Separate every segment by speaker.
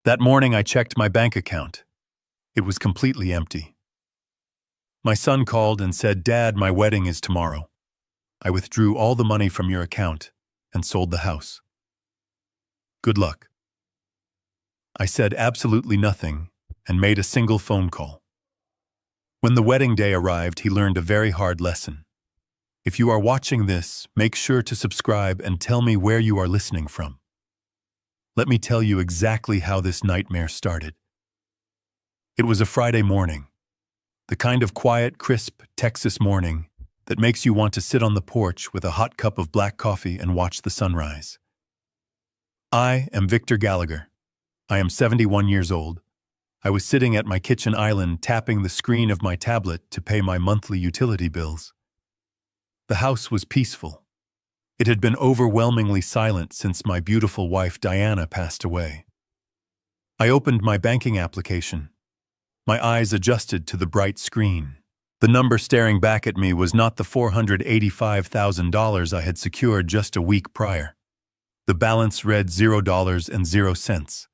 Speaker 1: That morning I checked my bank account. It was completely empty. My son called and said, "Dad, my wedding is tomorrow. I withdrew all the money from your account and sold the house. Good luck." I said absolutely nothing and made a single phone call. When the wedding day arrived, he learned a very hard lesson. If you are watching this, make sure to subscribe and tell me where you are listening from. Let me tell you exactly how this nightmare started. It was a Friday morning, the kind of quiet, crisp Texas morning that makes you want to sit on the porch with a hot cup of black coffee and watch the sunrise. I am Victor Gallagher. I am 71 years old. I was sitting at my kitchen island tapping the screen of my tablet to pay my monthly utility bills. The house was peaceful. It had been overwhelmingly silent since my beautiful wife Diana passed away. I opened my banking application. My eyes adjusted to the bright screen. The number staring back at me was not the $485,000 I had secured just a week prior. The balance read $0.00.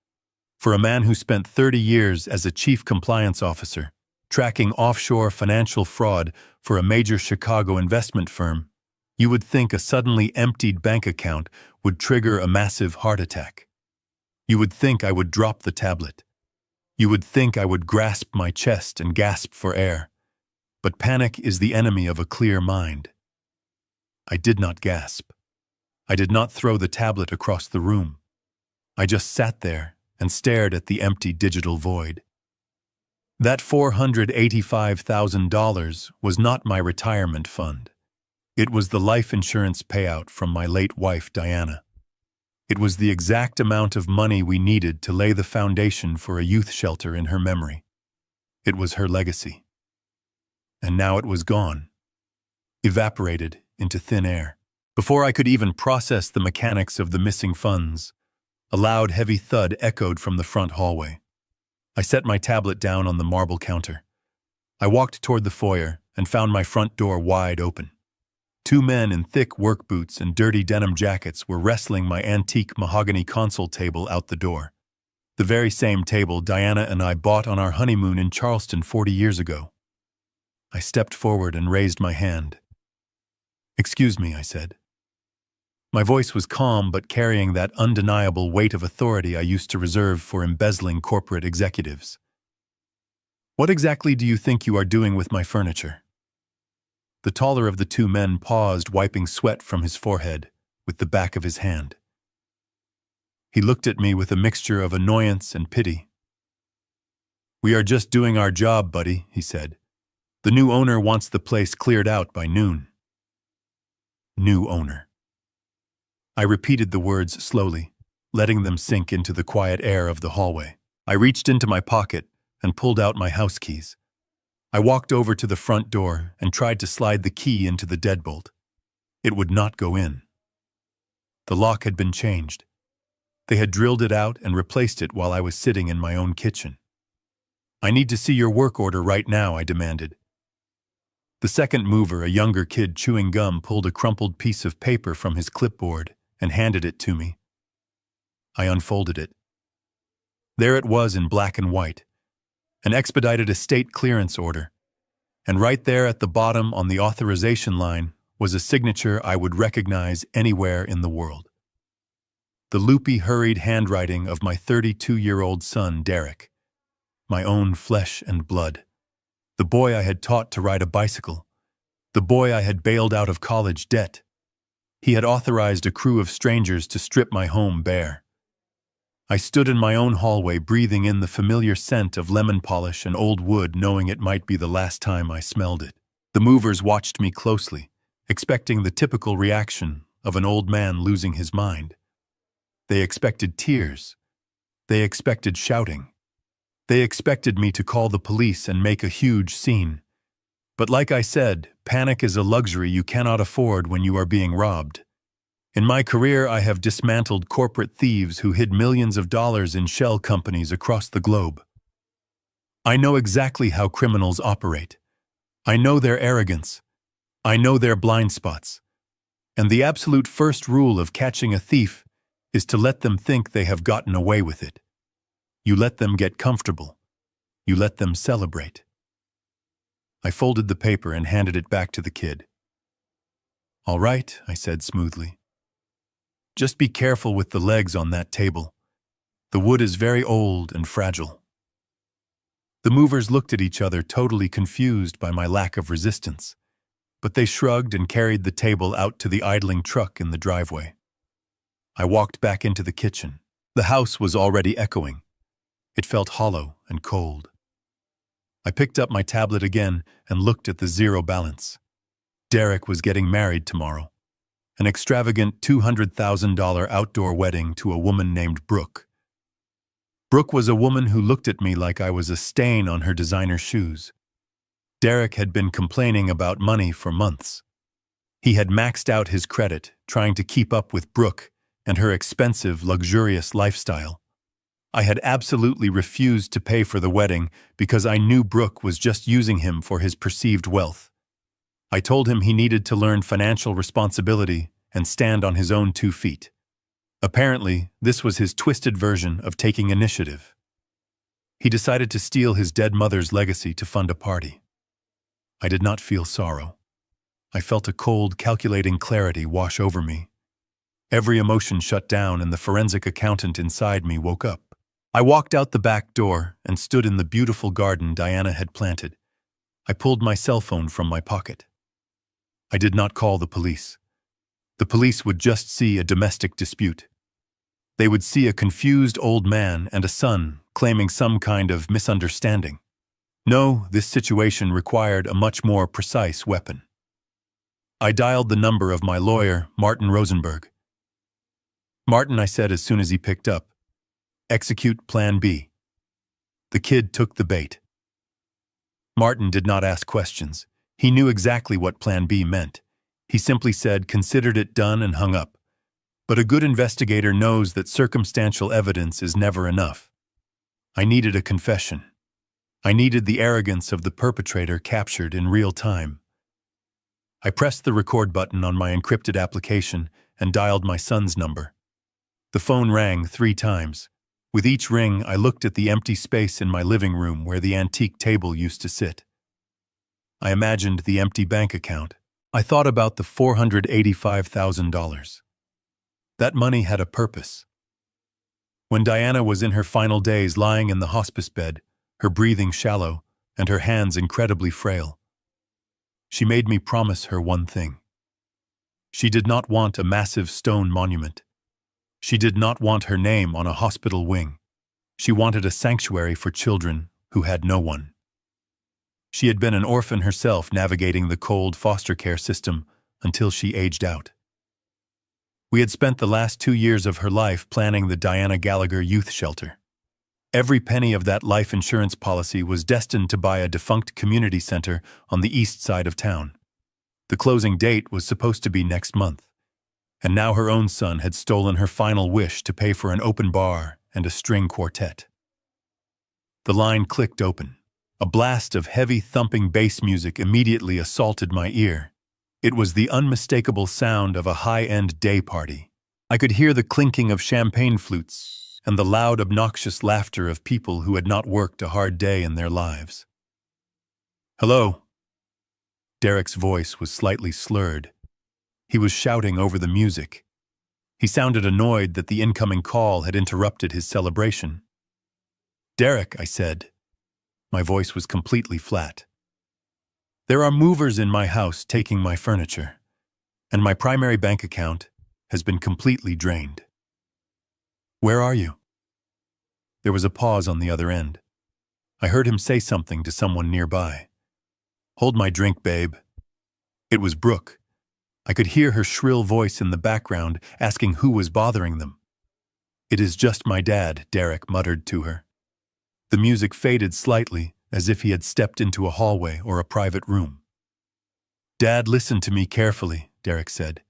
Speaker 1: For a man who spent 30 years as a chief compliance officer, tracking offshore financial fraud for a major Chicago investment firm, you would think a suddenly emptied bank account would trigger a massive heart attack. You would think I would drop the tablet. You would think I would grasp my chest and gasp for air. But panic is the enemy of a clear mind. I did not gasp. I did not throw the tablet across the room. I just sat there and stared at the empty digital void. That $485,000 was not my retirement fund. It was the life insurance payout from my late wife, Diana. It was the exact amount of money we needed to lay the foundation for a youth shelter in her memory. It was her legacy. And now it was gone, evaporated into thin air. Before I could even process the mechanics of the missing funds, a loud, heavy thud echoed from the front hallway. I set my tablet down on the marble counter. I walked toward the foyer and found my front door wide open. Two men in thick work boots and dirty denim jackets were wrestling my antique mahogany console table out the door. The very same table Diana and I bought on our honeymoon in Charleston 40 years ago. I stepped forward and raised my hand. "Excuse me," I said. My voice was calm but carrying that undeniable weight of authority I used to reserve for embezzling corporate executives. "What exactly do you think you are doing with my furniture?" The taller of the two men paused, wiping sweat from his forehead with the back of his hand. He looked at me with a mixture of annoyance and pity. "We are just doing our job, buddy," he said. "The new owner wants the place cleared out by noon." New owner. I repeated the words slowly, letting them sink into the quiet air of the hallway. I reached into my pocket and pulled out my house keys. I walked over to the front door and tried to slide the key into the deadbolt. It would not go in. The lock had been changed. They had drilled it out and replaced it while I was sitting in my own kitchen. "I need to see your work order right now," I demanded. The second mover, a younger kid chewing gum, pulled a crumpled piece of paper from his clipboard and handed it to me. I unfolded it. There it was in black and white, an expedited estate clearance order, and right there at the bottom on the authorization line was a signature I would recognize anywhere in the world. The loopy, hurried handwriting of my 32-year-old son, Derek, my own flesh and blood, the boy I had taught to ride a bicycle, the boy I had bailed out of college debt. He had authorized a crew of strangers to strip my home bare. I stood in my own hallway, breathing in the familiar scent of lemon polish and old wood, knowing it might be the last time I smelled it. The movers watched me closely, expecting the typical reaction of an old man losing his mind. They expected tears. They expected shouting. They expected me to call the police and make a huge scene. But like I said, panic is a luxury you cannot afford when you are being robbed. In my career, I have dismantled corporate thieves who hid millions of dollars in shell companies across the globe. I know exactly how criminals operate. I know their arrogance. I know their blind spots. And the absolute first rule of catching a thief is to let them think they have gotten away with it. You let them get comfortable. You let them celebrate. I folded the paper and handed it back to the kid. All right, I said smoothly. Just be careful with the legs on that table. The wood is very old and fragile. The movers looked at each other, totally confused by my lack of resistance, but they shrugged and carried the table out to the idling truck in the driveway. I walked back into the kitchen. The house was already echoing. It felt hollow and cold. I picked up my tablet again and looked at the zero balance. Derek was getting married tomorrow. An extravagant $200,000 outdoor wedding to a woman named Brooke. Brooke was a woman who looked at me like I was a stain on her designer shoes. Derek had been complaining about money for months. He had maxed out his credit, trying to keep up with Brooke and her expensive, luxurious lifestyle. I had absolutely refused to pay for the wedding because I knew Brooke was just using him for his perceived wealth. I told him he needed to learn financial responsibility and stand on his own 2 feet. Apparently, this was his twisted version of taking initiative. He decided to steal his dead mother's legacy to fund a party. I did not feel sorrow. I felt a cold, calculating clarity wash over me. Every emotion shut down and the forensic accountant inside me woke up. I walked out the back door and stood in the beautiful garden Diana had planted. I pulled my cell phone from my pocket. I did not call the police. The police would just see a domestic dispute. They would see a confused old man and a son claiming some kind of misunderstanding. No, this situation required a much more precise weapon. I dialed the number of my lawyer, Martin Rosenberg. Martin, I said as soon as he picked up. Execute Plan B. The kid took the bait. Martin did not ask questions. He knew exactly what Plan B meant. He simply said, considered it done, and hung up. But a good investigator knows that circumstantial evidence is never enough. I needed a confession. I needed the arrogance of the perpetrator captured in real time. I pressed the record button on my encrypted application and dialed my son's number. The phone rang 3 times. With each ring, I looked at the empty space in my living room where the antique table used to sit. I imagined the empty bank account. I thought about the $485,000. That money had a purpose. When Diana was in her final days lying in the hospice bed, her breathing shallow and her hands incredibly frail, she made me promise her one thing. She did not want a massive stone monument. She did not want her name on a hospital wing. She wanted a sanctuary for children who had no one. She had been an orphan herself, navigating the cold foster care system until she aged out. We had spent the last 2 years of her life planning the Diana Gallagher Youth Shelter. Every penny of that life insurance policy was destined to buy a defunct community center on the east side of town. The closing date was supposed to be next month, and now her own son had stolen her final wish to pay for an open bar and a string quartet. The line clicked open. A blast of heavy thumping bass music immediately assaulted my ear. It was the unmistakable sound of a high-end day party. I could hear the clinking of champagne flutes and the loud, obnoxious laughter of people who had not worked a hard day in their lives. "Hello." Derek's voice was slightly slurred. He was shouting over the music. He sounded annoyed that the incoming call had interrupted his celebration. "Derek," I said. My voice was completely flat. "There are movers in my house taking my furniture, and my primary bank account has been completely drained. Where are you?" There was a pause on the other end. I heard him say something to someone nearby. "Hold my drink, babe." It was Brooke. I could hear her shrill voice in the background asking who was bothering them. "It is just my dad," Derek muttered to her. The music faded slightly, as if he had stepped into a hallway or a private room. "Dad, listen to me carefully," Derek said.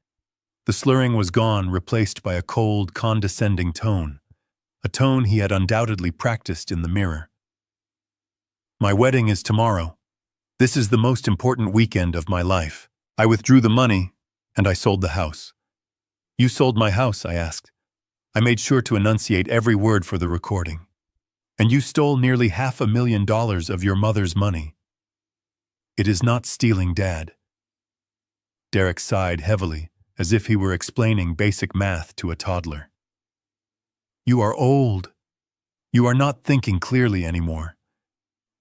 Speaker 1: The slurring was gone, replaced by a cold, condescending tone, a tone he had undoubtedly practiced in the mirror. "My wedding is tomorrow. This is the most important weekend of my life. I withdrew the money, and I sold the house." "You sold my house?" I asked. I made sure to enunciate every word for the recording. And you stole nearly $500,000 of your mother's money. It is not stealing, Dad. Derek sighed heavily, as if he were explaining basic math to a toddler. You are old. You are not thinking clearly anymore.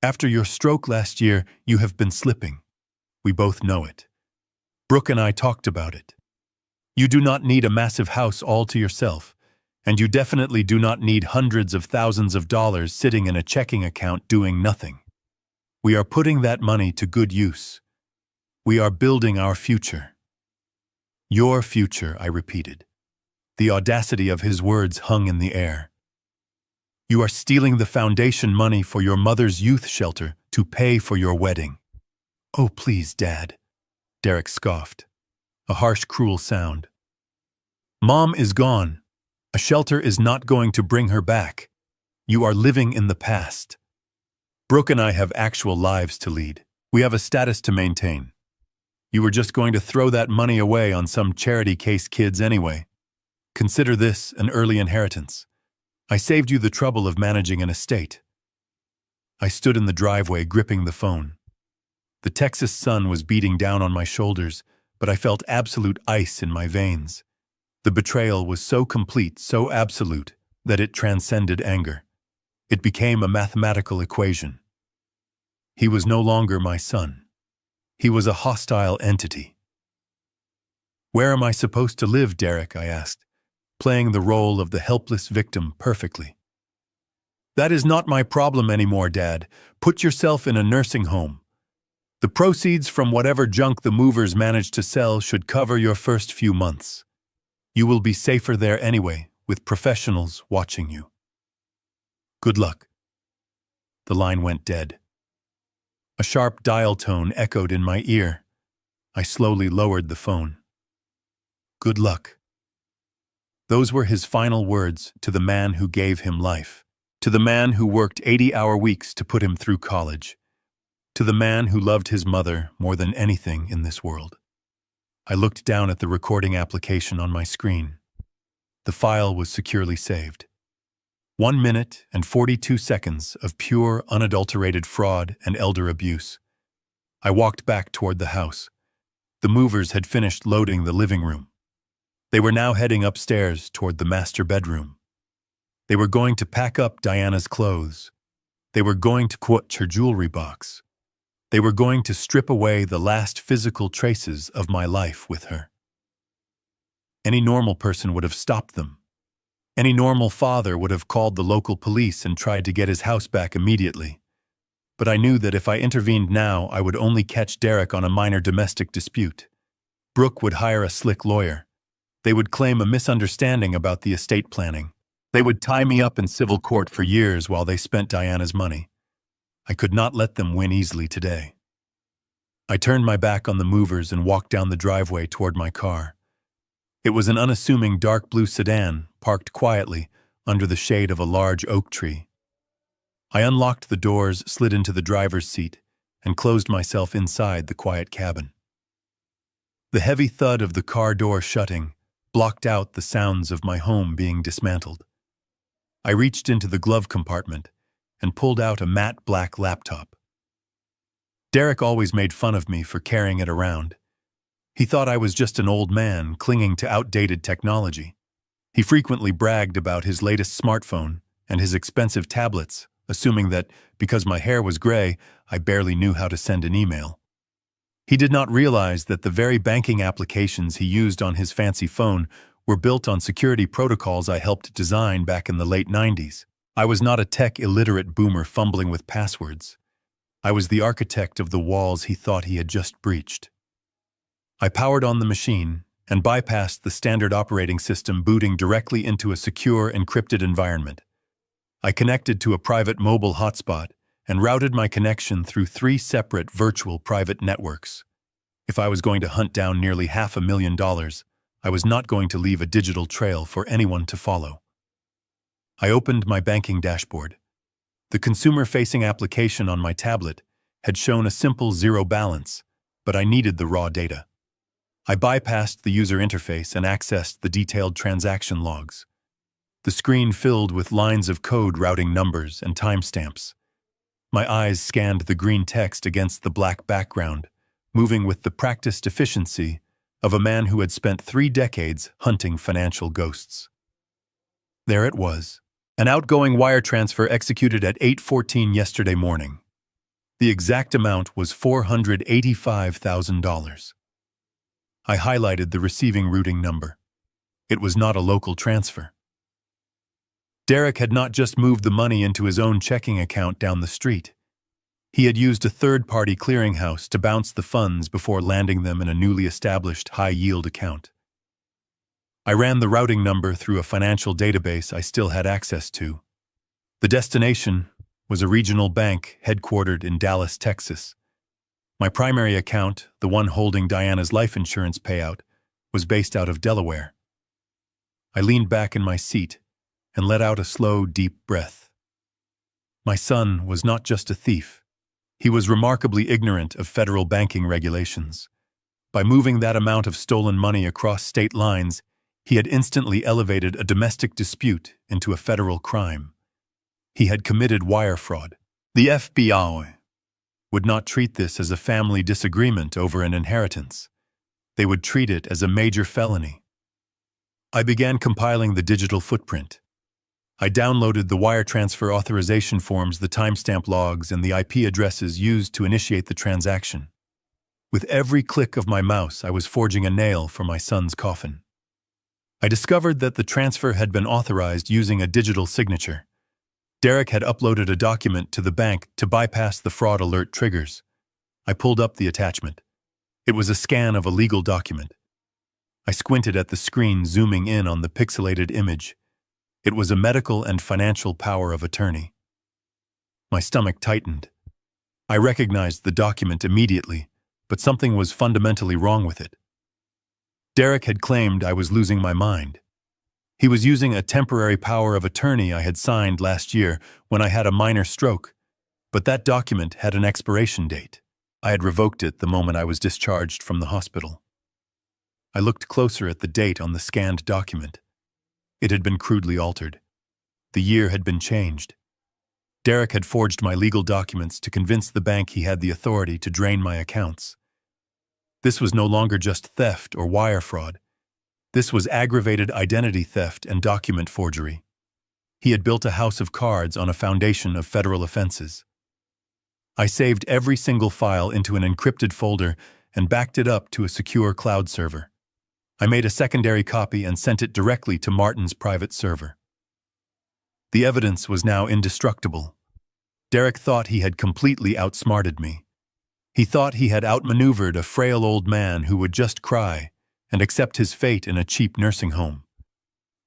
Speaker 1: After your stroke last year, you have been slipping. We both know it. Brooke and I talked about it. You do not need a massive house all to yourself, and you definitely do not need hundreds of thousands of dollars sitting in a checking account doing nothing. We are putting that money to good use. We are building our future. Your future, I repeated. The audacity of his words hung in the air. You are stealing the foundation money for your mother's youth shelter to pay for your wedding. Oh, please, Dad, Derek scoffed. A harsh, cruel sound. Mom is gone. A shelter is not going to bring her back. You are living in the past. Brooke and I have actual lives to lead. We have a status to maintain. You were just going to throw that money away on some charity case kids anyway. Consider this an early inheritance. I saved you the trouble of managing an estate. I stood in the driveway gripping the phone. The Texas sun was beating down on my shoulders, but I felt absolute ice in my veins. The betrayal was so complete, so absolute, that it transcended anger. It became a mathematical equation. He was no longer my son. He was a hostile entity. Where am I supposed to live, Derek? I asked, playing the role of the helpless victim perfectly. That is not my problem anymore, Dad. Put yourself in a nursing home. The proceeds from whatever junk the movers managed to sell should cover your first few months. You will be safer there anyway, with professionals watching you. Good luck. The line went dead. A sharp dial tone echoed in my ear. I slowly lowered the phone. Good luck. Those were his final words to the man who gave him life, to the man who worked 80-hour weeks to put him through college, to the man who loved his mother more than anything in this world. I looked down at the recording application on my screen. The file was securely saved. 1 minute and 42 seconds of pure, unadulterated fraud and elder abuse. I walked back toward the house. The movers had finished loading the living room. They were now heading upstairs toward the master bedroom. They were going to pack up Diana's clothes. They were going to quit her jewelry box. They were going to strip away the last physical traces of my life with her. Any normal person would have stopped them. Any normal father would have called the local police and tried to get his house back immediately. But I knew that if I intervened now, I would only catch Derek on a minor domestic dispute. Brooke would hire a slick lawyer. They would claim a misunderstanding about the estate planning. They would tie me up in civil court for years while they spent Diana's money. I could not let them win easily today. I turned my back on the movers and walked down the driveway toward my car. It was an unassuming dark blue sedan, parked quietly under the shade of a large oak tree. I unlocked the doors, slid into the driver's seat, and closed myself inside the quiet cabin. The heavy thud of the car door shutting blocked out the sounds of my home being dismantled. I reached into the glove compartment and pulled out a matte black laptop. Derek always made fun of me for carrying it around. He thought I was just an old man clinging to outdated technology. He frequently bragged about his latest smartphone and his expensive tablets, assuming that because my hair was gray, I barely knew how to send an email. He did not realize that the very banking applications he used on his fancy phone were built on security protocols I helped design back in the late 90s. I was not a tech-illiterate boomer fumbling with passwords. I was the architect of the walls he thought he had just breached. I powered on the machine and bypassed the standard operating system, booting directly into a secure, encrypted environment. I connected to a private mobile hotspot and routed my connection through 3 separate virtual private networks. If I was going to hunt down nearly $500,000, I was not going to leave a digital trail for anyone to follow. I opened my banking dashboard. The consumer-facing application on my tablet had shown a simple zero balance, but I needed the raw data. I bypassed the user interface and accessed the detailed transaction logs. the screen filled with lines of code routing numbers and timestamps. My eyes scanned the green text against the black background, moving with the practiced efficiency of a man who had spent 3 decades hunting financial ghosts. There it was, an outgoing wire transfer executed at 8:14 yesterday morning. The exact amount was $485,000. I highlighted the receiving routing number. It was not a local transfer. Derek had not just moved the money into his own checking account down the street. He had used a third-party clearinghouse to bounce the funds before landing them in a newly established high-yield account. I ran the routing number through a financial database I still had access to. The destination was a regional bank headquartered in Dallas, Texas. My primary account, the one holding Diana's life insurance payout, was based out of Delaware. I leaned back in my seat and let out a slow, deep breath. My son was not just a thief. He was remarkably ignorant of federal banking regulations. By moving that amount of stolen money across state lines, he had instantly elevated a domestic dispute into a federal crime. He had committed wire fraud. The FBI would not treat this as a family disagreement over an inheritance. They would treat it as a major felony. I began compiling the digital footprint. I downloaded the wire transfer authorization forms, the timestamp logs, and the IP addresses used to initiate the transaction. With every click of my mouse, I was forging a nail for my son's coffin. I discovered that the transfer had been authorized using a digital signature. Derek had uploaded a document to the bank to bypass the fraud alert triggers. I pulled up the attachment. It was a scan of a legal document. I squinted at the screen, zooming in on the pixelated image. It was a medical and financial power of attorney. My stomach tightened. I recognized the document immediately, but something was fundamentally wrong with it. Derek had claimed I was losing my mind. He was using a temporary power of attorney I had signed last year when I had a minor stroke, but that document had an expiration date. I had revoked it the moment I was discharged from the hospital. I looked closer at the date on the scanned document. It had been crudely altered. The year had been changed. Derek had forged my legal documents to convince the bank he had the authority to drain my accounts. This was no longer just theft or wire fraud. This was aggravated identity theft and document forgery. He had built a house of cards on a foundation of federal offenses. I saved every single file into an encrypted folder and backed it up to a secure cloud server. I made a secondary copy and sent it directly to Martin's private server. The evidence was now indestructible. Derek thought he had completely outsmarted me. He thought he had outmaneuvered a frail old man who would just cry and accept his fate in a cheap nursing home.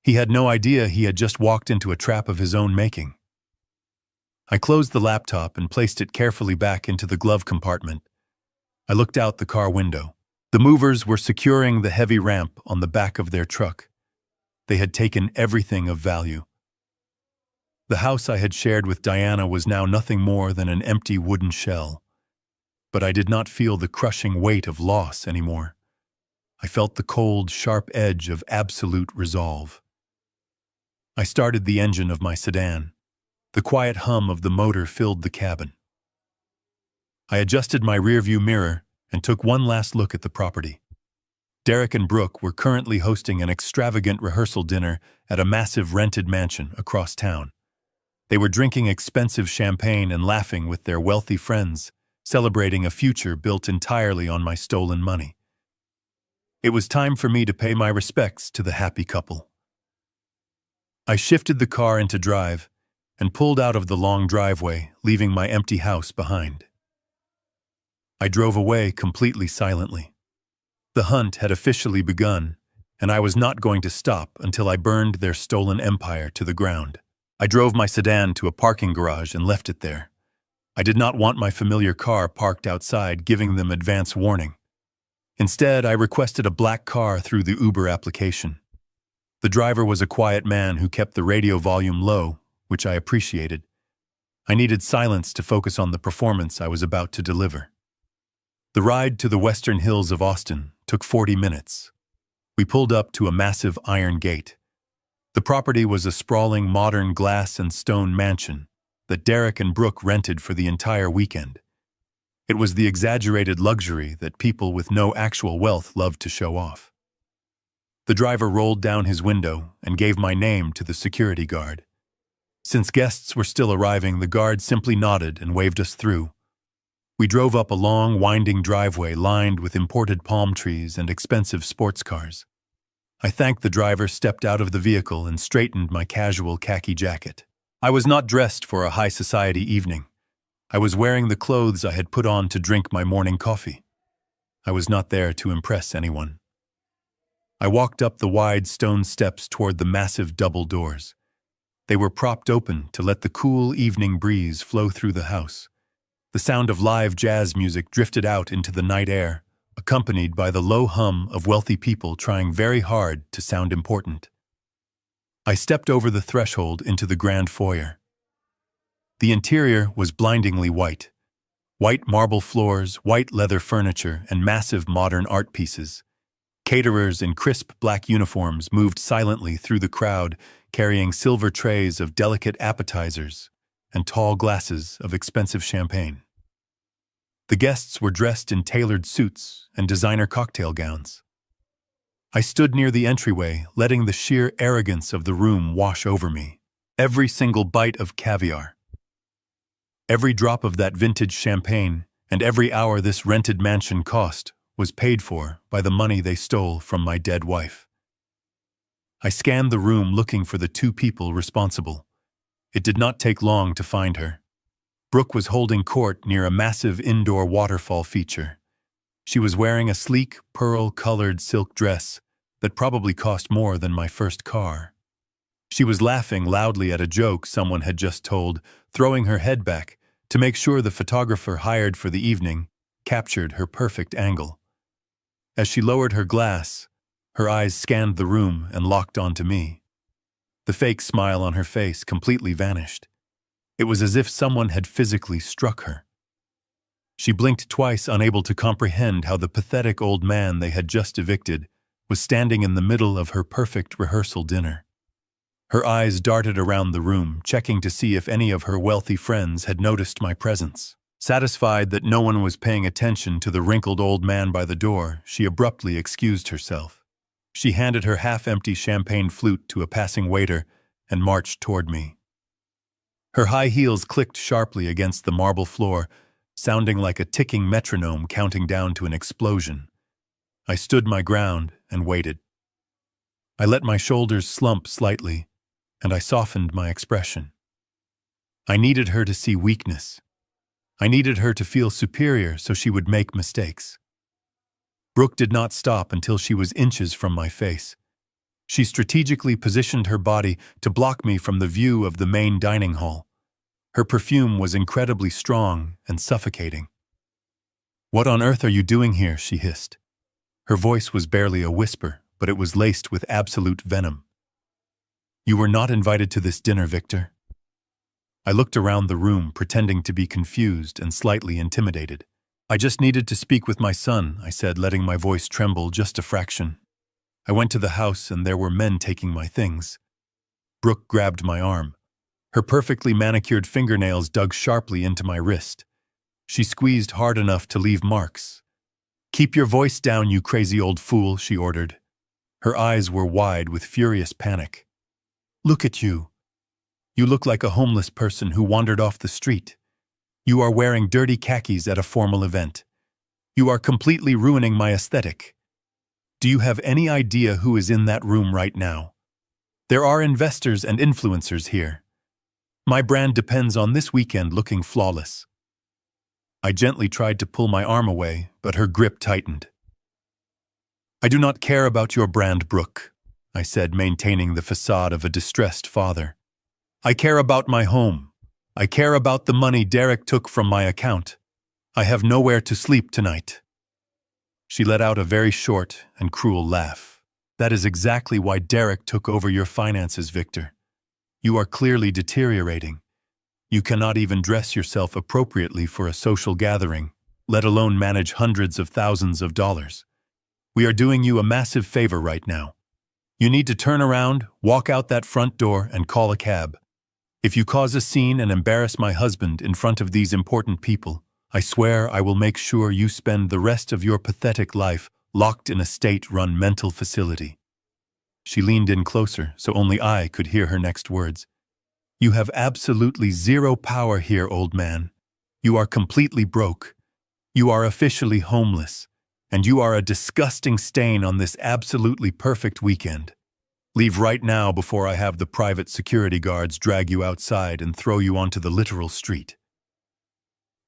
Speaker 1: He had no idea he had just walked into a trap of his own making. I closed the laptop and placed it carefully back into the glove compartment. I looked out the car window. The movers were securing the heavy ramp on the back of their truck. They had taken everything of value. The house I had shared with Diana was now nothing more than an empty wooden shell. But I did not feel the crushing weight of loss anymore. I felt the cold, sharp edge of absolute resolve. I started the engine of my sedan. The quiet hum of the motor filled the cabin. I adjusted my rearview mirror and took one last look at the property. Derek and Brooke were currently hosting an extravagant rehearsal dinner at a massive rented mansion across town. They were drinking expensive champagne and laughing with their wealthy friends, celebrating a future built entirely on my stolen money. It was time for me to pay my respects to the happy couple. I shifted the car into drive and pulled out of the long driveway, leaving my empty house behind. I drove away completely silently. The hunt had officially begun, and I was not going to stop until I burned their stolen empire to the ground. I drove my sedan to a parking garage and left it there. I did not want my familiar car parked outside, giving them advance warning. Instead, I requested a black car through the Uber application. The driver was a quiet man who kept the radio volume low, which I appreciated. I needed silence to focus on the performance I was about to deliver. The ride to the western hills of Austin took 40 minutes. We pulled up to a massive iron gate. The property was a sprawling modern glass and stone mansion that Derek and Brooke rented for the entire weekend. It was the exaggerated luxury that people with no actual wealth loved to show off. The driver rolled down his window and gave my name to the security guard. Since guests were still arriving, the guard simply nodded and waved us through. We drove up a long, winding driveway lined with imported palm trees and expensive sports cars. I thanked the driver, stepped out of the vehicle, and straightened my casual khaki jacket. I was not dressed for a high society evening. I was wearing the clothes I had put on to drink my morning coffee. I was not there to impress anyone. I walked up the wide stone steps toward the massive double doors. They were propped open to let the cool evening breeze flow through the house. The sound of live jazz music drifted out into the night air, accompanied by the low hum of wealthy people trying very hard to sound important. I stepped over the threshold into the grand foyer. The interior was blindingly white. White marble floors, white leather furniture, and massive modern art pieces. Caterers in crisp black uniforms moved silently through the crowd, carrying silver trays of delicate appetizers and tall glasses of expensive champagne. The guests were dressed in tailored suits and designer cocktail gowns. I stood near the entryway, letting the sheer arrogance of the room wash over me. Every single bite of caviar, every drop of that vintage champagne, and every hour this rented mansion cost was paid for by the money they stole from my dead wife. I scanned the room looking for the two people responsible. It did not take long to find her. Brooke was holding court near a massive indoor waterfall feature. She was wearing a sleek, pearl-colored silk dress that probably cost more than my first car. She was laughing loudly at a joke someone had just told, throwing her head back to make sure the photographer hired for the evening captured her perfect angle. As she lowered her glass, her eyes scanned the room and locked onto me. The fake smile on her face completely vanished. It was as if someone had physically struck her. She blinked twice, unable to comprehend how the pathetic old man they had just evicted was standing in the middle of her perfect rehearsal dinner. Her eyes darted around the room, checking to see if any of her wealthy friends had noticed my presence. Satisfied that no one was paying attention to the wrinkled old man by the door, she abruptly excused herself. She handed her half-empty champagne flute to a passing waiter and marched toward me. Her high heels clicked sharply against the marble floor, sounding like a ticking metronome counting down to an explosion. I stood my ground and waited. I let my shoulders slump slightly, and I softened my expression. I needed her to see weakness. I needed her to feel superior so she would make mistakes. Brooke did not stop until she was inches from my face. She strategically positioned her body to block me from the view of the main dining hall. Her perfume was incredibly strong and suffocating. "What on earth are you doing here?" she hissed. Her voice was barely a whisper, but it was laced with absolute venom. "You were not invited to this dinner, Victor." I looked around the room, pretending to be confused and slightly intimidated. "I just needed to speak with my son," I said, letting my voice tremble just a fraction. "I went to the house and there were men taking my things." Brooke grabbed my arm. Her perfectly manicured fingernails dug sharply into my wrist. She squeezed hard enough to leave marks. "Keep your voice down, you crazy old fool," she ordered. Her eyes were wide with furious panic. "Look at you. You look like a homeless person who wandered off the street. You are wearing dirty khakis at a formal event. You are completely ruining my aesthetic. Do you have any idea who is in that room right now? There are investors and influencers here. My brand depends on this weekend looking flawless." I gently tried to pull my arm away, but her grip tightened. "I do not care about your brand, Brooke," I said, maintaining the facade of a distressed father. "I care about my home. I care about the money Derek took from my account. I have nowhere to sleep tonight." She let out a very short and cruel laugh. "That is exactly why Derek took over your finances, Victor. You are clearly deteriorating. You cannot even dress yourself appropriately for a social gathering, let alone manage hundreds of thousands of dollars. We are doing you a massive favor right now. You need to turn around, walk out that front door, and call a cab. If you cause a scene and embarrass my husband in front of these important people, I swear I will make sure you spend the rest of your pathetic life locked in a state-run mental facility." She leaned in closer so only I could hear her next words. "You have absolutely zero power here, old man. You are completely broke. You are officially homeless. And you are a disgusting stain on this absolutely perfect weekend. Leave right now before I have the private security guards drag you outside and throw you onto the literal street."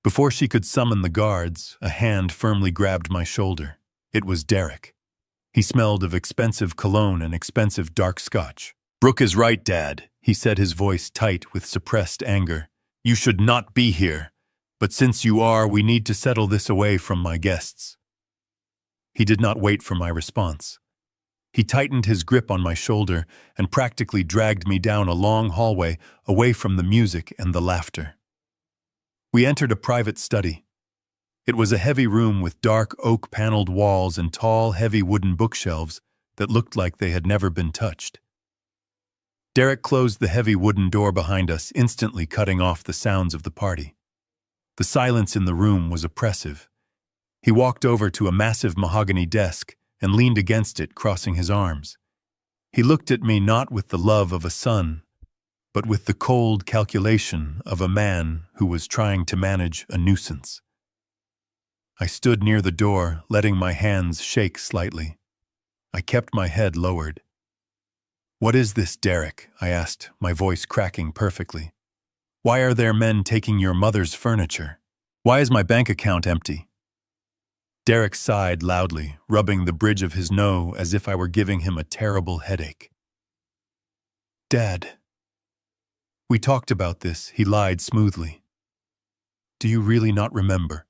Speaker 1: Before she could summon the guards, a hand firmly grabbed my shoulder. It was Derek. He smelled of expensive cologne and expensive dark scotch. "Brooke is right, Dad," he said, his voice tight with suppressed anger. "You should not be here. But since you are, we need to settle this away from my guests." He did not wait for my response. He tightened his grip on my shoulder and practically dragged me down a long hallway away from the music and the laughter. We entered a private study. It was a heavy room with dark oak-paneled walls and tall, heavy wooden bookshelves that looked like they had never been touched. Derek closed the heavy wooden door behind us, instantly cutting off the sounds of the party. The silence in the room was oppressive. He walked over to a massive mahogany desk and leaned against it, crossing his arms. He looked at me not with the love of a son, but with the cold calculation of a man who was trying to manage a nuisance. I stood near the door, letting my hands shake slightly. I kept my head lowered. "What is this, Derek?" I asked, my voice cracking perfectly. "Why are there men taking your mother's furniture? Why is my bank account empty?" Derek sighed loudly, rubbing the bridge of his nose as if I were giving him a terrible headache. "Dad." "We talked about this," he lied smoothly. "Do you really not remember?"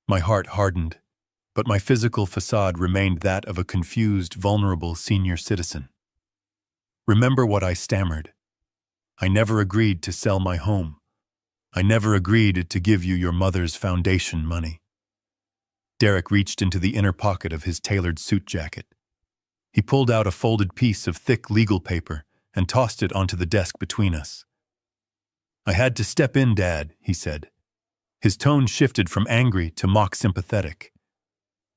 Speaker 1: My heart hardened, but my physical facade remained that of a confused, vulnerable senior citizen. "Remember what I stammered. I never agreed to sell my home. I never agreed to give you your mother's foundation money." Derek reached into the inner pocket of his tailored suit jacket. He pulled out a folded piece of thick legal paper and tossed it onto the desk between us. "I had to step in, Dad," he said. His tone shifted from angry to mock sympathetic.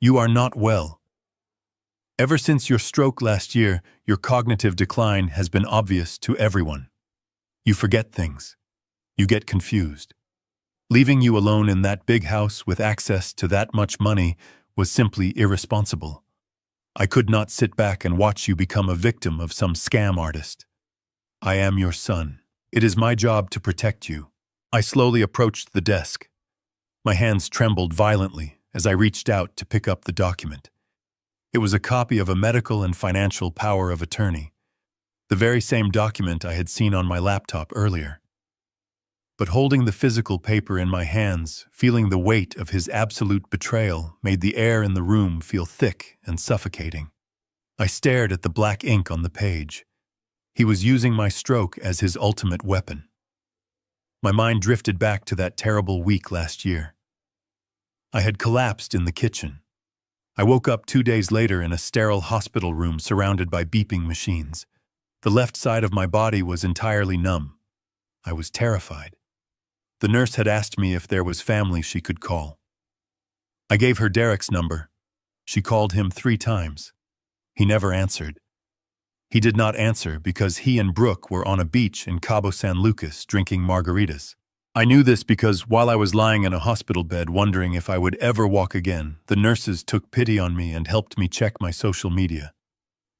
Speaker 1: "You are not well. Ever since your stroke last year, your cognitive decline has been obvious to everyone. You forget things. You get confused. Leaving you alone in that big house with access to that much money was simply irresponsible. I could not sit back and watch you become a victim of some scam artist. I am your son. It is my job to protect you." I slowly approached the desk. My hands trembled violently as I reached out to pick up the document. It was a copy of a medical and financial power of attorney, the very same document I had seen on my laptop earlier. But holding the physical paper in my hands, feeling the weight of his absolute betrayal made the air in the room feel thick and suffocating. I stared at the black ink on the page. He was using my stroke as his ultimate weapon. My mind drifted back to that terrible week last year. I had collapsed in the kitchen. I woke up 2 days later in a sterile hospital room surrounded by beeping machines. The left side of my body was entirely numb. I was terrified. The nurse had asked me if there was family she could call. I gave her Derek's number. She called him 3 times. He never answered. He did not answer because he and Brooke were on a beach in Cabo San Lucas drinking margaritas. I knew this because while I was lying in a hospital bed wondering if I would ever walk again, the nurses took pity on me and helped me check my social media.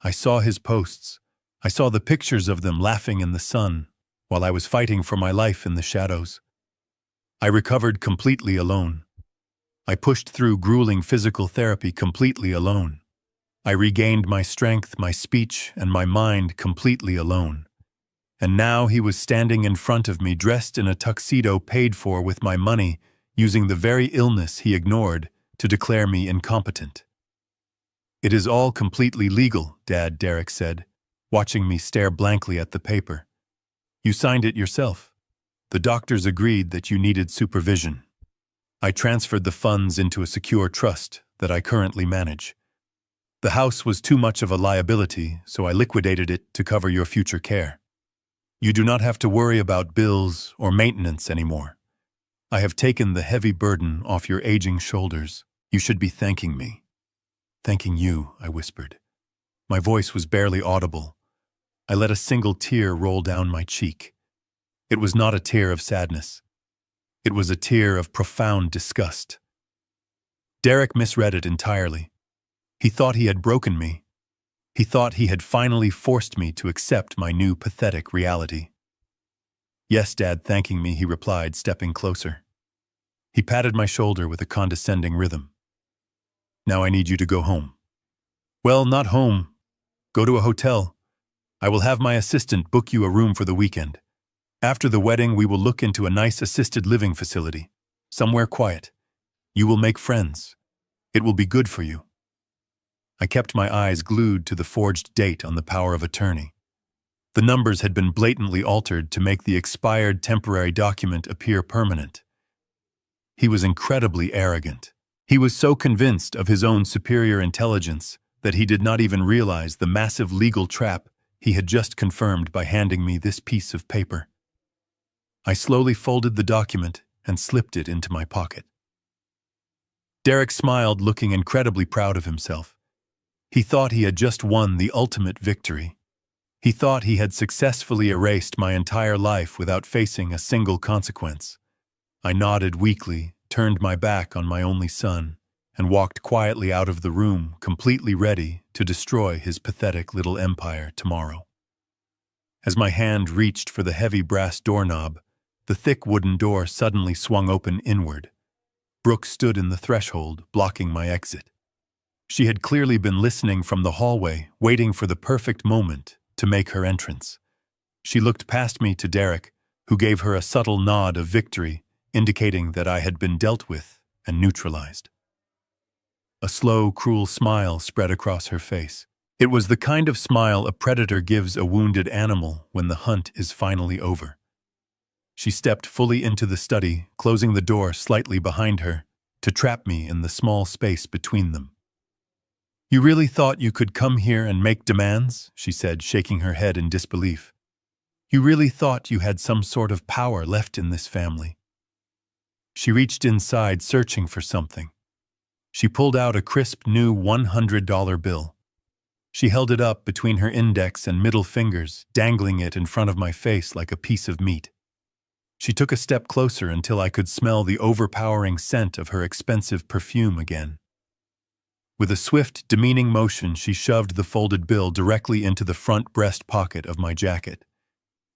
Speaker 1: I saw his posts. I saw the pictures of them laughing in the sun while I was fighting for my life in the shadows. I recovered completely alone. I pushed through grueling physical therapy completely alone. I regained my strength, my speech, and my mind completely alone. And now he was standing in front of me dressed in a tuxedo paid for with my money, using the very illness he ignored to declare me incompetent. "It is all completely legal, Dad," Derek said, watching me stare blankly at the paper. "You signed it yourself. The doctors agreed that you needed supervision. I transferred the funds into a secure trust that I currently manage. The house was too much of a liability, so I liquidated it to cover your future care. You do not have to worry about bills or maintenance anymore. I have taken the heavy burden off your aging shoulders. You should be thanking me." "Thanking you," I whispered. My voice was barely audible. I let a single tear roll down my cheek. It was not a tear of sadness. It was a tear of profound disgust. Derek misread it entirely. He thought he had broken me. He thought he had finally forced me to accept my new pathetic reality. "Yes, Dad, thanking me," he replied, stepping closer. He patted my shoulder with a condescending rhythm. "Now I need you to go home." "Well, not home. Go to a hotel. I will have my assistant book you a room for the weekend. After the wedding, we will look into a nice assisted living facility, somewhere quiet. You will make friends. It will be good for you." I kept my eyes glued to the forged date on the power of attorney. The numbers had been blatantly altered to make the expired temporary document appear permanent. He was incredibly arrogant. He was so convinced of his own superior intelligence that he did not even realize the massive legal trap he had just confirmed by handing me this piece of paper. I slowly folded the document and slipped it into my pocket. Derek smiled, looking incredibly proud of himself. He thought he had just won the ultimate victory. He thought he had successfully erased my entire life without facing a single consequence. I nodded weakly, turned my back on my only son, and walked quietly out of the room, completely ready to destroy his pathetic little empire tomorrow. As my hand reached for the heavy brass doorknob, the thick wooden door suddenly swung open inward. Brooke stood in the threshold, blocking my exit. She had clearly been listening from the hallway, waiting for the perfect moment to make her entrance. She looked past me to Derek, who gave her a subtle nod of victory, indicating that I had been dealt with and neutralized. A slow, cruel smile spread across her face. It was the kind of smile a predator gives a wounded animal when the hunt is finally over. She stepped fully into the study, closing the door slightly behind her, to trap me in the small space between them. "You really thought you could come here and make demands?" she said, shaking her head in disbelief. "You really thought you had some sort of power left in this family?" She reached inside, searching for something. She pulled out a crisp new $100 bill. She held it up between her index and middle fingers, dangling it in front of my face like a piece of meat. She took a step closer until I could smell the overpowering scent of her expensive perfume again. With a swift, demeaning motion, she shoved the folded bill directly into the front breast pocket of my jacket.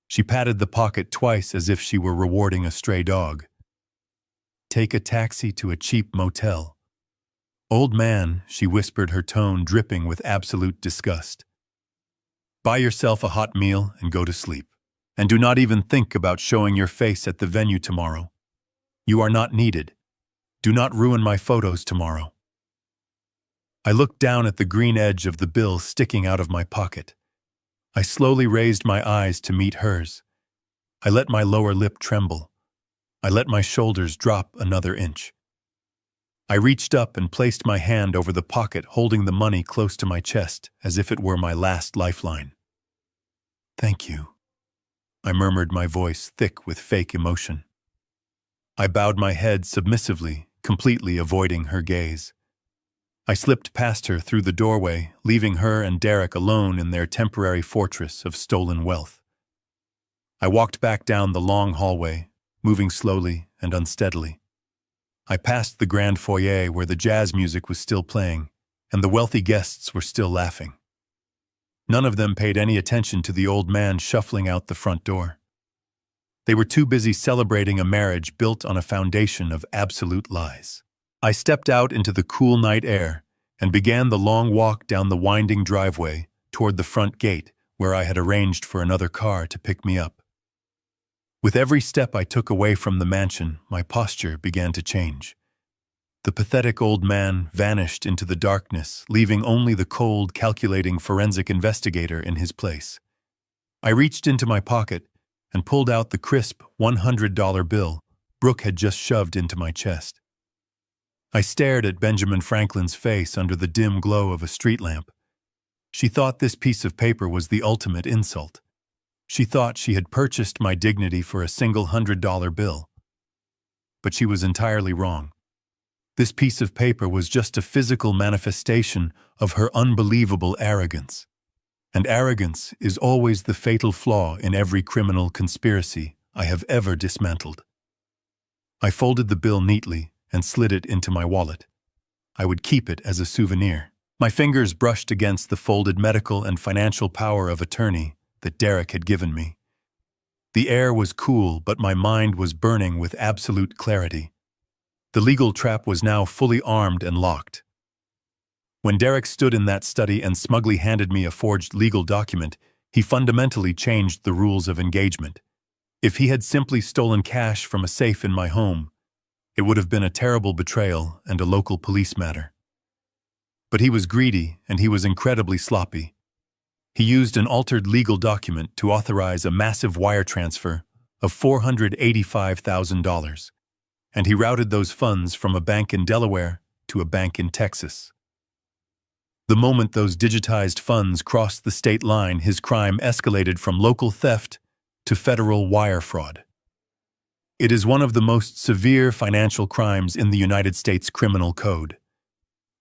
Speaker 1: She patted the pocket twice as if she were rewarding a stray dog. "Take a taxi to a cheap motel." "Old man," she whispered, her tone dripping with absolute disgust. "Buy yourself a hot meal and go to sleep. And do not even think about showing your face at the venue tomorrow. You are not needed. Do not ruin my photos tomorrow." I looked down at the green edge of the bill sticking out of my pocket. I slowly raised my eyes to meet hers. I let my lower lip tremble. I let my shoulders drop another inch. I reached up and placed my hand over the pocket, holding the money close to my chest, as if it were my last lifeline. "Thank you," I murmured, my voice thick with fake emotion. I bowed my head submissively, completely avoiding her gaze. I slipped past her through the doorway, leaving her and Derek alone in their temporary fortress of stolen wealth. I walked back down the long hallway, moving slowly and unsteadily. I passed the grand foyer where the jazz music was still playing, and the wealthy guests were still laughing. None of them paid any attention to the old man shuffling out the front door. They were too busy celebrating a marriage built on a foundation of absolute lies. I stepped out into the cool night air and began the long walk down the winding driveway toward the front gate where I had arranged for another car to pick me up. With every step I took away from the mansion, my posture began to change. The pathetic old man vanished into the darkness, leaving only the cold, calculating forensic investigator in his place. I reached into my pocket and pulled out the crisp $100 bill Brooke had just shoved into my chest. I stared at Benjamin Franklin's face under the dim glow of a street lamp. She thought this piece of paper was the ultimate insult. She thought she had purchased my dignity for a single $100 bill. But she was entirely wrong. This piece of paper was just a physical manifestation of her unbelievable arrogance. And arrogance is always the fatal flaw in every criminal conspiracy I have ever dismantled. I folded the bill neatly and slid it into my wallet. I would keep it as a souvenir. My fingers brushed against the folded medical and financial power of attorney that Derek had given me. The air was cool, but my mind was burning with absolute clarity. The legal trap was now fully armed and locked. When Derek stood in that study and smugly handed me a forged legal document, he fundamentally changed the rules of engagement. If he had simply stolen cash from a safe in my home, it would have been a terrible betrayal and a local police matter. But he was greedy and he was incredibly sloppy. He used an altered legal document to authorize a massive wire transfer of $485,000, and he routed those funds from a bank in Delaware to a bank in Texas. The moment those digitized funds crossed the state line, his crime escalated from local theft to federal wire fraud. It is one of the most severe financial crimes in the United States Criminal Code.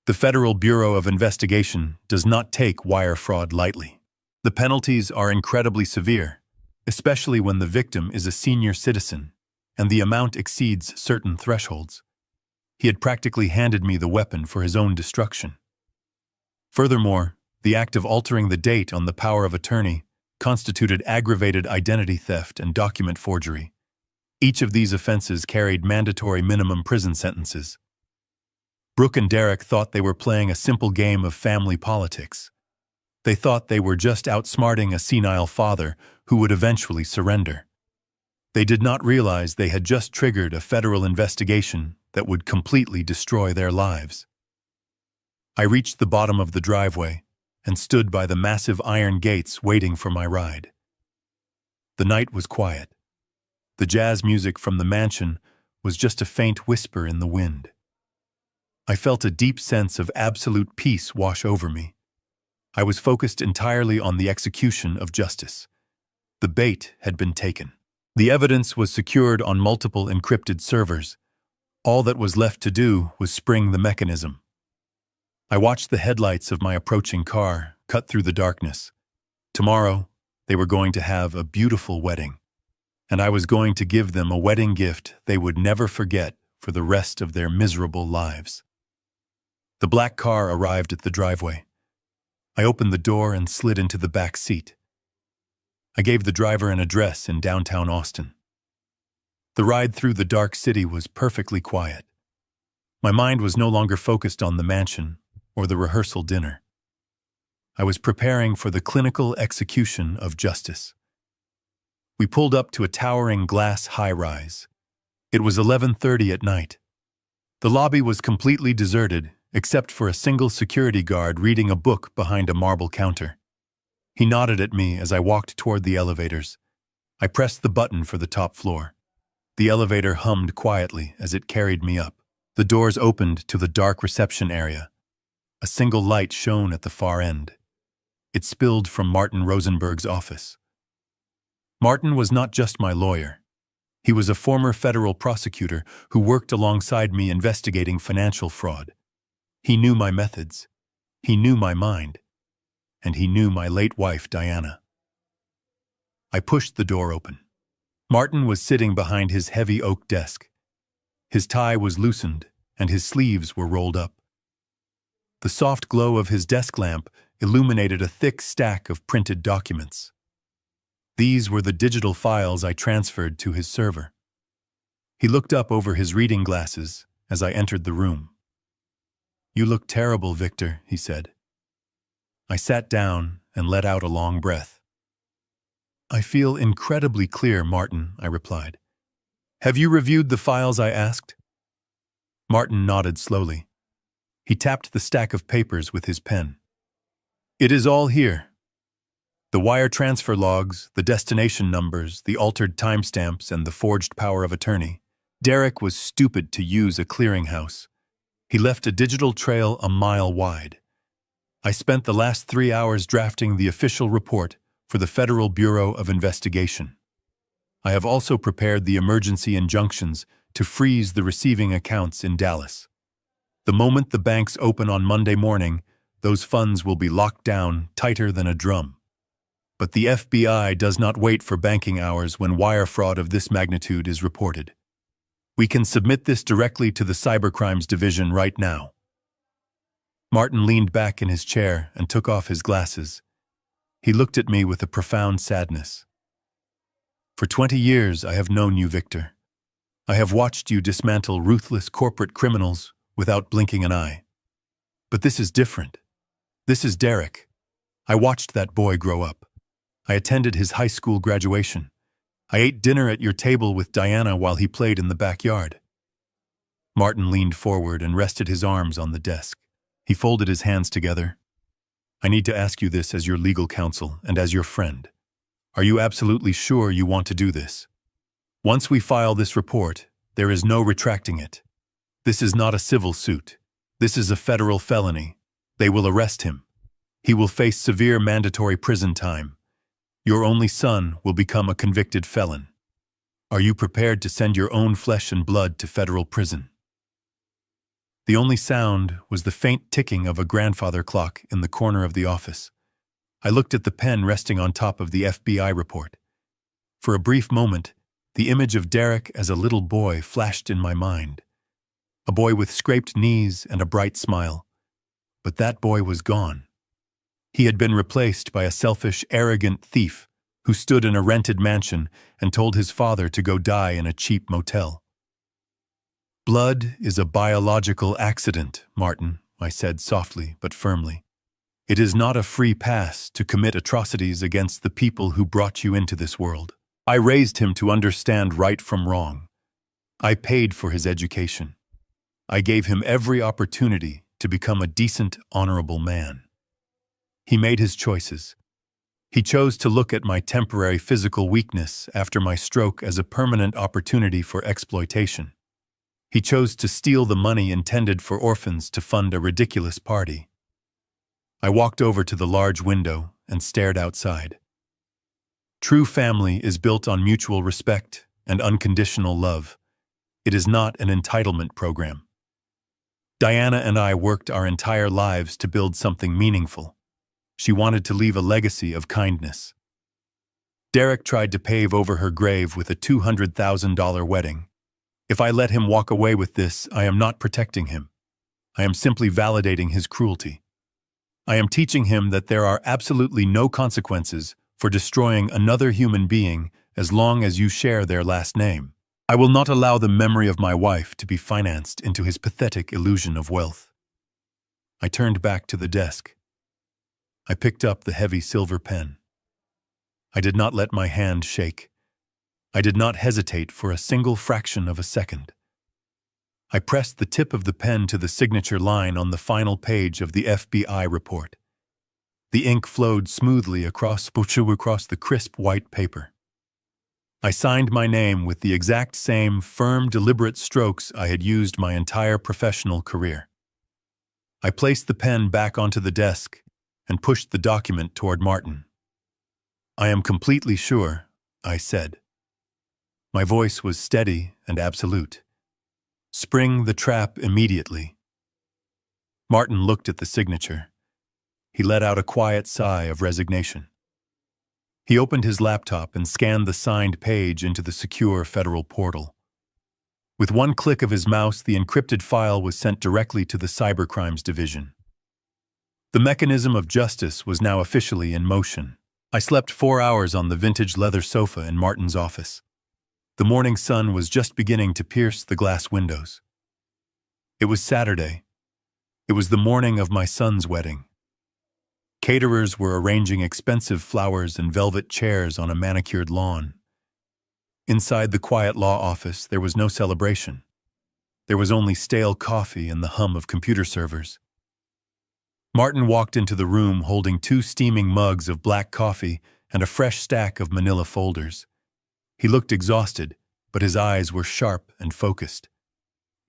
Speaker 1: The Federal Bureau of Investigation does not take wire fraud lightly. The penalties are incredibly severe, especially when the victim is a senior citizen and the amount exceeds certain thresholds. He had practically handed me the weapon for his own destruction. Furthermore, the act of altering the date on the power of attorney constituted aggravated identity theft and document forgery. Each of these offenses carried mandatory minimum prison sentences. Brooke and Derek thought they were playing a simple game of family politics. They thought they were just outsmarting a senile father who would eventually surrender. They did not realize they had just triggered a federal investigation that would completely destroy their lives. I reached the bottom of the driveway and stood by the massive iron gates waiting for my ride. The night was quiet. The jazz music from the mansion was just a faint whisper in the wind. I felt a deep sense of absolute peace wash over me. I was focused entirely on the execution of justice. The bait had been taken. The evidence was secured on multiple encrypted servers. All that was left to do was spring the mechanism. I watched the headlights of my approaching car cut through the darkness. Tomorrow, they were going to have a beautiful wedding, and I was going to give them a wedding gift they would never forget for the rest of their miserable lives. The black car arrived at the driveway. I opened the door and slid into the back seat. I gave the driver an address in downtown Austin. The ride through the dark city was perfectly quiet. My mind was no longer focused on the mansion or the rehearsal dinner. I was preparing for the clinical execution of justice. We pulled up to a towering glass high-rise. It was 11:30 at night. The lobby was completely deserted, except for a single security guard reading a book behind a marble counter. He nodded at me as I walked toward the elevators. I pressed the button for the top floor. The elevator hummed quietly as it carried me up. The doors opened to the dark reception area. A single light shone at the far end. It spilled from Martin Rosenberg's office. Martin was not just my lawyer. He was a former federal prosecutor who worked alongside me investigating financial fraud. He knew my methods. He knew my mind. And he knew my late wife, Diana. I pushed the door open. Martin was sitting behind his heavy oak desk. His tie was loosened, and his sleeves were rolled up. The soft glow of his desk lamp illuminated a thick stack of printed documents. These were the digital files I transferred to his server. He looked up over his reading glasses as I entered the room. "You look terrible, Victor," he said. I sat down and let out a long breath. "I feel incredibly clear, Martin," I replied. "Have you reviewed the files I asked?" Martin nodded slowly. He tapped the stack of papers with his pen. "It is all here. The wire transfer logs, the destination numbers, the altered timestamps, and the forged power of attorney. Derek was stupid to use a clearinghouse. He left a digital trail a mile wide. I spent the last 3 hours drafting the official report for the Federal Bureau of Investigation. I have also prepared the emergency injunctions to freeze the receiving accounts in Dallas. The moment the banks open on Monday morning, those funds will be locked down tighter than a drum. But the FBI does not wait for banking hours when wire fraud of this magnitude is reported. We can submit this directly to the Cybercrimes Division right now. Martin leaned back in his chair and took off his glasses. He looked at me with a profound sadness. For 20 years I have known you, Victor. I have watched you dismantle ruthless corporate criminals without blinking an eye. But this is different. This is Derek. I watched that boy grow up. I attended his high school graduation. I ate dinner at your table with Diana while he played in the backyard. Martin leaned forward and rested his arms on the desk. He folded his hands together. I need to ask you this as your legal counsel and as your friend. Are you absolutely sure you want to do this? Once we file this report, there is no retracting it. This is not a civil suit. This is a federal felony. They will arrest him. He will face severe mandatory prison time. Your only son will become a convicted felon. Are you prepared to send your own flesh and blood to federal prison? The only sound was the faint ticking of a grandfather clock in the corner of the office. I looked at the pen resting on top of the FBI report. For a brief moment, the image of Derek as a little boy flashed in my mind. A boy with scraped knees and a bright smile. But that boy was gone. He had been replaced by a selfish, arrogant thief who stood in a rented mansion and told his father to go die in a cheap motel. Blood is a biological accident, Martin, I said softly but firmly. It is not a free pass to commit atrocities against the people who brought you into this world. I raised him to understand right from wrong. I paid for his education. I gave him every opportunity to become a decent, honorable man. He made his choices. He chose to look at my temporary physical weakness after my stroke as a permanent opportunity for exploitation. He chose to steal the money intended for orphans to fund a ridiculous party. I walked over to the large window and stared outside. True family is built on mutual respect and unconditional love. It is not an entitlement program. Diana and I worked our entire lives to build something meaningful. She wanted to leave a legacy of kindness. Derek tried to pave over her grave with a $200,000 wedding. If I let him walk away with this, I am not protecting him. I am simply validating his cruelty. I am teaching him that there are absolutely no consequences for destroying another human being as long as you share their last name. I will not allow the memory of my wife to be financed into his pathetic illusion of wealth. I turned back to the desk. I picked up the heavy silver pen. I did not let my hand shake. I did not hesitate for a single fraction of a second. I pressed the tip of the pen to the signature line on the final page of the FBI report. The ink flowed smoothly across the crisp white paper. I signed my name with the exact same firm, deliberate strokes I had used my entire professional career. I placed the pen back onto the desk and pushed the document toward Martin. I am completely sure, I said. My voice was steady and absolute. Spring the trap immediately. Martin looked at the signature. He let out a quiet sigh of resignation. He opened his laptop and scanned the signed page into the secure federal portal. With one click of his mouse, the encrypted file was sent directly to the Cybercrimes Division. The mechanism of justice was now officially in motion. I slept 4 hours on the vintage leather sofa in Martin's office. The morning sun was just beginning to pierce the glass windows. It was Saturday. It was the morning of my son's wedding. Caterers were arranging expensive flowers and velvet chairs on a manicured lawn. Inside the quiet law office, there was no celebration. There was only stale coffee and the hum of computer servers. Martin walked into the room holding 2 steaming mugs of black coffee and a fresh stack of manila folders. He looked exhausted, but his eyes were sharp and focused.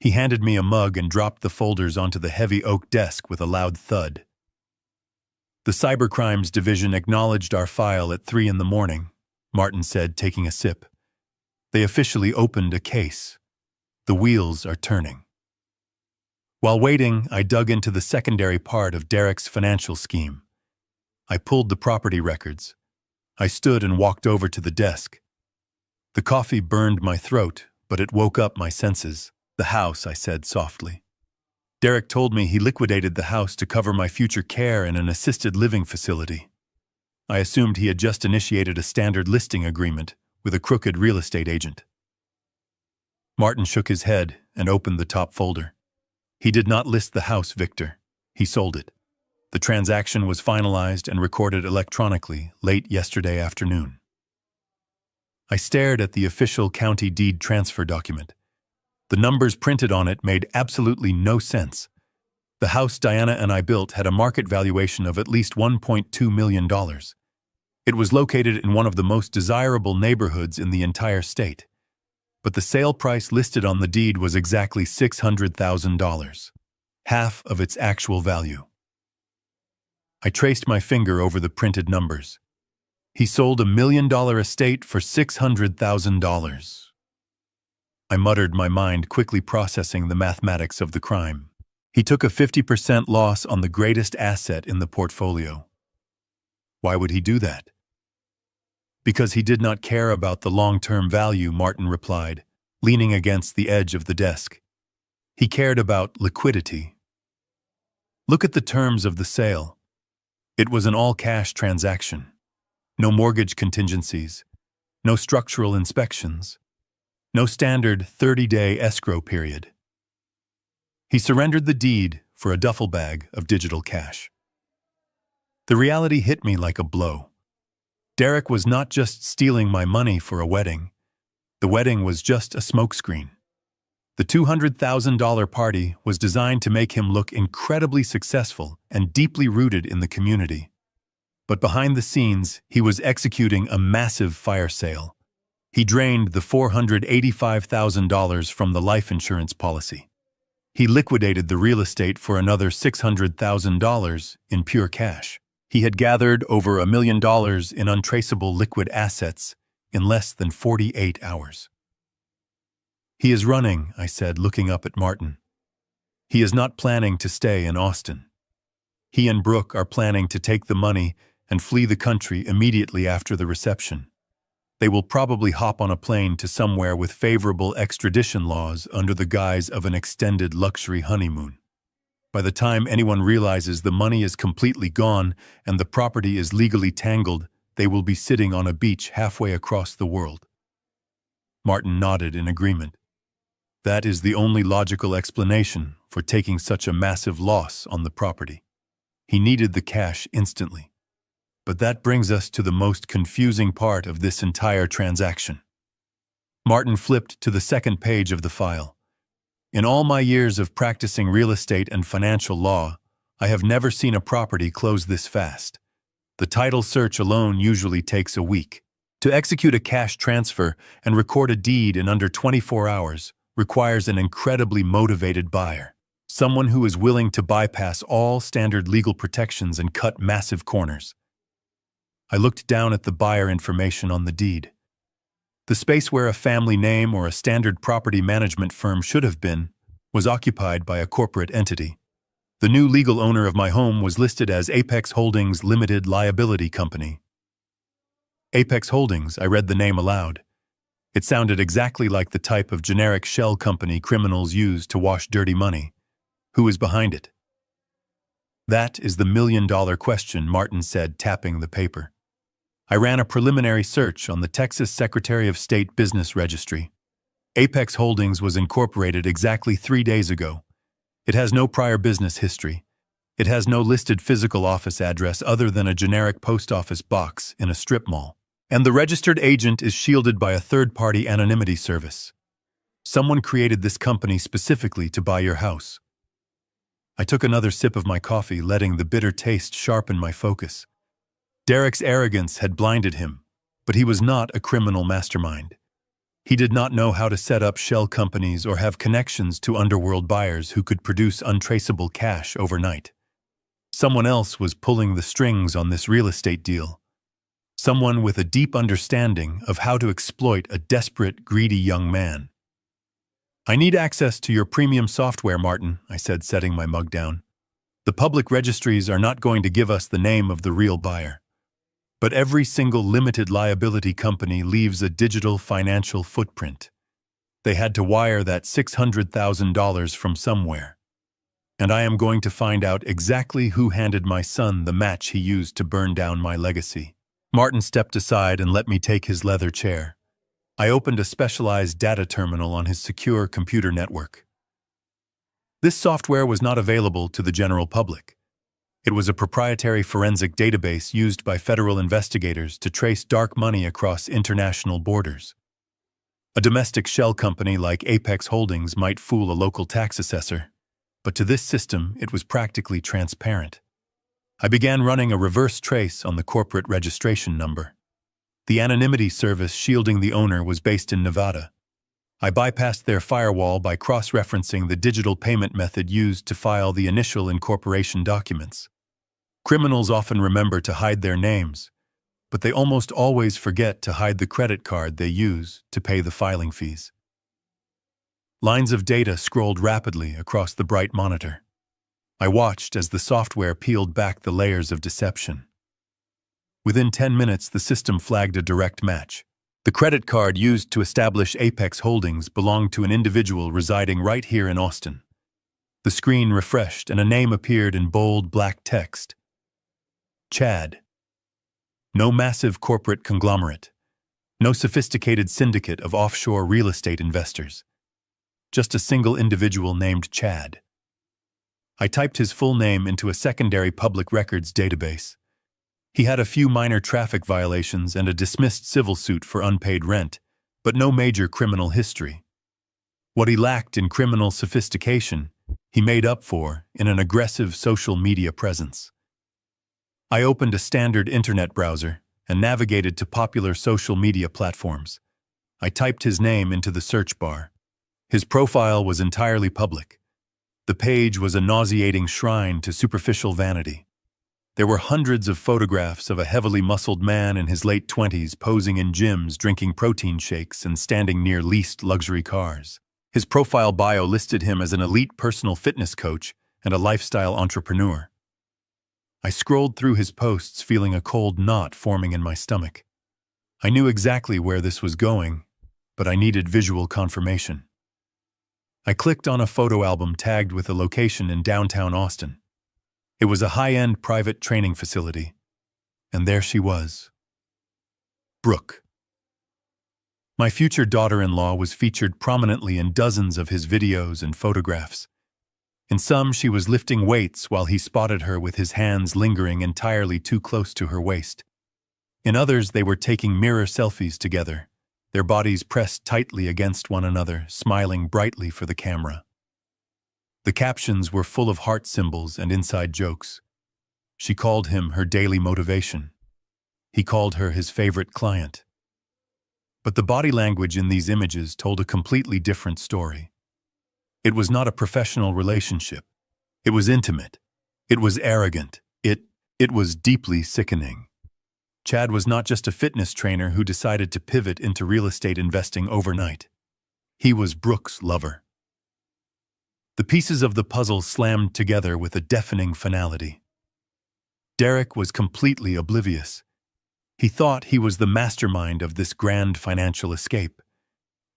Speaker 1: He handed me a mug and dropped the folders onto the heavy oak desk with a loud thud. "The Cybercrimes Division acknowledged our file at 3 in the morning," Martin said, taking a sip. "They officially opened a case. The wheels are turning." While waiting, I dug into the secondary part of Derek's financial scheme. I pulled the property records. I stood and walked over to the desk. The coffee burned my throat, but it woke up my senses. "The house," I said softly. "Derek told me he liquidated the house to cover my future care in an assisted living facility." I assumed he had just initiated a standard listing agreement with a crooked real estate agent. Martin shook his head and opened the top folder. "He did not list the house, Victor. He sold it. The transaction was finalized and recorded electronically late yesterday afternoon." I stared at the official county deed transfer document. The numbers printed on it made absolutely no sense. The house Diana and I built had a market valuation of at least $1.2 million. It was located in one of the most desirable neighborhoods in the entire state. But the sale price listed on the deed was exactly $600,000, half of its actual value. I traced my finger over the printed numbers. He sold a $1 million estate for $600,000. I muttered, my mind quickly processing the mathematics of the crime. He took a 50% loss on the greatest asset in the portfolio. Why would he do that? "Because he did not care about the long-term value," Martin replied, leaning against the edge of the desk. "He cared about liquidity. Look at the terms of the sale. It was an all-cash transaction. No mortgage contingencies, no structural inspections, no standard 30-day escrow period. He surrendered the deed for a duffel bag of digital cash." The reality hit me like a blow. Derek was not just stealing my money for a wedding. The wedding was just a smokescreen. The $200,000 party was designed to make him look incredibly successful and deeply rooted in the community. But behind the scenes, he was executing a massive fire sale. He drained the $485,000 from the life insurance policy. He liquidated the real estate for another $600,000 in pure cash. He had gathered over $1 million in untraceable liquid assets in less than 48 hours. "He is running," I said, looking up at Martin. "He is not planning to stay in Austin. He and Brooke are planning to take the money and flee the country immediately after the reception. They will probably hop on a plane to somewhere with favorable extradition laws under the guise of an extended luxury honeymoon. By the time anyone realizes the money is completely gone and the property is legally tangled, they will be sitting on a beach halfway across the world." Martin nodded in agreement. "That is the only logical explanation for taking such a massive loss on the property. He needed the cash instantly. But that brings us to the most confusing part of this entire transaction." Martin flipped to the second page of the file. "In all my years of practicing real estate and financial law, I have never seen a property close this fast. The title search alone usually takes a week. To execute a cash transfer and record a deed in under 24 hours requires an incredibly motivated buyer, someone who is willing to bypass all standard legal protections and cut massive corners." I looked down at the buyer information on the deed. The space where a family name or a standard property management firm should have been was occupied by a corporate entity. The new legal owner of my home was listed as Apex Holdings Limited Liability Company. Apex Holdings, I read the name aloud. It sounded exactly like the type of generic shell company criminals use to wash dirty money. Who is behind it? "That is the million-dollar question," Martin said, tapping the paper. "I ran a preliminary search on the Texas Secretary of State Business Registry. Apex Holdings was incorporated exactly 3 days ago. It has no prior business history. It has no listed physical office address other than a generic post office box in a strip mall. And the registered agent is shielded by a third-party anonymity service. Someone created this company specifically to buy your house." I took another sip of my coffee, letting the bitter taste sharpen my focus. Derek's arrogance had blinded him, but he was not a criminal mastermind. He did not know how to set up shell companies or have connections to underworld buyers who could produce untraceable cash overnight. Someone else was pulling the strings on this real estate deal. Someone with a deep understanding of how to exploit a desperate, greedy young man. "I need access to your premium software, Martin," I said, setting my mug down. "The public registries are not going to give us the name of the real buyer. But every single limited liability company leaves a digital financial footprint. They had to wire that $600,000 from somewhere. And I am going to find out exactly who handed my son the match he used to burn down my legacy." Martin stepped aside and let me take his leather chair. I opened a specialized data terminal on his secure computer network. This software was not available to the general public. It was a proprietary forensic database used by federal investigators to trace dark money across international borders. A domestic shell company like Apex Holdings might fool a local tax assessor, but to this system it was practically transparent. I began running a reverse trace on the corporate registration number. The anonymity service shielding the owner was based in Nevada. I bypassed their firewall by cross-referencing the digital payment method used to file the initial incorporation documents. Criminals often remember to hide their names, but they almost always forget to hide the credit card they use to pay the filing fees. Lines of data scrolled rapidly across the bright monitor. I watched as the software peeled back the layers of deception. Within 10 minutes, the system flagged a direct match. The credit card used to establish Apex Holdings belonged to an individual residing right here in Austin. The screen refreshed and a name appeared in bold black text. Chad. No massive corporate conglomerate. No sophisticated syndicate of offshore real estate investors. Just a single individual named Chad. I typed his full name into a secondary public records database. He had a few minor traffic violations and a dismissed civil suit for unpaid rent, but no major criminal history. What he lacked in criminal sophistication, he made up for in an aggressive social media presence. I opened a standard internet browser and navigated to popular social media platforms. I typed his name into the search bar. His profile was entirely public. The page was a nauseating shrine to superficial vanity. There were hundreds of photographs of a heavily muscled man in his late 20s posing in gyms, drinking protein shakes, and standing near leased luxury cars. His profile bio listed him as an elite personal fitness coach and a lifestyle entrepreneur. I scrolled through his posts, feeling a cold knot forming in my stomach. I knew exactly where this was going, but I needed visual confirmation. I clicked on a photo album tagged with a location in downtown Austin. It was a high-end private training facility, and there she was. Brooke. My future daughter-in-law was featured prominently in dozens of his videos and photographs. In some, she was lifting weights while he spotted her with his hands lingering entirely too close to her waist. In others, they were taking mirror selfies together, their bodies pressed tightly against one another, smiling brightly for the camera. The captions were full of heart symbols and inside jokes. She called him her daily motivation. He called her his favorite client. But the body language in these images told a completely different story. It was not a professional relationship. It was intimate. It was arrogant. It was deeply sickening. Chad was not just a fitness trainer who decided to pivot into real estate investing overnight. He was Brooke's lover. The pieces of the puzzle slammed together with a deafening finality. Derek was completely oblivious. He thought he was the mastermind of this grand financial escape.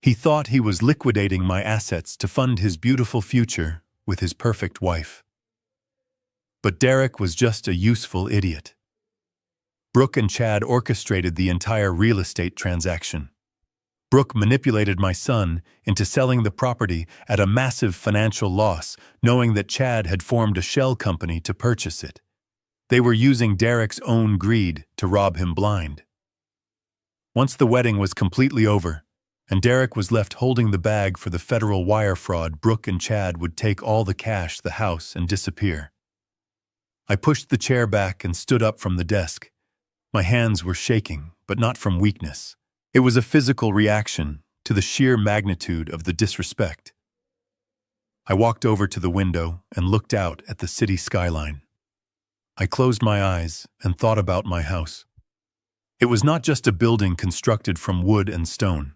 Speaker 1: He thought he was liquidating my assets to fund his beautiful future with his perfect wife. But Derek was just a useful idiot. Brooke and Chad orchestrated the entire real estate transaction. Brooke manipulated my son into selling the property at a massive financial loss, knowing that Chad had formed a shell company to purchase it. They were using Derek's own greed to rob him blind. Once the wedding was completely over, and Derek was left holding the bag for the federal wire fraud, Brooke and Chad would take all the cash, the house, and disappear. I pushed the chair back and stood up from the desk. My hands were shaking, but not from weakness. It was a physical reaction, to the sheer magnitude of the disrespect. I walked over to the window and looked out at the city skyline. I closed my eyes and thought about my house. It was not just a building constructed from wood and stone.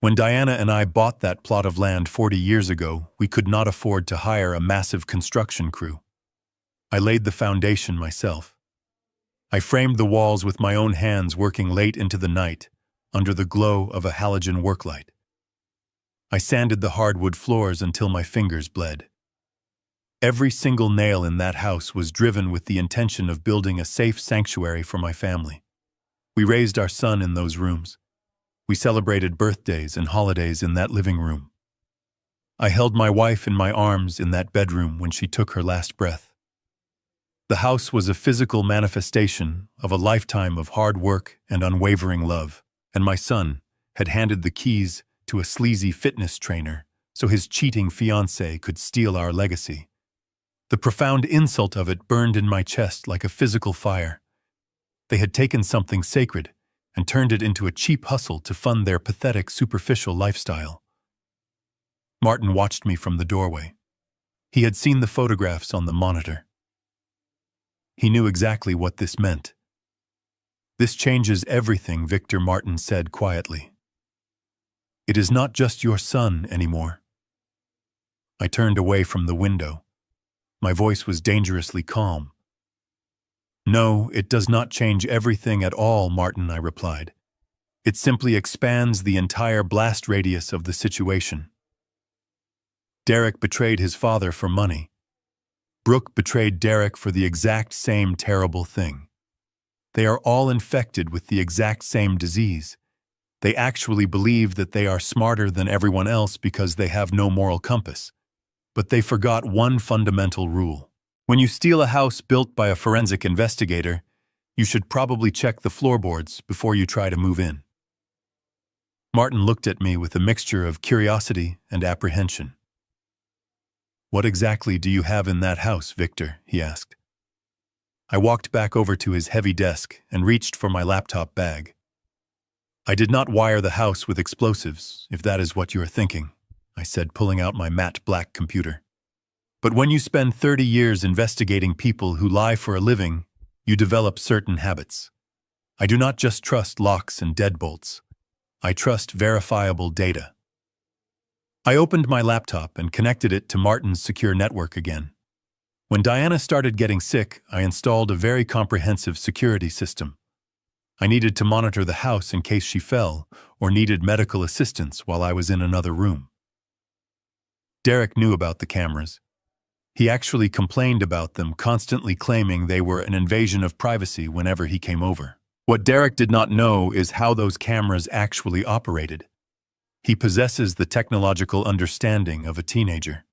Speaker 1: When Diana and I bought that plot of land 40 years ago, we could not afford to hire a massive construction crew. I laid the foundation myself. I framed the walls with my own hands, working late into the night, under the glow of a halogen worklight. I sanded the hardwood floors until my fingers bled. Every single nail in that house was driven with the intention of building a safe sanctuary for my family. We raised our son in those rooms. We celebrated birthdays and holidays in that living room. I held my wife in my arms in that bedroom when she took her last breath. The house was a physical manifestation of a lifetime of hard work and unwavering love, and my son had handed the keys to a sleazy fitness trainer so his cheating fiancée could steal our legacy. The profound insult of it burned in my chest like a physical fire. They had taken something sacred and turned it into a cheap hustle to fund their pathetic, superficial lifestyle. Martin watched me from the doorway. He had seen the photographs on the monitor. He knew exactly what this meant. "This changes everything," Victor Martin said quietly. "It is not just your son anymore." I turned away from the window. My voice was dangerously calm. "No, it does not change everything at all, Martin," I replied. "It simply expands the entire blast radius of the situation. Derek betrayed his father for money. Brooke betrayed Derek for the exact same terrible thing. They are all infected with the exact same disease. They actually believe that they are smarter than everyone else because they have no moral compass. But they forgot one fundamental rule. When you steal a house built by a forensic investigator, you should probably check the floorboards before you try to move in." Martin looked at me with a mixture of curiosity and apprehension. "What exactly do you have in that house, Victor?" he asked. I walked back over to his heavy desk and reached for my laptop bag. "I did not wire the house with explosives, if that is what you are thinking," I said, pulling out my matte black computer. "But when you spend 30 years investigating people who lie for a living, you develop certain habits. I do not just trust locks and deadbolts. I trust verifiable data." I opened my laptop and connected it to Martin's secure network again. When Diana started getting sick, I installed a very comprehensive security system. I needed to monitor the house in case she fell or needed medical assistance while I was in another room. Derek knew about the cameras. He actually complained about them, constantly claiming they were an invasion of privacy whenever he came over. What Derek did not know is how those cameras actually operated. He possesses the technological understanding of a teenager.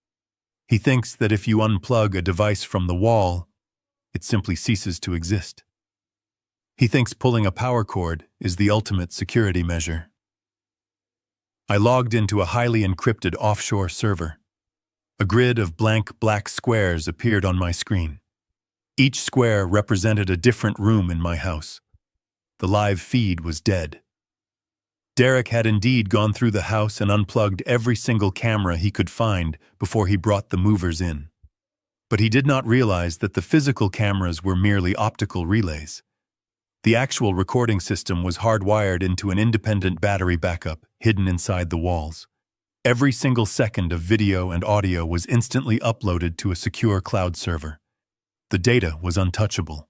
Speaker 1: He thinks that if you unplug a device from the wall, it simply ceases to exist. He thinks pulling a power cord is the ultimate security measure. I logged into a highly encrypted offshore server. A grid of blank black squares appeared on my screen. Each square represented a different room in my house. The live feed was dead. Derek had indeed gone through the house and unplugged every single camera he could find before he brought the movers in. But he did not realize that the physical cameras were merely optical relays. The actual recording system was hardwired into an independent battery backup hidden inside the walls. Every single second of video and audio was instantly uploaded to a secure cloud server. The data was untouchable.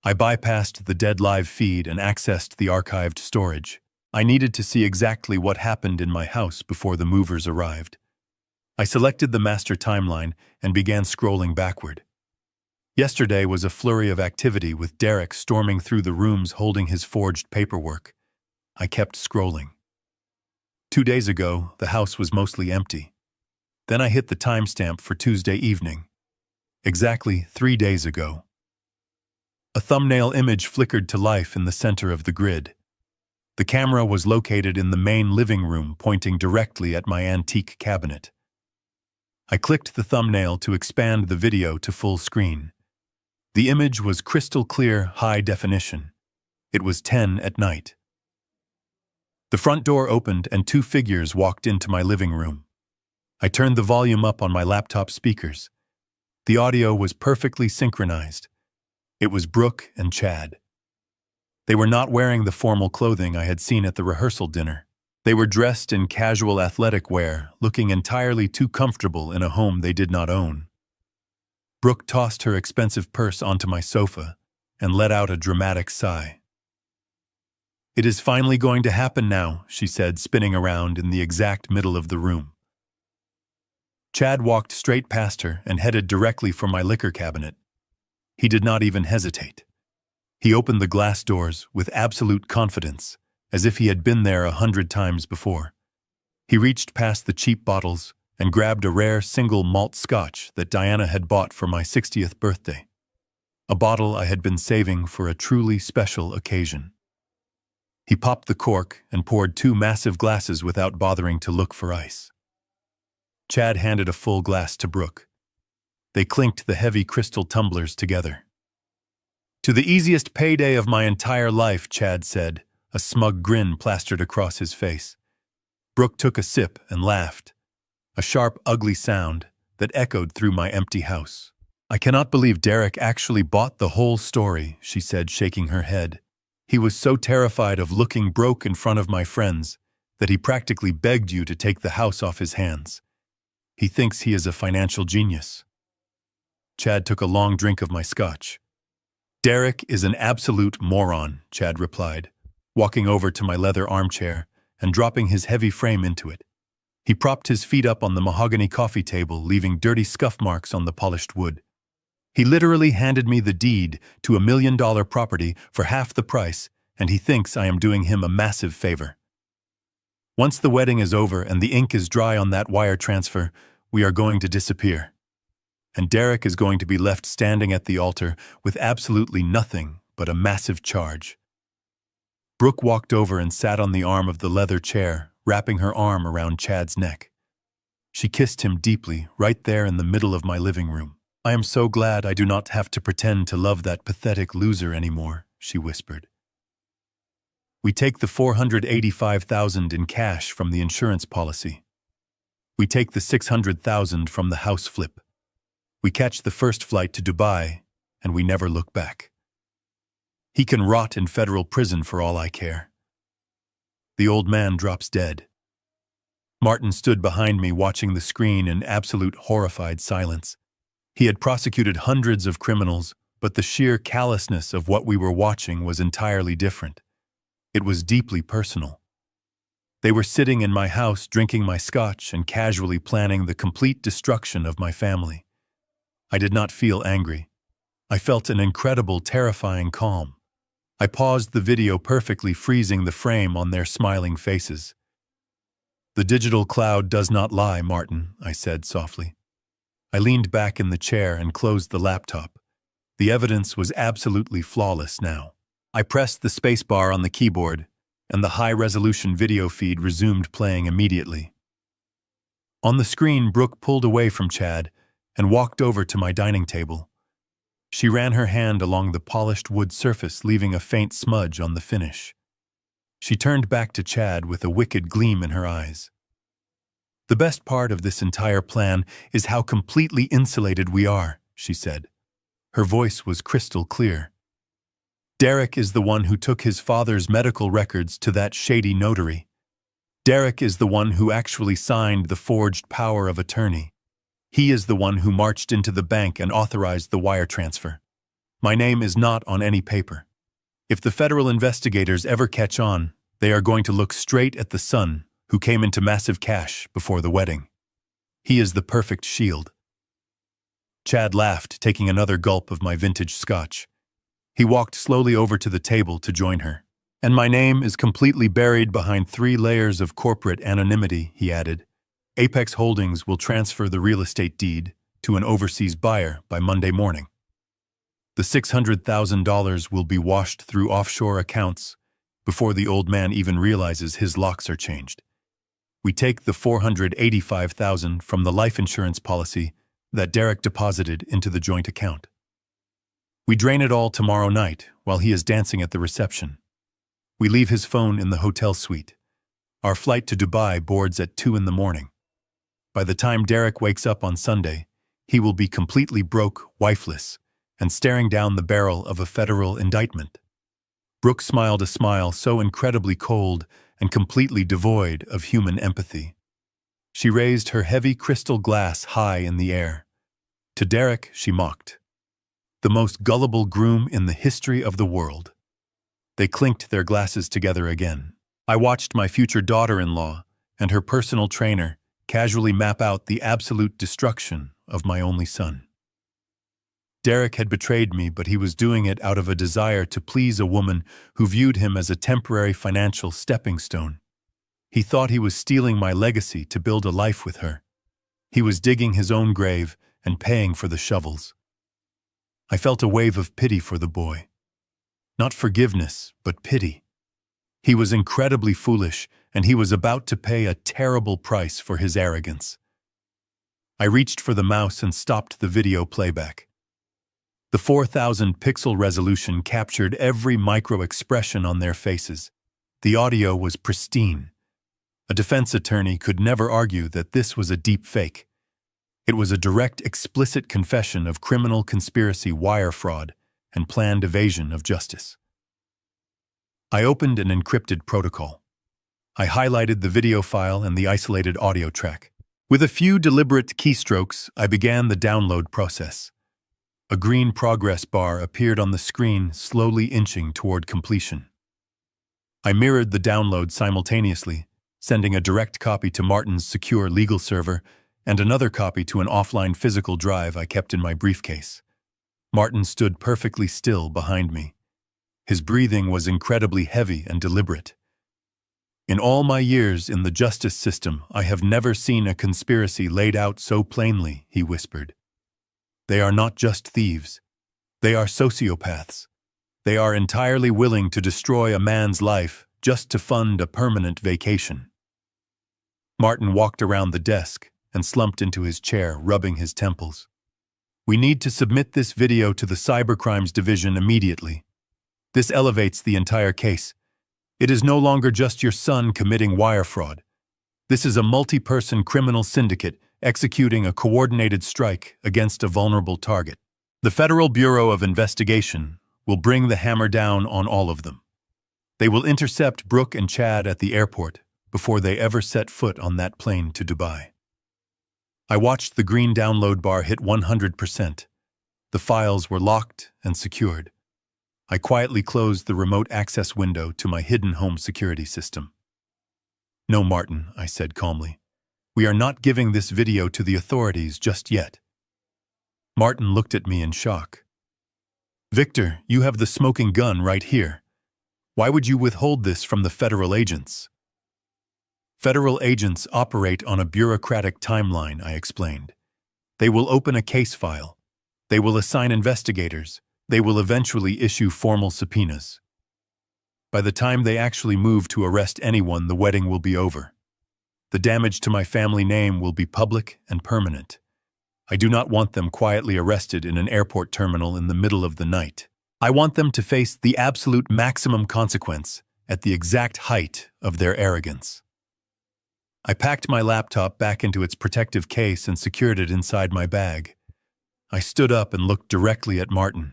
Speaker 1: I bypassed the dead live feed and accessed the archived storage. I needed to see exactly what happened in my house before the movers arrived. I selected the master timeline and began scrolling backward. Yesterday was a flurry of activity with Derek storming through the rooms holding his forged paperwork. I kept scrolling. 2 days ago, the house was mostly empty. Then I hit the timestamp for Tuesday evening. Exactly 3 days ago. A thumbnail image flickered to life in the center of the grid. The camera was located in the main living room, pointing directly at my antique cabinet. I clicked the thumbnail to expand the video to full screen. The image was crystal clear, high definition. It was 10 at night. The front door opened and two figures walked into my living room. I turned the volume up on my laptop speakers. The audio was perfectly synchronized. It was Brooke and Chad. They were not wearing the formal clothing I had seen at the rehearsal dinner. They were dressed in casual athletic wear, looking entirely too comfortable in a home they did not own. Brooke tossed her expensive purse onto my sofa and let out a dramatic sigh. "It is finally going to happen now," she said, spinning around in the exact middle of the room. Chad walked straight past her and headed directly for my liquor cabinet. He did not even hesitate. He opened the glass doors with absolute confidence, as if he had been there 100 times before. He reached past the cheap bottles and grabbed a rare single malt scotch that Diana had bought for my 60th birthday. A bottle I had been saving for a truly special occasion. He popped the cork and poured 2 massive glasses without bothering to look for ice. Chad handed a full glass to Brooke. They clinked the heavy crystal tumblers together. "To the easiest payday of my entire life," Chad said, a smug grin plastered across his face. Brooke took a sip and laughed, a sharp, ugly sound that echoed through my empty house. "I cannot believe Derek actually bought the whole story," she said, shaking her head. "He was so terrified of looking broke in front of my friends that he practically begged you to take the house off his hands. He thinks he is a financial genius." Chad took a long drink of my scotch. "Derek is an absolute moron," Chad replied, walking over to my leather armchair and dropping his heavy frame into it. He propped his feet up on the mahogany coffee table, leaving dirty scuff marks on the polished wood. "He literally handed me the deed to $1 million property for half the price, and he thinks I am doing him a massive favor. Once the wedding is over and the ink is dry on that wire transfer, we are going to disappear. And Derek is going to be left standing at the altar with absolutely nothing but a massive charge." Brooke walked over and sat on the arm of the leather chair, wrapping her arm around Chad's neck. She kissed him deeply, right there in the middle of my living room. "I am so glad I do not have to pretend to love that pathetic loser anymore," she whispered. "We take the $485,000 in cash from the insurance policy. We take the $600,000 from the house flip. We catch the first flight to Dubai, and we never look back. He can rot in federal prison for all I care." The old man drops dead. Martin stood behind me watching the screen in absolute horrified silence. He had prosecuted hundreds of criminals, but the sheer callousness of what we were watching was entirely different. It was deeply personal. They were sitting in my house drinking my scotch and casually planning the complete destruction of my family. I did not feel angry. I felt an incredible, terrifying calm. I paused the video, perfectly freezing the frame on their smiling faces. "The digital cloud does not lie, Martin," I said softly. I leaned back in the chair and closed the laptop. The evidence was absolutely flawless now. I pressed the spacebar on the keyboard, and the high-resolution video feed resumed playing immediately. On the screen, Brooke pulled away from Chad and walked over to my dining table. She ran her hand along the polished wood surface, leaving a faint smudge on the finish. She turned back to Chad with a wicked gleam in her eyes. "The best part of this entire plan is how completely insulated we are," she said. Her voice was crystal clear. "Derek is the one who took his father's medical records to that shady notary. Derek is the one who actually signed the forged power of attorney. He is the one who marched into the bank and authorized the wire transfer. My name is not on any paper. If the federal investigators ever catch on, they are going to look straight at the son who came into massive cash before the wedding. He is the perfect shield." Chad laughed, taking another gulp of my vintage scotch. He walked slowly over to the table to join her. "And my name is completely buried behind 3 layers of corporate anonymity," he added. "Apex Holdings will transfer the real estate deed to an overseas buyer by Monday morning. The $600,000 will be washed through offshore accounts before the old man even realizes his locks are changed. We take the $485,000 from the life insurance policy that Derek deposited into the joint account. We drain it all tomorrow night while he is dancing at the reception. We leave his phone in the hotel suite, Our flight to Dubai boards at 2 in the morning. By the time Derek wakes up on Sunday, he will be completely broke, wifeless, and staring down the barrel of a federal indictment. Brooke smiled a smile so incredibly cold and completely devoid of human empathy. She raised her heavy crystal glass high in the air. To Derek, she mocked. The most gullible groom in the history of the world. They clinked their glasses together again. I watched my future daughter-in-law and her personal trainer casually map out the absolute destruction of my only son. Derek had betrayed me, but he was doing it out of a desire to please a woman who viewed him as a temporary financial stepping stone. He thought he was stealing my legacy to build a life with her. He was digging his own grave and paying for the shovels. I felt a wave of pity for the boy. Not forgiveness, but pity. He was incredibly foolish, and he was about to pay a terrible price for his arrogance. I reached for the mouse and stopped the video playback. The 4,000 pixel resolution captured every micro-expression on their faces. The audio was pristine. A defense attorney could never argue that this was a deep fake. It was a direct, explicit confession of criminal conspiracy, wire fraud, and planned evasion of justice. I opened an encrypted protocol. I highlighted the video file and the isolated audio track. With a few deliberate keystrokes, I began the download process. A green progress bar appeared on the screen, slowly inching toward completion. I mirrored the download simultaneously, sending a direct copy to Martin's secure legal server and another copy to an offline physical drive I kept in my briefcase. Martin stood perfectly still behind me. His breathing was incredibly heavy and deliberate. In all my years in the justice system, I have never seen a conspiracy laid out so plainly, he whispered. They are not just thieves. They are sociopaths. They are entirely willing to destroy a man's life just to fund a permanent vacation. Martin walked around the desk and slumped into his chair, rubbing his temples. We need to submit this video to the Cybercrimes Division immediately. This elevates the entire case. It is no longer just your son committing wire fraud. This is a multi-person criminal syndicate executing a coordinated strike against a vulnerable target. The Federal Bureau of Investigation will bring the hammer down on all of them. They will intercept Brooke and Chad at the airport before they ever set foot on that plane to Dubai. I watched the green download bar hit 100%. The files were locked and secured. I quietly closed the remote access window to my hidden home security system. No, Martin, I said calmly. We are not giving this video to the authorities just yet. Martin looked at me in shock. Victor, you have the smoking gun right here. Why would you withhold this from the federal agents? Federal agents operate on a bureaucratic timeline, I explained. They will open a case file. They will assign investigators. They will eventually issue formal subpoenas. By the time they actually move to arrest anyone, the wedding will be over. The damage to my family name will be public and permanent. I do not want them quietly arrested in an airport terminal in the middle of the night. I want them to face the absolute maximum consequence at the exact height of their arrogance. I packed my laptop back into its protective case and secured it inside my bag. I stood up and looked directly at Martin.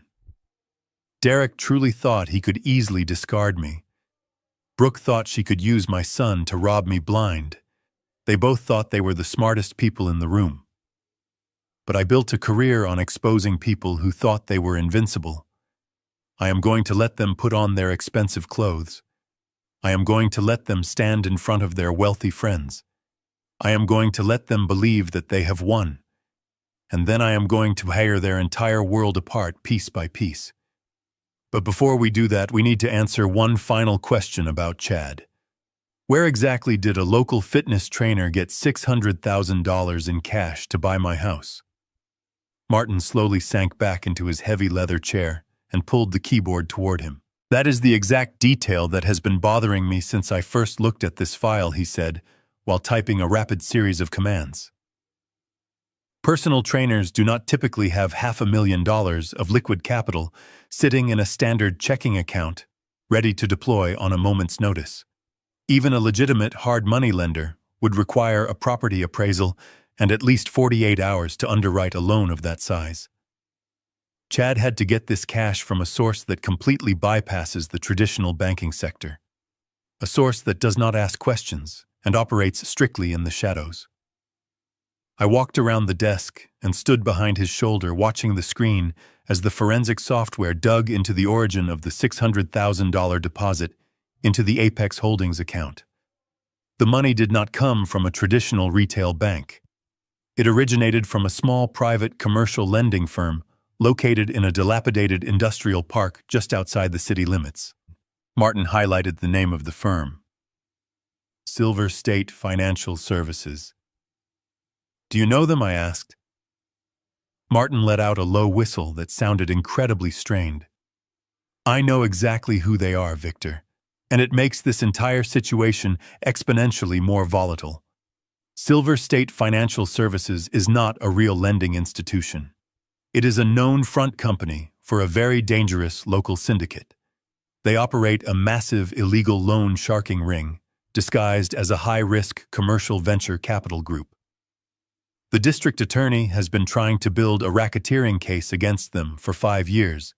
Speaker 1: Derek truly thought he could easily discard me. Brooke thought she could use my son to rob me blind. They both thought they were the smartest people in the room. But I built a career on exposing people who thought they were invincible. I am going to let them put on their expensive clothes. I am going to let them stand in front of their wealthy friends. I am going to let them believe that they have won. And then I am going to tear their entire world apart piece by piece. But before we do that, we need to answer one final question about Chad. Where exactly did a local fitness trainer get $600,000 in cash to buy my house? Martin slowly sank back into his heavy leather chair and pulled the keyboard toward him. That is the exact detail that has been bothering me since I first looked at this file, he said, while typing a rapid series of commands. Personal trainers do not typically have $500,000 of liquid capital sitting in a standard checking account, ready to deploy on a moment's notice. Even a legitimate hard money lender would require a property appraisal and at least 48 hours to underwrite a loan of that size. Chad had to get this cash from a source that completely bypasses the traditional banking sector, a source that does not ask questions and operates strictly in the shadows. I walked around the desk and stood behind his shoulder watching the screen as the forensic software dug into the origin of the $600,000 deposit into the Apex Holdings account. The money did not come from a traditional retail bank. It originated from a small private commercial lending firm located in a dilapidated industrial park just outside the city limits. Martin highlighted the name of the firm. Silver State Financial Services. Do you know them? I asked. Martin let out a low whistle that sounded incredibly strained. I know exactly who they are, Victor, and it makes this entire situation exponentially more volatile. Silver State Financial Services is not a real lending institution. It is a known front company for a very dangerous local syndicate. They operate a massive illegal loan sharking ring, disguised as a high-risk commercial venture capital group. The district attorney has been trying to build a racketeering case against them for 5 years,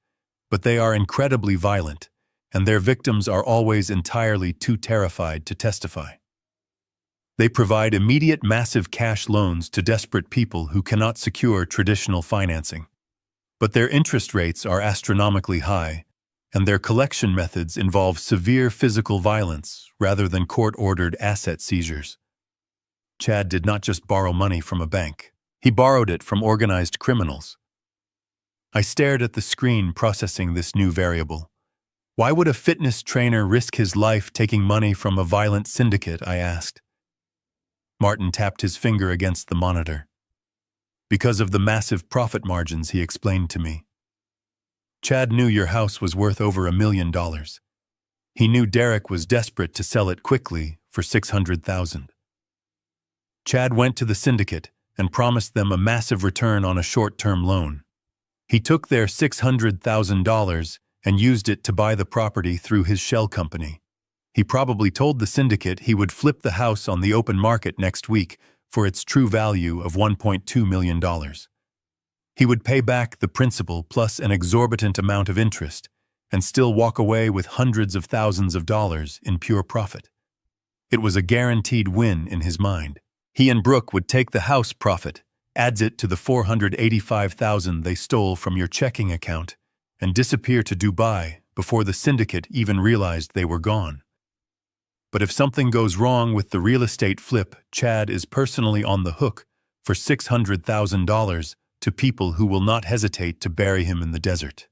Speaker 1: but they are incredibly violent, and their victims are always entirely too terrified to testify. They provide immediate massive cash loans to desperate people who cannot secure traditional financing. But their interest rates are astronomically high, and their collection methods involve severe physical violence rather than court-ordered asset seizures. Chad did not just borrow money from a bank. He borrowed it from organized criminals. I stared at the screen processing this new variable. Why would a fitness trainer risk his life taking money from a violent syndicate? I asked. Martin tapped his finger against the monitor. Because of the massive profit margins, he explained to me. Chad knew your house was worth over $1 million. He knew Derek was desperate to sell it quickly for $600,000. Chad went to the syndicate and promised them a massive return on a short-term loan. He took their $600,000 and used it to buy the property through his shell company. He probably told the syndicate he would flip the house on the open market next week for its true value of $1.2 million. He would pay back the principal plus an exorbitant amount of interest and still walk away with hundreds of thousands of dollars in pure profit. It was a guaranteed win in his mind. He and Brooke would take the house profit, adds it to the $485,000 they stole from your checking account, and disappear to Dubai before the syndicate even realized they were gone. But if something goes wrong with the real estate flip, Chad is personally on the hook for $600,000 to people who will not hesitate to bury him in the desert.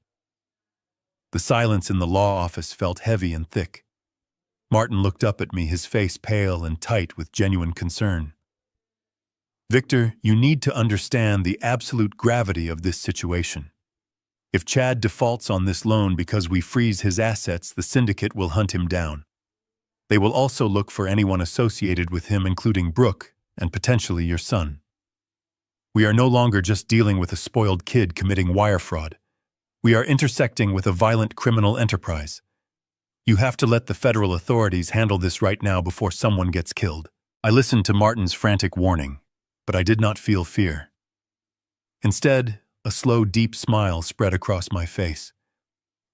Speaker 1: The silence in the law office felt heavy and thick. Martin looked up at me, his face pale and tight with genuine concern. Victor, you need to understand the absolute gravity of this situation. If Chad defaults on this loan because we freeze his assets, the syndicate will hunt him down. They will also look for anyone associated with him, including Brooke and potentially your son. We are no longer just dealing with a spoiled kid committing wire fraud. We are intersecting with a violent criminal enterprise. You have to let the federal authorities handle this right now before someone gets killed. I listened to Martin's frantic warning, but I did not feel fear. Instead, a slow, deep smile spread across my face.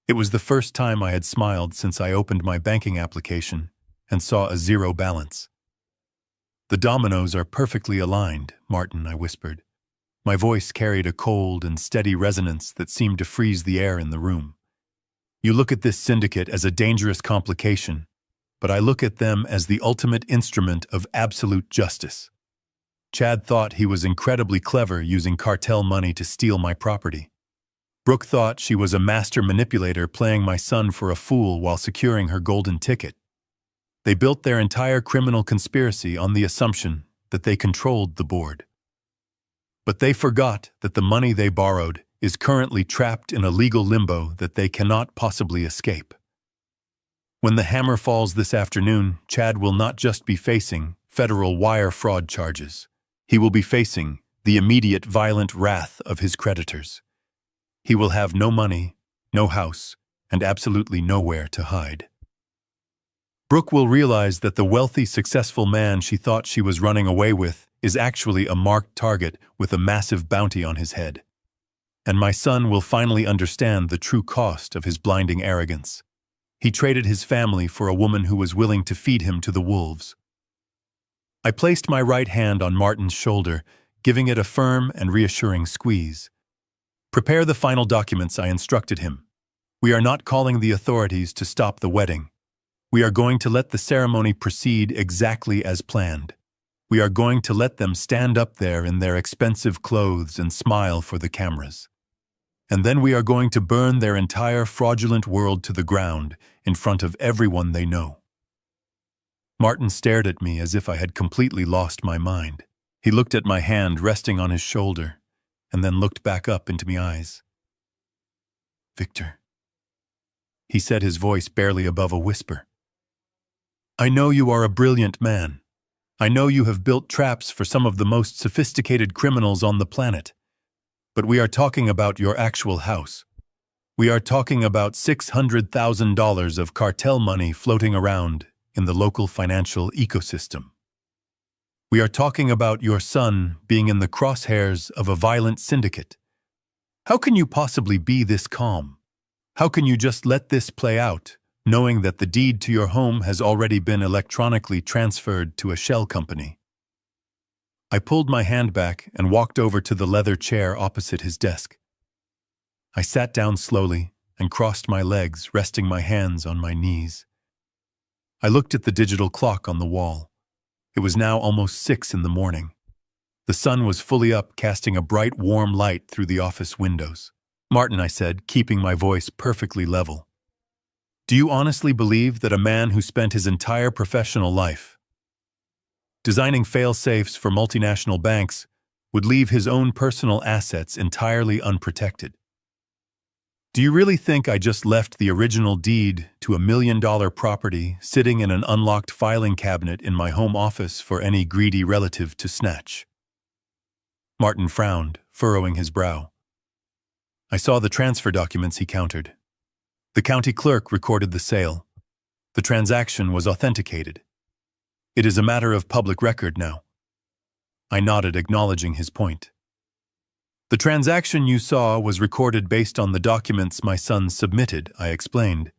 Speaker 1: It was the first time I had smiled since I opened my banking application and saw a zero balance. The dominoes are perfectly aligned, Martin, I whispered. My voice carried a cold and steady resonance that seemed to freeze the air in the room. You look at this syndicate as a dangerous complication, but I look at them as the ultimate instrument of absolute justice. Chad thought he was incredibly clever using cartel money to steal my property. Brooke thought she was a master manipulator playing my son for a fool while securing her golden ticket. They built their entire criminal conspiracy on the assumption that they controlled the board. But they forgot that the money they borrowed is currently trapped in a legal limbo that they cannot possibly escape. When the hammer falls this afternoon, Chad will not just be facing federal wire fraud charges. He will be facing the immediate violent wrath of his creditors. He will have no money, no house, and absolutely nowhere to hide. Brooke will realize that the wealthy, successful man she thought she was running away with is actually a marked target with a massive bounty on his head. And my son will finally understand the true cost of his blinding arrogance. He traded his family for a woman who was willing to feed him to the wolves. I placed my right hand on Martin's shoulder, giving it a firm and reassuring squeeze. "Prepare the final documents," I instructed him. "We are not calling the authorities to stop the wedding. We are going to let the ceremony proceed exactly as planned. We are going to let them stand up there in their expensive clothes and smile for the cameras. And then we are going to burn their entire fraudulent world to the ground in front of everyone they know." Martin stared at me as if I had completely lost my mind. He looked at my hand resting on his shoulder, and then looked back up into my eyes. "Victor," he said, his voice barely above a whisper. "I know you are a brilliant man. I know you have built traps for some of the most sophisticated criminals on the planet. But we are talking about your actual house. We are talking about $600,000 of cartel money floating around in the local financial ecosystem. We are talking about your son being in the crosshairs of a violent syndicate. How can you possibly be this calm? How can you just let this play out, knowing that the deed to your home has already been electronically transferred to a shell company?" I pulled my hand back and walked over to the leather chair opposite his desk. I sat down slowly and crossed my legs, resting my hands on my knees. I looked at the digital clock on the wall. It was now almost 6 in the morning. The sun was fully up, casting a bright, warm light through the office windows. "Martin," I said, keeping my voice perfectly level, "do you honestly believe that a man who spent his entire professional life designing fail-safes for multinational banks would leave his own personal assets entirely unprotected? Do you really think I just left the original deed to $1 million property sitting in an unlocked filing cabinet in my home office for any greedy relative to snatch?" Martin frowned, furrowing his brow. "I saw the transfer documents," he countered. "The county clerk recorded the sale. The transaction was authenticated. It is a matter of public record now." I nodded, acknowledging his point. "The transaction you saw was recorded based on the documents my son submitted," I explained.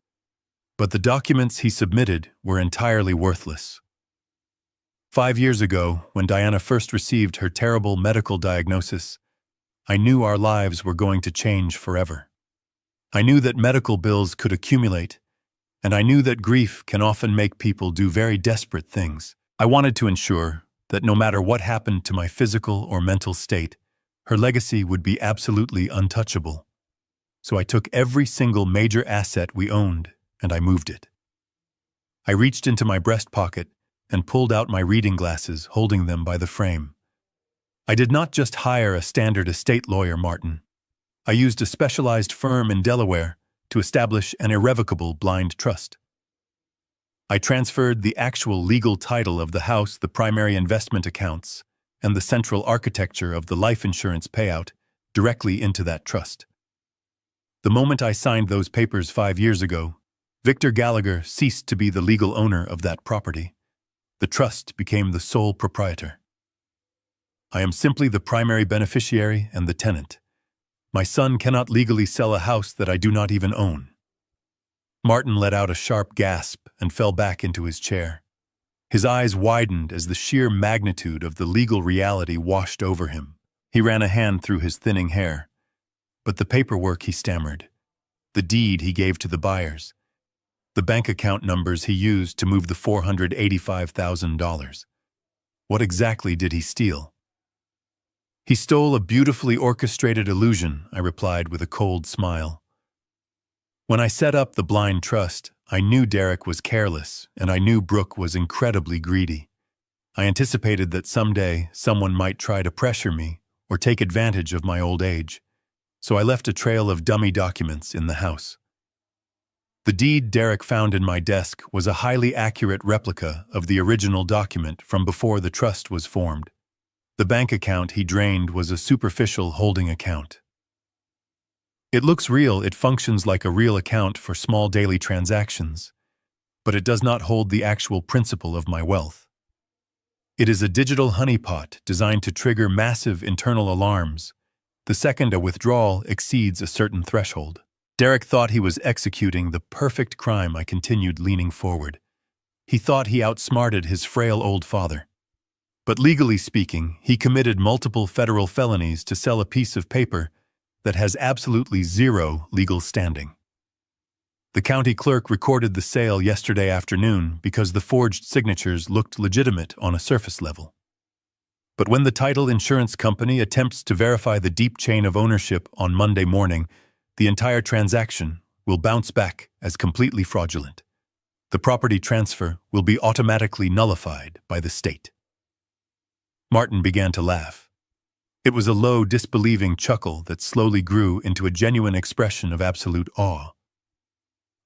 Speaker 1: "But the documents he submitted were entirely worthless. 5 years ago, when Diana first received her terrible medical diagnosis, I knew our lives were going to change forever. I knew that medical bills could accumulate, and I knew that grief can often make people do very desperate things. I wanted to ensure that no matter what happened to my physical or mental state, her legacy would be absolutely untouchable. So I took every single major asset we owned and I moved it. I reached into my breast pocket and pulled out my reading glasses, holding them by the frame. I did not just hire a standard estate lawyer, Martin. I used a specialized firm in Delaware to establish an irrevocable blind trust. I transferred the actual legal title of the house, the primary investment accounts, and the central architecture of the life insurance payout directly into that trust. The moment I signed those papers 5 years ago, Victor Gallagher ceased to be the legal owner of that property. The trust became the sole proprietor. I am simply the primary beneficiary and the tenant. My son cannot legally sell a house that I do not even own." Martin let out a sharp gasp and fell back into his chair. His eyes widened as the sheer magnitude of the legal reality washed over him. He ran a hand through his thinning hair. "But the paperwork," he stammered. "The deed he gave to the buyers. The bank account numbers he used to move the $485,000. What exactly did he steal?" "He stole a beautifully orchestrated illusion," I replied with a cold smile. "When I set up the blind trust, I knew Derek was careless, and I knew Brooke was incredibly greedy. I anticipated that someday someone might try to pressure me or take advantage of my old age, so I left a trail of dummy documents in the house. The deed Derek found in my desk was a highly accurate replica of the original document from before the trust was formed. The bank account he drained was a superficial holding account. It looks real, it functions like a real account for small daily transactions. but it does not hold the actual principle of my wealth. It is a digital honeypot designed to trigger massive internal alarms the second a withdrawal exceeds a certain threshold. Derek thought he was executing the perfect crime. I continued, leaning forward. He thought he outsmarted his frail old father. But legally speaking, he committed multiple federal felonies to sell a piece of paper that has absolutely zero legal standing. The county clerk recorded the sale yesterday afternoon because the forged signatures looked legitimate on a surface level. But when the title insurance company attempts to verify the deep chain of ownership on Monday morning, the entire transaction will bounce back as completely fraudulent. The property transfer will be automatically nullified by the state. Martin began to laugh. It was a low, disbelieving chuckle that slowly grew into a genuine expression of absolute awe.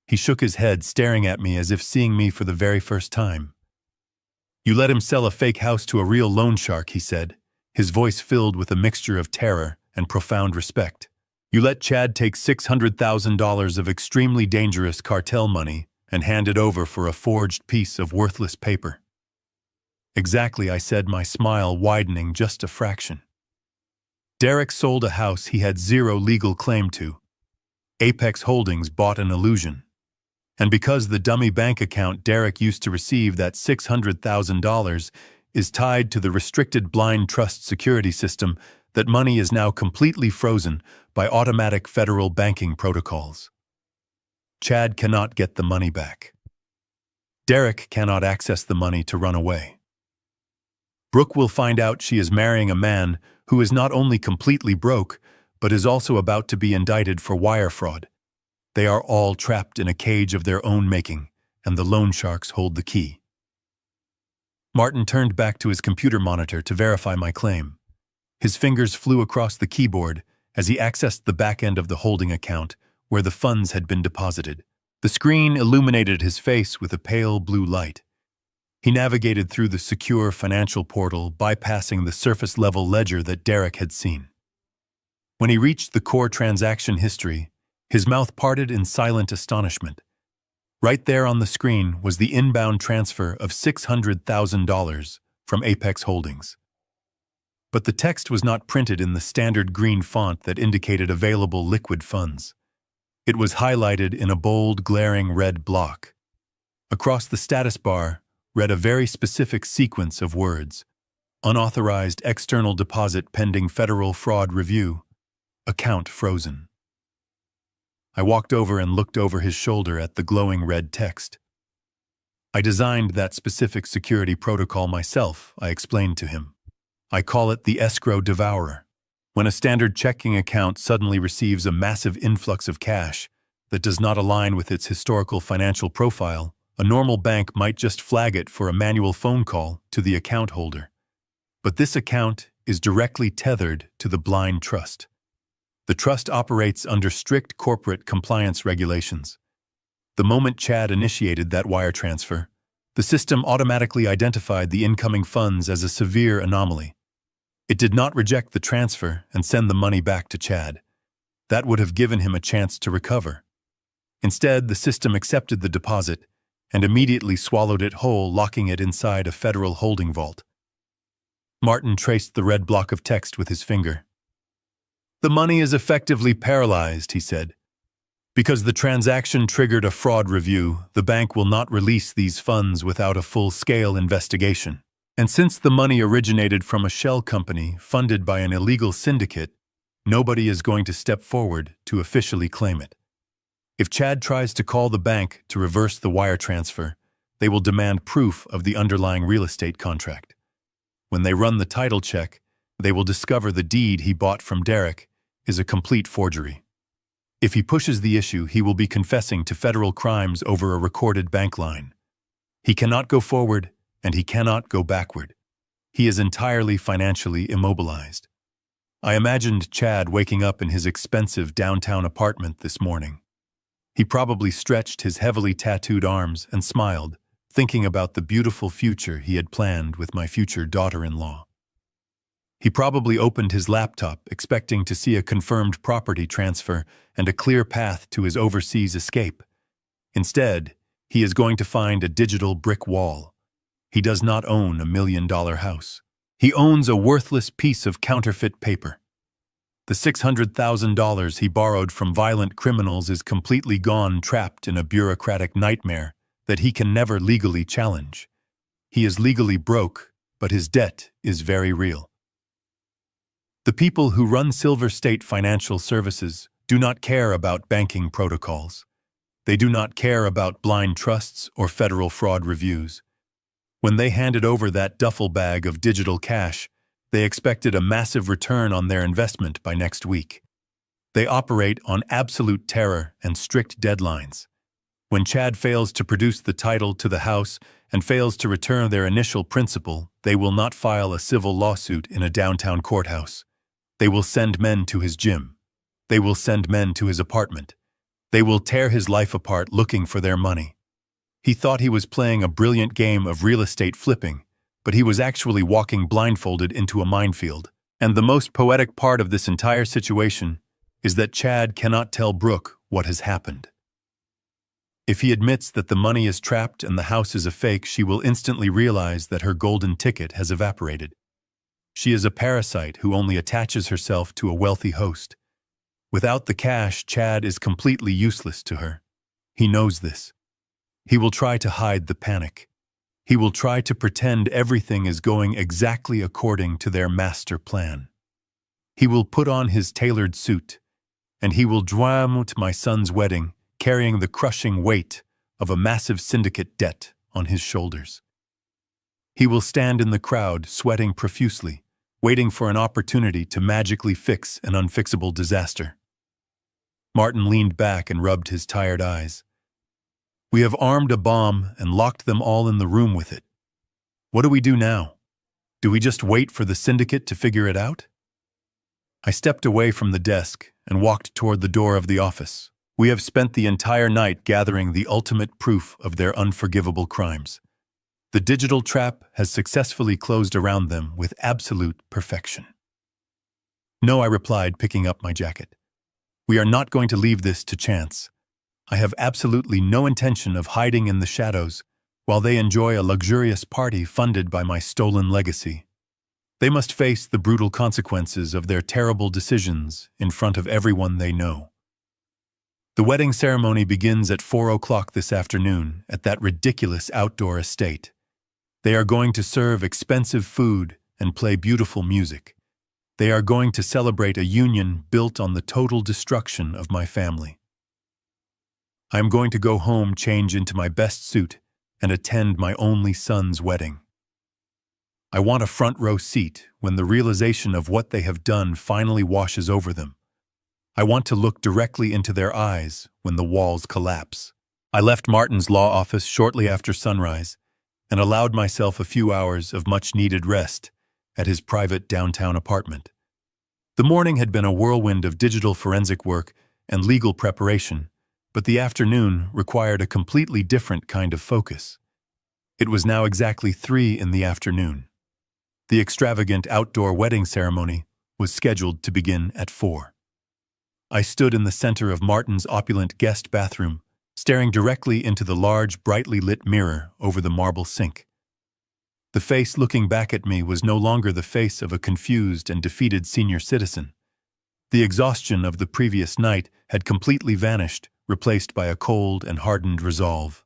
Speaker 1: He shook his head, staring at me as if seeing me for the very first time. "You let him sell a fake house to a real loan shark," he said, his voice filled with a mixture of terror and profound respect. "You let Chad take $600,000 of extremely dangerous cartel money and hand it over for a forged piece of worthless paper." "Exactly," I said, my smile widening just a fraction. "Derek sold a house he had zero legal claim to. Apex Holdings bought an illusion. And because the dummy bank account Derek used to receive that $600,000 is tied to the restricted blind trust security system, that money is now completely frozen by automatic federal banking protocols. Chad cannot get the money back. Derek cannot access the money to run away. Brooke will find out she is marrying a man who is not only completely broke, but is also about to be indicted for wire fraud. They are all trapped in a cage of their own making, and the loan sharks hold the key." Martin turned back to his computer monitor to verify my claim. His fingers flew across the keyboard as he accessed the back end of the holding account where the funds had been deposited. The screen illuminated his face with a pale blue light. He navigated through the secure financial portal, bypassing the surface-level ledger that Derek had seen. When he reached the core transaction history, his mouth parted in silent astonishment. Right there on the screen was the inbound transfer of $600,000 from Apex Holdings. But the text was not printed in the standard green font that indicated available liquid funds. It was highlighted in a bold, glaring red block. Across the status bar read a very specific sequence of words: unauthorized external deposit pending federal fraud review, account frozen. I walked over and looked over his shoulder at the glowing red text. "I designed that specific security protocol myself," I explained to him. "I call it the escrow devourer. When a standard checking account suddenly receives a massive influx of cash that does not align with its historical financial profile, a normal bank might just flag it for a manual phone call to the account holder. But this account is directly tethered to the blind trust. The trust operates under strict corporate compliance regulations. The moment Chad initiated that wire transfer, the system automatically identified the incoming funds as a severe anomaly. It did not reject the transfer and send the money back to Chad. That would have given him a chance to recover. Instead, the system accepted the deposit and immediately swallowed it whole, locking it inside a federal holding vault." Martin traced the red block of text with his finger. "The money is effectively paralyzed," he said. "Because the transaction triggered a fraud review, the bank will not release these funds without a full-scale investigation. And since the money originated from a shell company funded by an illegal syndicate, nobody is going to step forward to officially claim it. If Chad tries to call the bank to reverse the wire transfer, they will demand proof of the underlying real estate contract. When they run the title check, they will discover the deed he bought from Derek is a complete forgery. If he pushes the issue, he will be confessing to federal crimes over a recorded bank line. He cannot go forward, and he cannot go backward. He is entirely financially immobilized. I imagined Chad waking up in his expensive downtown apartment this morning. He probably stretched his heavily tattooed arms and smiled, thinking about the beautiful future he had planned with my future daughter-in-law. He probably opened his laptop expecting to see a confirmed property transfer and a clear path to his overseas escape. Instead, He is going to find a digital brick wall. He does not own $1 million house. He owns a worthless piece of counterfeit paper. The $600,000 he borrowed from violent criminals is completely gone, trapped in a bureaucratic nightmare that he can never legally challenge. He is legally broke, but his debt is very real. The people who run Silver State Financial Services do not care about banking protocols. They do not care about blind trusts or federal fraud reviews. When they handed over that duffel bag of digital cash, they expected a massive return on their investment by next week. They operate on absolute terror and strict deadlines. When Chad fails to produce the title to the house and fails to return their initial principal, they will not file a civil lawsuit in a downtown courthouse. They will send men to his gym. They will send men to his apartment. They will tear his life apart looking for their money. He thought he was playing a brilliant game of real estate flipping, but he was actually walking blindfolded into a minefield. And the most poetic part of this entire situation is that Chad cannot tell Brooke what has happened. If he admits that the money is trapped and the house is a fake, she will instantly realize that her golden ticket has evaporated. She is a parasite who only attaches herself to a wealthy host. Without the cash, Chad is completely useless to her. He knows this. He will try to hide the panic. He will try to pretend everything is going exactly according to their master plan. He will put on his tailored suit, and he will dram to my son's wedding, carrying the crushing weight of a massive syndicate debt on his shoulders. He will stand in the crowd, sweating profusely, waiting for an opportunity to magically fix an unfixable disaster. Martin leaned back and rubbed his tired eyes. We have armed a bomb and locked them all in the room with it. What do we do now? Do we just wait for the syndicate to figure it out? I stepped away from the desk and walked toward the door of the office. We have spent the entire night gathering the ultimate proof of their unforgivable crimes. The digital trap has successfully closed around them with absolute perfection. No, I replied, picking up my jacket. We are not going to leave this to chance. I have absolutely no intention of hiding in the shadows while they enjoy a luxurious party funded by my stolen legacy. They must face the brutal consequences of their terrible decisions in front of everyone they know. The wedding ceremony begins at 4 o'clock this afternoon at that ridiculous outdoor estate. They are going to serve expensive food and play beautiful music. They are going to celebrate a union built on the total destruction of my family. I am going to go home, change into my best suit, and attend my only son's wedding. I want a front row seat when the realization of what they have done finally washes over them. I want to look directly into their eyes when the walls collapse. I left Martin's law office shortly after sunrise and allowed myself a few hours of much-needed rest at his private downtown apartment. The morning had been a whirlwind of digital forensic work and legal preparation, but the afternoon required a completely different kind of focus. It was now exactly 3 in the afternoon. The extravagant outdoor wedding ceremony was scheduled to begin at 4. I stood in the center of Martin's opulent guest bathroom, staring directly into the large, brightly lit mirror over the marble sink. The face looking back at me was no longer the face of a confused and defeated senior citizen. The exhaustion of the previous night had completely vanished, replaced by a cold and hardened resolve.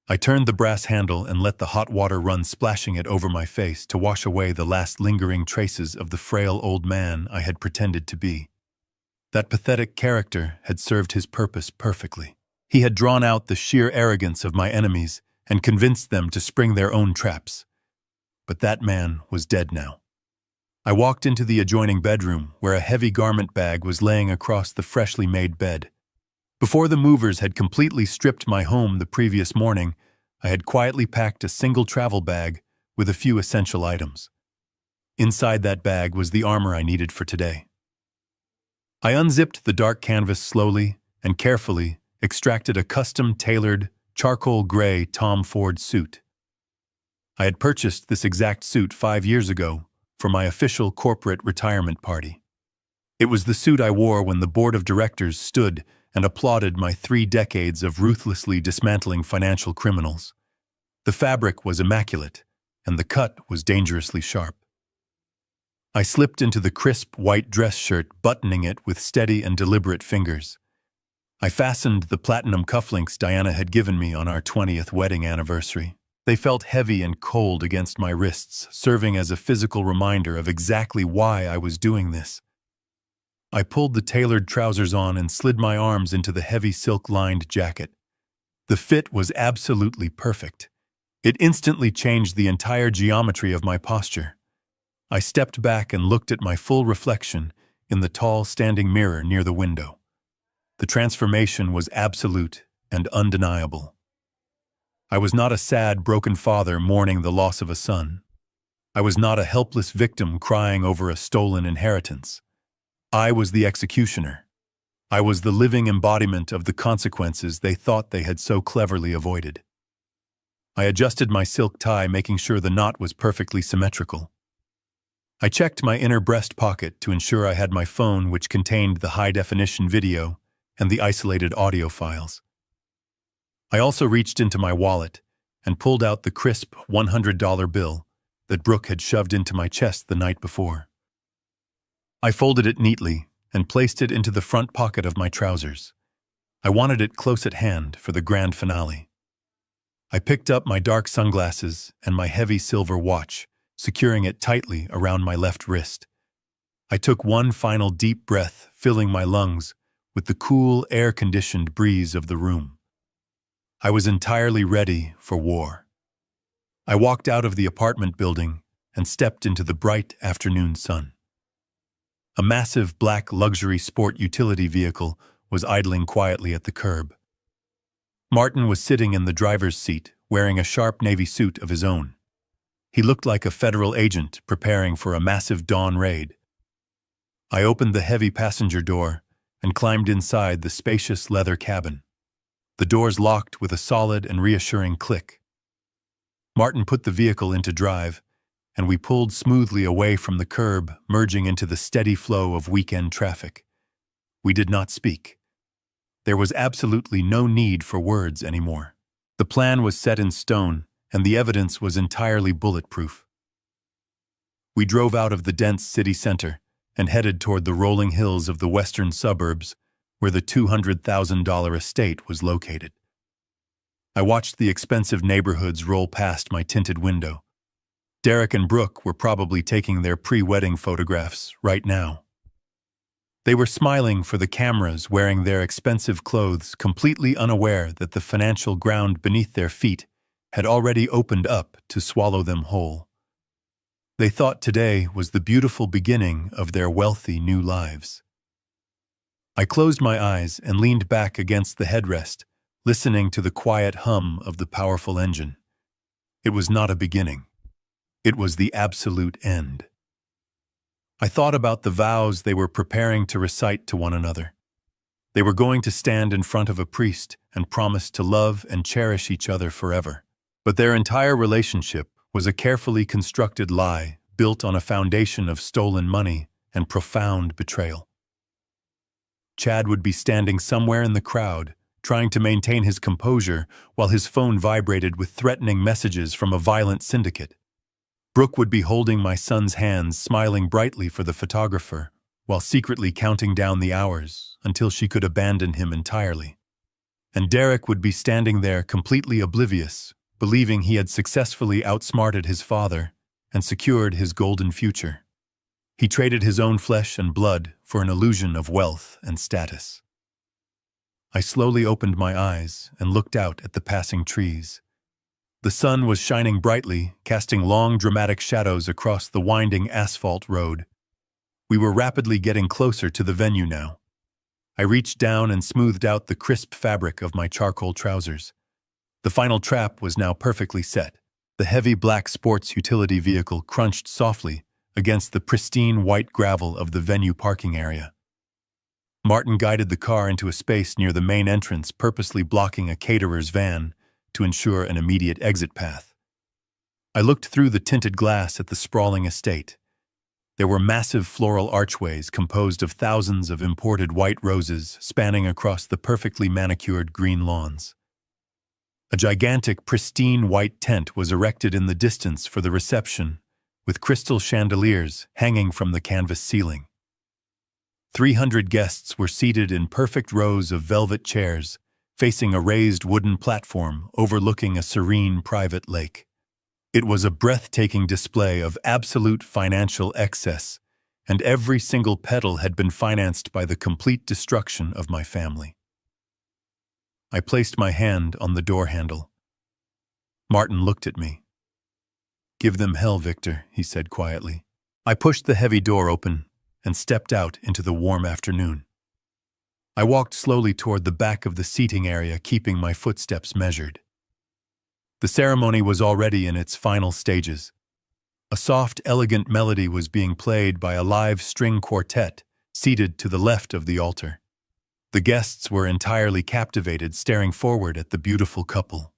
Speaker 1: I turned the brass handle and let the hot water run, splashing it over my face to wash away the last lingering traces of the frail old man I had pretended to be. That pathetic character had served his purpose perfectly. He had drawn out the sheer arrogance of my enemies and convinced them to spring their own traps. But that man was dead now. I walked into the adjoining bedroom where a heavy garment bag was laying across the freshly made bed. Before the movers had completely stripped my home the previous morning, I had quietly packed a single travel bag with a few essential items. Inside that bag was the armor I needed for today. I unzipped the dark canvas slowly and carefully extracted a custom-tailored, charcoal gray Tom Ford suit. I had purchased this exact suit 5 years ago for my official corporate retirement party. It was the suit I wore when the board of directors stood and applauded my 3 decades of ruthlessly dismantling financial criminals. The fabric was immaculate, and the cut was dangerously sharp. I slipped into the crisp white dress shirt, buttoning it with steady and deliberate fingers. I fastened the platinum cufflinks Diana had given me on our 20th wedding anniversary. They felt heavy and cold against my wrists, serving as a physical reminder of exactly why I was doing this. I pulled the tailored trousers on and slid my arms into the heavy silk-lined jacket. The fit was absolutely perfect. It instantly changed the entire geometry of my posture. I stepped back and looked at my full reflection in the tall standing mirror near the window. The transformation was absolute and undeniable. I was not a sad, broken father mourning the loss of a son. I was not a helpless victim crying over a stolen inheritance. I was the executioner. I was the living embodiment of the consequences they thought they had so cleverly avoided. I adjusted my silk tie, making sure the knot was perfectly symmetrical. I checked my inner breast pocket to ensure I had my phone, which contained the high-definition video and the isolated audio files. I also reached into my wallet and pulled out the crisp $100 bill that Brooke had shoved into my chest the night before. I folded it neatly and placed it into the front pocket of my trousers. I wanted it close at hand for the grand finale. I picked up my dark sunglasses and my heavy silver watch, securing it tightly around my left wrist. I took one final deep breath, filling my lungs with the cool, air-conditioned breeze of the room. I was entirely ready for war. I walked out of the apartment building and stepped into the bright afternoon sun. A massive black luxury sport utility vehicle was idling quietly at the curb. Martin was sitting in the driver's seat, wearing a sharp navy suit of his own. He looked like a federal agent preparing for a massive dawn raid. I opened the heavy passenger door and climbed inside the spacious leather cabin. The doors locked with a solid and reassuring click. Martin put the vehicle into drive, and we pulled smoothly away from the curb, merging into the steady flow of weekend traffic. We did not speak. There was absolutely no need for words anymore. The plan was set in stone, and the evidence was entirely bulletproof. We drove out of the dense city center and headed toward the rolling hills of the western suburbs, where the $200,000 estate was located. I watched the expensive neighborhoods roll past my tinted window. Derek and Brooke were probably taking their pre-wedding photographs right now. They were smiling for the cameras, wearing their expensive clothes, completely unaware that the financial ground beneath their feet had already opened up to swallow them whole. They thought today was the beautiful beginning of their wealthy new lives. I closed my eyes and leaned back against the headrest, listening to the quiet hum of the powerful engine. It was not a beginning. It was the absolute end. I thought about the vows they were preparing to recite to one another. They were going to stand in front of a priest and promise to love and cherish each other forever. But their entire relationship was a carefully constructed lie built on a foundation of stolen money and profound betrayal. Chad would be standing somewhere in the crowd, trying to maintain his composure while his phone vibrated with threatening messages from a violent syndicate. Brooke would be holding my son's hands, smiling brightly for the photographer, while secretly counting down the hours until she could abandon him entirely. And Derek would be standing there completely oblivious, believing he had successfully outsmarted his father and secured his golden future. He traded his own flesh and blood for an illusion of wealth and status. I slowly opened my eyes and looked out at the passing trees. The sun was shining brightly, casting long, dramatic shadows across the winding asphalt road. We were rapidly getting closer to the venue now. I reached down and smoothed out the crisp fabric of my charcoal trousers. The final trap was now perfectly set. The heavy black sports utility vehicle crunched softly against the pristine white gravel of the venue parking area. Martin guided the car into a space near the main entrance, purposely blocking a caterer's van to ensure an immediate exit path. I looked through the tinted glass at the sprawling estate. There were massive floral archways composed of thousands of imported white roses spanning across the perfectly manicured green lawns. A gigantic, pristine white tent was erected in the distance for the reception, with crystal chandeliers hanging from the canvas ceiling. 300 guests were seated in perfect rows of velvet chairs, facing a raised wooden platform overlooking a serene private lake. It was a breathtaking display of absolute financial excess, and every single petal had been financed by the complete destruction of my family. I placed my hand on the door handle. Martin looked at me. "Give them hell, Victor," he said quietly. I pushed the heavy door open and stepped out into the warm afternoon. I walked slowly toward the back of the seating area, keeping my footsteps measured. The ceremony was already in its final stages. A soft, elegant melody was being played by a live string quartet seated to the left of the altar. The guests were entirely captivated, staring forward at the beautiful couple.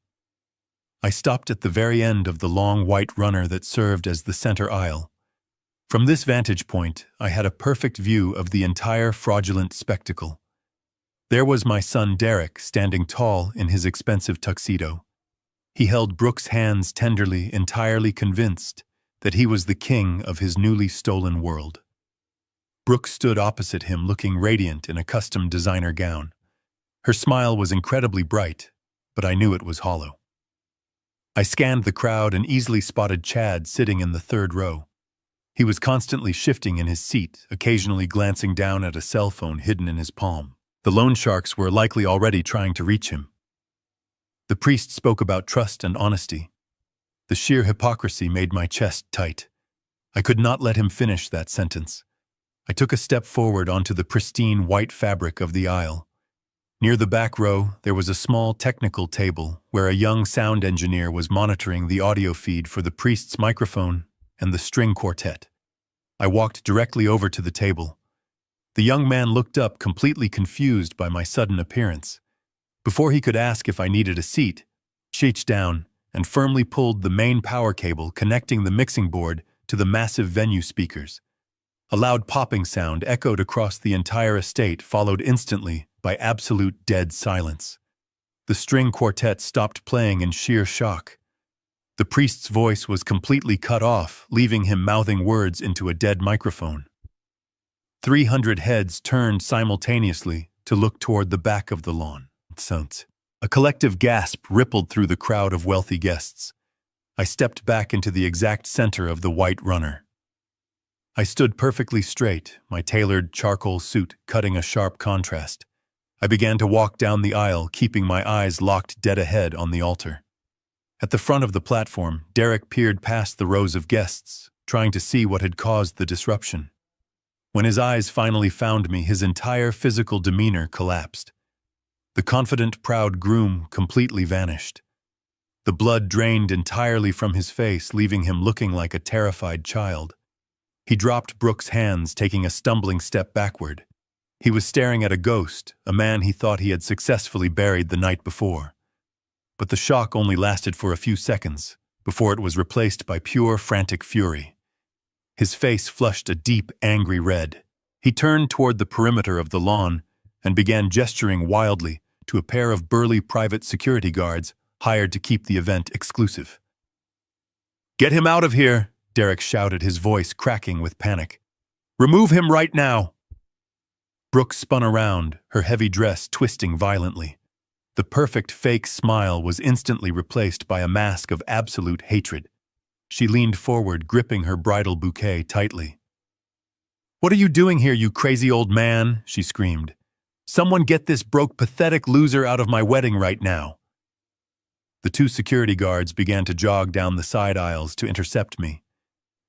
Speaker 1: I stopped at the very end of the long white runner that served as the center aisle. From this vantage point, I had a perfect view of the entire fraudulent spectacle. There was my son Derek standing tall in his expensive tuxedo. He held Brooke's hands tenderly, entirely convinced that he was the king of his newly stolen world. Brooke stood opposite him, looking radiant in a custom designer gown. Her smile was incredibly bright, but I knew it was hollow. I scanned the crowd and easily spotted Chad sitting in the third row. He was constantly shifting in his seat, occasionally glancing down at a cell phone hidden in his palm. The loan sharks were likely already trying to reach him. The priest spoke about trust and honesty. The sheer hypocrisy made my chest tight. I could not let him finish that sentence. I took a step forward onto the pristine white fabric of the aisle. Near the back row, there was a small technical table where a young sound engineer was monitoring the audio feed for the priest's microphone and the string quartet. I walked directly over to the table. The young man looked up, completely confused by my sudden appearance. Before he could ask if I needed a seat, she reached down and firmly pulled the main power cable connecting the mixing board to the massive venue speakers. A loud popping sound echoed across the entire estate, followed instantly by absolute dead silence. The string quartet stopped playing in sheer shock. The priest's voice was completely cut off, leaving him mouthing words into a dead microphone. 300 heads turned simultaneously to look toward the back of the lawn. A collective gasp rippled through the crowd of wealthy guests. I stepped back into the exact center of the white runner. I stood perfectly straight, my tailored charcoal suit cutting a sharp contrast. I began to walk down the aisle, keeping my eyes locked dead ahead on the altar. At the front of the platform, Derek peered past the rows of guests, trying to see what had caused the disruption. When his eyes finally found me, his entire physical demeanor collapsed. The confident, proud groom completely vanished. The blood drained entirely from his face, leaving him looking like a terrified child. He dropped Brooke's hands, taking a stumbling step backward. He was staring at a ghost, a man he thought he had successfully buried the night before. But the shock only lasted for a few seconds, before it was replaced by pure, frantic fury. His face flushed a deep, angry red. He turned toward the perimeter of the lawn and began gesturing wildly to a pair of burly private security guards hired to keep the event exclusive. "Get him out of here!" Derek shouted, his voice cracking with panic. "Remove him right now!" Brooke spun around, her heavy dress twisting violently. The perfect fake smile was instantly replaced by a mask of absolute hatred. She leaned forward, gripping her bridal bouquet tightly. "What are you doing here, you crazy old man?" she screamed. "Someone get this broke, pathetic loser out of my wedding right now." The two security guards began to jog down the side aisles to intercept me.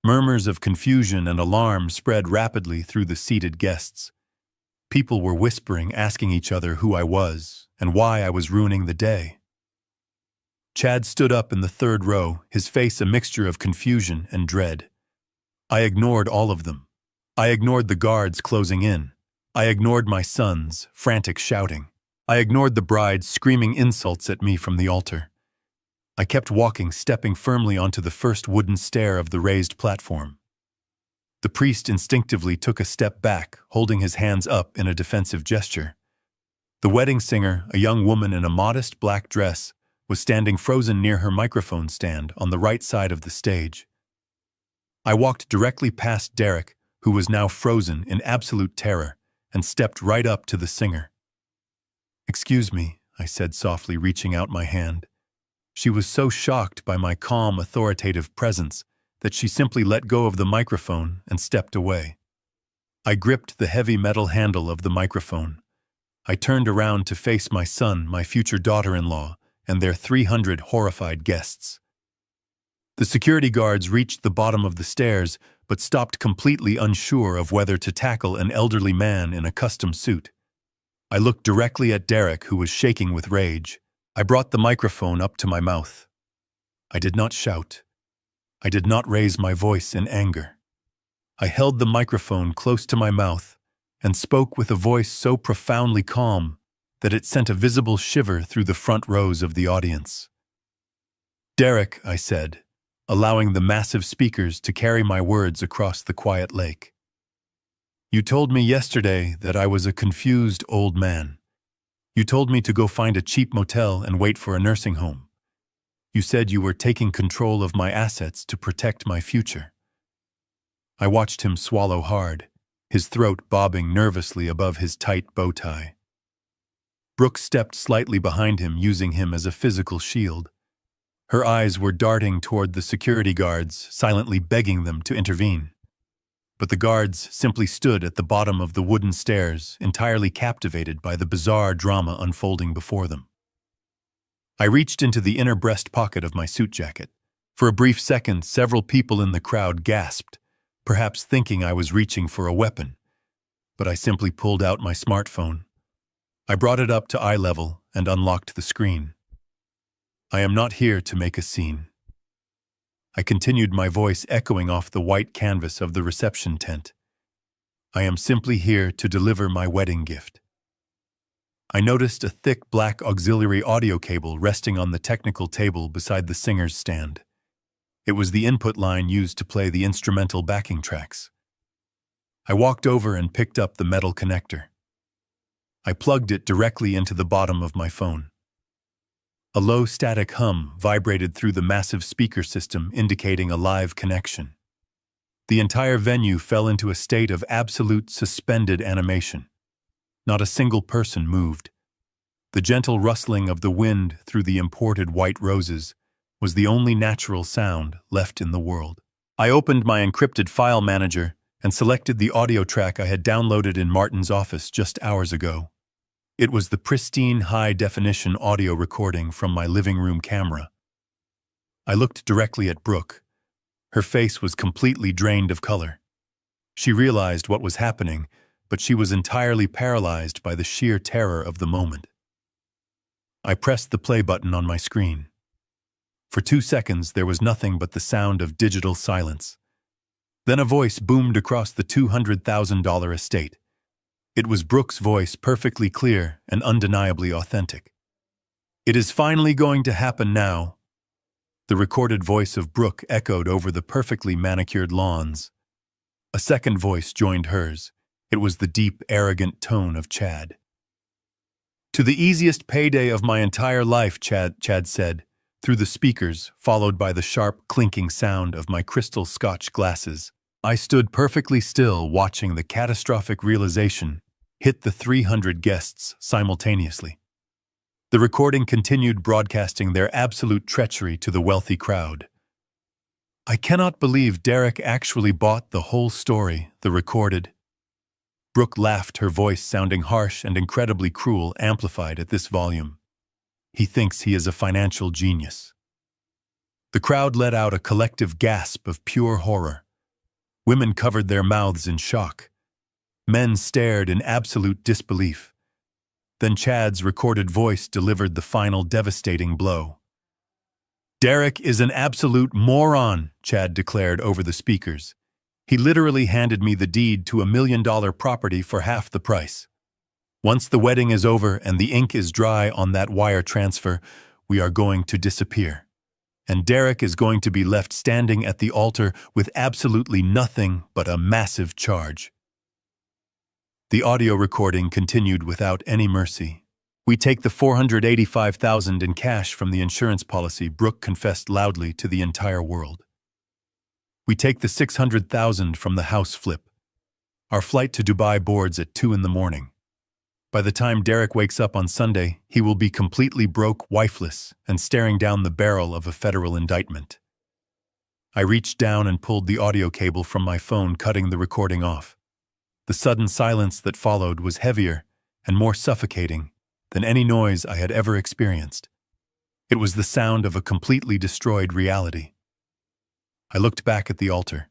Speaker 1: Murmurs of confusion and alarm spread rapidly through the seated guests. People were whispering, asking each other who I was and why I was ruining the day. Chad stood up in the third row, his face a mixture of confusion and dread. I ignored all of them. I ignored the guards closing in. I ignored my sons, frantic shouting. I ignored the bride screaming insults at me from the altar. I kept walking, stepping firmly onto the first wooden stair of the raised platform. The priest instinctively took a step back, holding his hands up in a defensive gesture. The wedding singer, a young woman in a modest black dress, was standing frozen near her microphone stand on the right side of the stage. I walked directly past Derek, who was now frozen in absolute terror, and stepped right up to the singer. "Excuse me," I said softly, reaching out my hand. She was so shocked by my calm, authoritative presence that she simply let go of the microphone and stepped away. I gripped the heavy metal handle of the microphone. I turned around to face my son, my future daughter-in-law, and their 300 horrified guests. The security guards reached the bottom of the stairs, but stopped completely unsure of whether to tackle an elderly man in a custom suit. I looked directly at Derek, who was shaking with rage. I brought the microphone up to my mouth. I did not shout. I did not raise my voice in anger. I held the microphone close to my mouth and spoke with a voice so profoundly calm that it sent a visible shiver through the front rows of the audience. "Derek," I said, allowing the massive speakers to carry my words across the quiet lake. "You told me yesterday that I was a confused old man. You told me to go find a cheap motel and wait for a nursing home. You said you were taking control of my assets to protect my future." I watched him swallow hard, his throat bobbing nervously above his tight bow tie. Brooke stepped slightly behind him, using him as a physical shield. Her eyes were darting toward the security guards, silently begging them to intervene. But the guards simply stood at the bottom of the wooden stairs, entirely captivated by the bizarre drama unfolding before them. I reached into the inner breast pocket of my suit jacket. For a brief second, several people in the crowd gasped, perhaps thinking I was reaching for a weapon. But I simply pulled out my smartphone. I brought it up to eye level and unlocked the screen. "I am not here to make a scene." I continued, my voice echoing off the white canvas of the reception tent. "I am simply here to deliver my wedding gift." I noticed a thick black auxiliary audio cable resting on the technical table beside the singer's stand. It was the input line used to play the instrumental backing tracks. I walked over and picked up the metal connector. I plugged it directly into the bottom of my phone. A low static hum vibrated through the massive speaker system, indicating a live connection. The entire venue fell into a state of absolute suspended animation. Not a single person moved. The gentle rustling of the wind through the imported white roses was the only natural sound left in the world. I opened my encrypted file manager and selected the audio track I had downloaded in Martin's office just hours ago. It was the pristine high-definition audio recording from my living room camera. I looked directly at Brooke. Her face was completely drained of color. She realized what was happening, but she was entirely paralyzed by the sheer terror of the moment. I pressed the play button on my screen. For 2 seconds, there was nothing but the sound of digital silence. Then a voice boomed across the $200,000 estate. It was Brooke's voice, perfectly clear and undeniably authentic. "It is finally going to happen now." The recorded voice of Brooke echoed over the perfectly manicured lawns. A second voice joined hers. It was the deep, arrogant tone of Chad. "To the easiest payday of my entire life," Chad said, through the speakers, followed by the sharp, clinking sound of my crystal Scotch glasses. I stood perfectly still, watching the catastrophic realization hit the 300 guests simultaneously. The recording continued, broadcasting their absolute treachery to the wealthy crowd. "I cannot believe Derek actually bought the whole story," the recorded. Brooke laughed, her voice sounding harsh and incredibly cruel, amplified at this volume. "He thinks he is a financial genius." The crowd let out a collective gasp of pure horror. Women covered their mouths in shock. Men stared in absolute disbelief. Then Chad's recorded voice delivered the final devastating blow. "Derek is an absolute moron," Chad declared over the speakers. "He literally handed me the deed to $1 million property for half the price. Once the wedding is over and the ink is dry on that wire transfer, we are going to disappear. and Derek is going to be left standing at the altar with absolutely nothing but a massive charge. The audio recording continued without any mercy. We take the $485,000 in cash from the insurance policy, Brooke confessed loudly to the entire world. We take the $600,000 from the house flip. Our flight to Dubai boards at 2 in the morning. By the time Derek wakes up on Sunday, he will be completely broke, wifeless, and staring down the barrel of a federal indictment. I reached down and pulled the audio cable from my phone, cutting the recording off. The sudden silence that followed was heavier and more suffocating than any noise I had ever experienced. It was the sound of a completely destroyed reality. I looked back at the altar.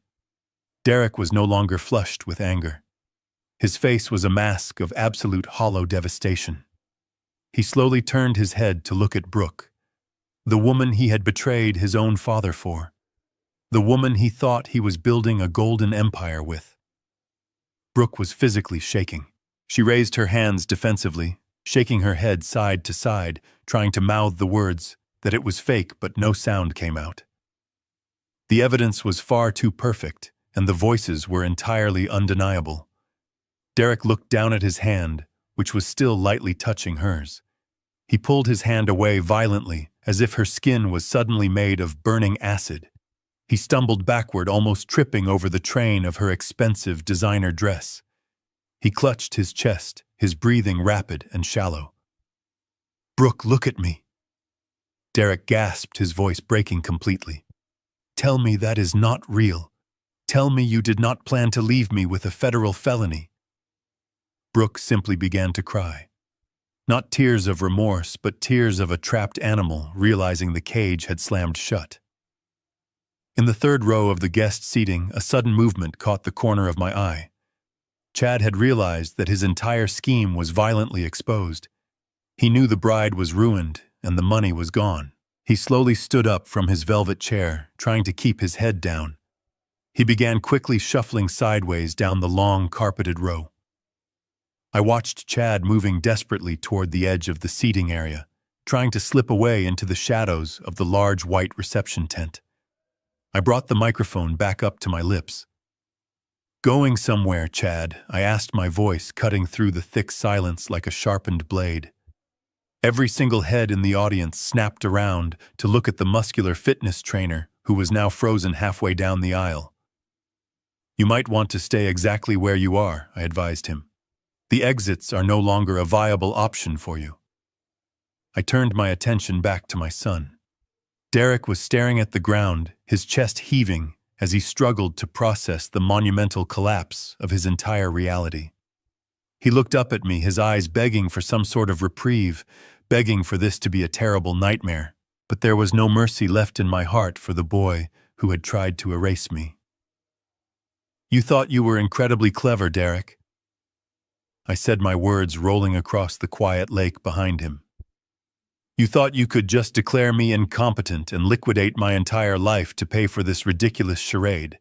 Speaker 1: Derek was no longer flushed with anger. His face was a mask of absolute hollow devastation. He slowly turned his head to look at Brooke, the woman he had betrayed his own father for, the woman he thought he was building a golden empire with. Brooke was physically shaking. She raised her hands defensively, shaking her head side to side, trying to mouth the words that it was fake, but no sound came out. The evidence was far too perfect, and the voices were entirely undeniable. Derek looked down at his hand, which was still lightly touching hers. He pulled his hand away violently, as if her skin was suddenly made of burning acid. He stumbled backward, almost tripping over the train of her expensive designer dress. He clutched his chest, his breathing rapid and shallow. "Brooke, look at me." Derek gasped, his voice breaking completely. "Tell me that is not real. Tell me you did not plan to leave me with a federal felony." Brooke simply began to cry. Not tears of remorse, but tears of a trapped animal realizing the cage had slammed shut. In the third row of the guest seating, a sudden movement caught the corner of my eye. Chad had realized that his entire scheme was violently exposed. He knew the bride was ruined and the money was gone. He slowly stood up from his velvet chair, trying to keep his head down. He began quickly shuffling sideways down the long, carpeted row. I watched Chad moving desperately toward the edge of the seating area, trying to slip away into the shadows of the large white reception tent. I brought the microphone back up to my lips. "Going somewhere, Chad?" I asked, my voice cutting through the thick silence like a sharpened blade. Every single head in the audience snapped around to look at the muscular fitness trainer who was now frozen halfway down the aisle. "You might want to stay exactly where you are," I advised him. "The exits are no longer a viable option for you." I turned my attention back to my son. Derek was staring at the ground, his chest heaving as he struggled to process the monumental collapse of his entire reality. He looked up at me, his eyes begging for some sort of reprieve, begging for this to be a terrible nightmare, but there was no mercy left in my heart for the boy who had tried to erase me. "You thought you were incredibly clever, Derek," I said, my words rolling across the quiet lake behind him. "You thought you could just declare me incompetent and liquidate my entire life to pay for this ridiculous charade.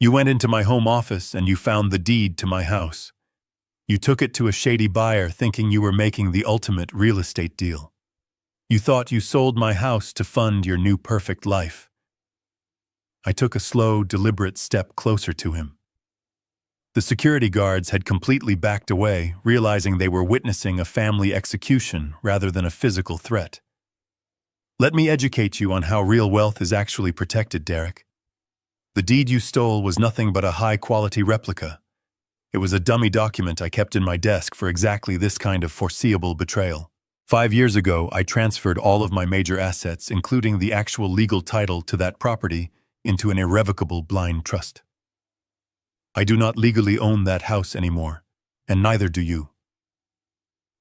Speaker 1: You went into my home office and you found the deed to my house. You took it to a shady buyer thinking you were making the ultimate real estate deal. You thought you sold my house to fund your new perfect life." I took a slow, deliberate step closer to him. The security guards had completely backed away, realizing they were witnessing a family execution rather than a physical threat. "Let me educate you on how real wealth is actually protected, Derek. The deed you stole was nothing but a high-quality replica. It was a dummy document I kept in my desk for exactly this kind of foreseeable betrayal. 5 years ago, I transferred all of my major assets, including the actual legal title to that property, into an irrevocable blind trust. I do not legally own that house anymore, and neither do you.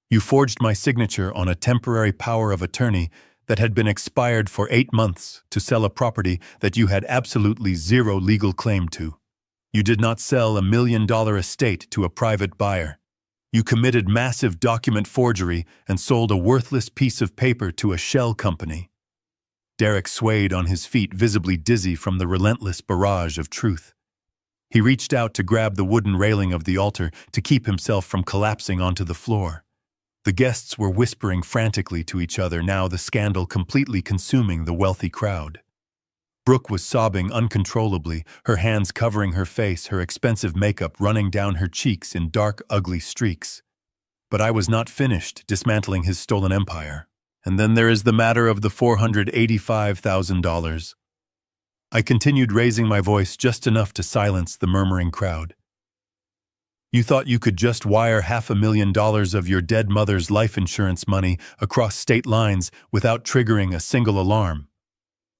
Speaker 1: You forged my signature on a temporary power of attorney that had been expired for 8 months to sell a property that you had absolutely zero legal claim to. You did not sell $1 million estate to a private buyer. You committed massive document forgery and sold a worthless piece of paper to a shell company." Derek swayed on his feet, visibly dizzy from the relentless barrage of truth. He reached out to grab the wooden railing of the altar to keep himself from collapsing onto the floor. The guests were whispering frantically to each other, now the scandal completely consuming the wealthy crowd. Brooke was sobbing uncontrollably, her hands covering her face, her expensive makeup running down her cheeks in dark, ugly streaks. But I was not finished dismantling his stolen empire. And then there is the matter of the $485,000. I continued, raising my voice just enough to silence the murmuring crowd. You thought you could just wire $500,000 of your dead mother's life insurance money across state lines without triggering a single alarm.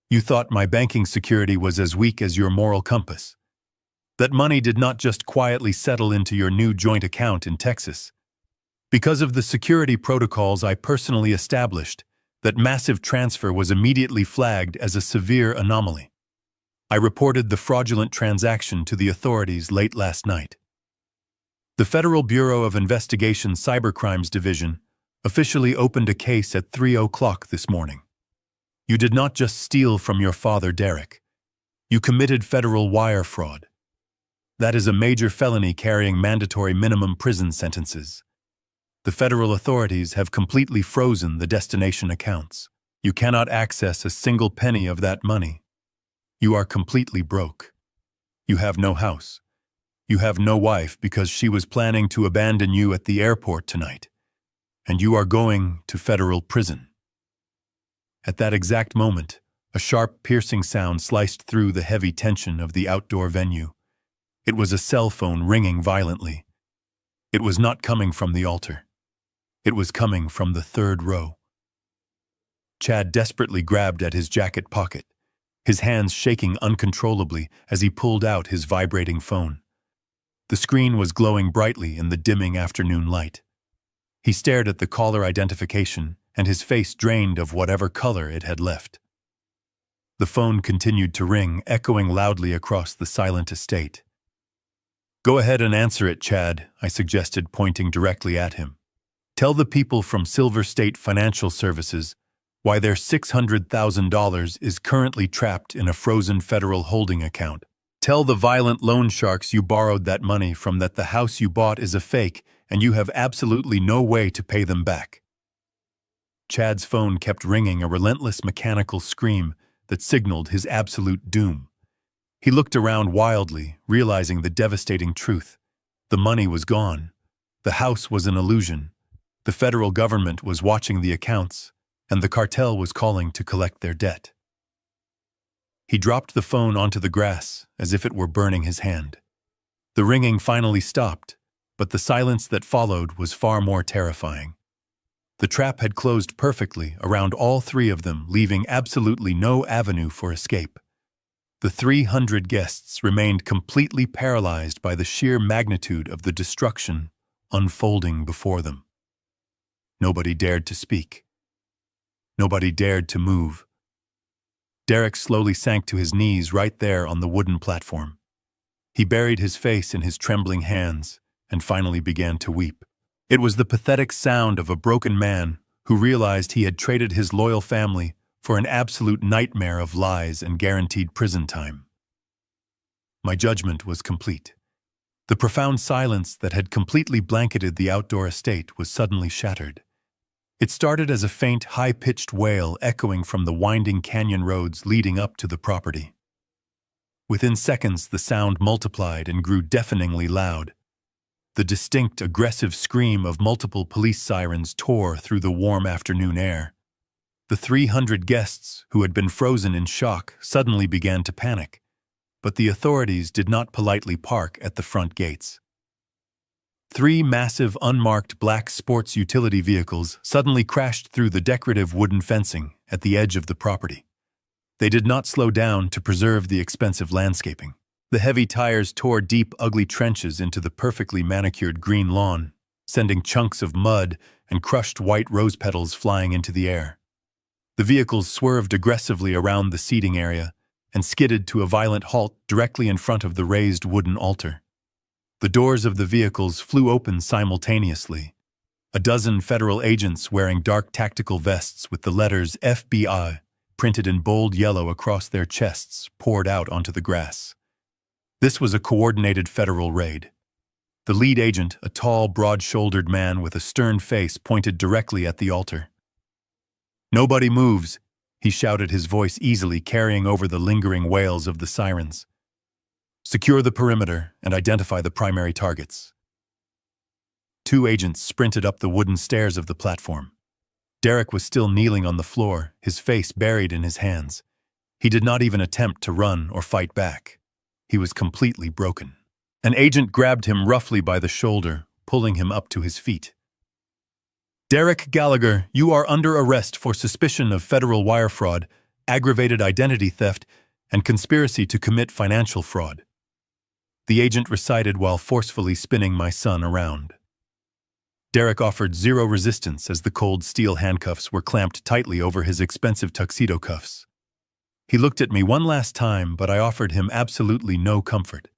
Speaker 1: You thought my banking security was as weak as your moral compass. That money did not just quietly settle into your new joint account in Texas. Because of the security protocols I personally established, that massive transfer was immediately flagged as a severe anomaly. I reported the fraudulent transaction to the authorities late last night. The Federal Bureau of Investigation Cybercrimes Division officially opened a case at 3 o'clock this morning. You did not just steal from your father, Derek. You committed federal wire fraud. That is a major felony carrying mandatory minimum prison sentences. The federal authorities have completely frozen the destination accounts. You cannot access a single penny of that money. You are completely broke. You have no house. You have no wife because she was planning to abandon you at the airport tonight. And you are going to federal prison. At that exact moment, a sharp, piercing sound sliced through the heavy tension of the outdoor venue. It was a cell phone ringing violently. It was not coming from the altar. It was coming from the third row. Chad desperately grabbed at his jacket pocket, his hands shaking uncontrollably as he pulled out his vibrating phone. The screen was glowing brightly in the dimming afternoon light. He stared at the caller identification, and his face drained of whatever color it had left. The phone continued to ring, echoing loudly across the silent estate. "Go ahead and answer it, Chad," I suggested, pointing directly at him. "Tell the people from Silver State Financial Services why their $600,000 is currently trapped in a frozen federal holding account. Tell the violent loan sharks you borrowed that money from that the house you bought is a fake and you have absolutely no way to pay them back." Chad's phone kept ringing, a relentless mechanical scream that signaled his absolute doom. He looked around wildly, realizing the devastating truth. The money was gone. The house was an illusion. The federal government was watching the accounts, and the cartel was calling to collect their debt. He dropped the phone onto the grass as if it were burning his hand. The ringing finally stopped, but the silence that followed was far more terrifying. The trap had closed perfectly around all three of them, leaving absolutely no avenue for escape. The 300 guests remained completely paralyzed by the sheer magnitude of the destruction unfolding before them. Nobody dared to speak. Nobody dared to move. Derek slowly sank to his knees right there on the wooden platform. He buried his face in his trembling hands and finally began to weep. It was the pathetic sound of a broken man who realized he had traded his loyal family for an absolute nightmare of lies and guaranteed prison time. My judgment was complete. The profound silence that had completely blanketed the outdoor estate was suddenly shattered. It started as a faint, high-pitched wail echoing from the winding canyon roads leading up to the property. Within seconds, the sound multiplied and grew deafeningly loud. The distinct, aggressive scream of multiple police sirens tore through the warm afternoon air. The 300 guests, who had been frozen in shock, suddenly began to panic, but the authorities did not politely park at the front gates. 3 massive, unmarked black sports utility vehicles suddenly crashed through the decorative wooden fencing at the edge of the property. They did not slow down to preserve the expensive landscaping. The heavy tires tore deep, ugly trenches into the perfectly manicured green lawn, sending chunks of mud and crushed white rose petals flying into the air. The vehicles swerved aggressively around the seating area and skidded to a violent halt directly in front of the raised wooden altar. The doors of the vehicles flew open simultaneously. A dozen federal agents wearing dark tactical vests with the letters FBI printed in bold yellow across their chests poured out onto the grass. This was a coordinated federal raid. The lead agent, a tall, broad-shouldered man with a stern face, pointed directly at the altar. "Nobody moves," he shouted, his voice easily carrying over the lingering wails of the sirens. "Secure the perimeter and identify the primary targets." Two agents sprinted up the wooden stairs of the platform. Derek was still kneeling on the floor, his face buried in his hands. He did not even attempt to run or fight back. He was completely broken. An agent grabbed him roughly by the shoulder, pulling him up to his feet. "Derek Gallagher, you are under arrest for suspicion of federal wire fraud, aggravated identity theft, and conspiracy to commit financial fraud," the agent recited while forcefully spinning my son around. Derek offered zero resistance as the cold steel handcuffs were clamped tightly over his expensive tuxedo cuffs. He looked at me one last time, but I offered him absolutely no comfort.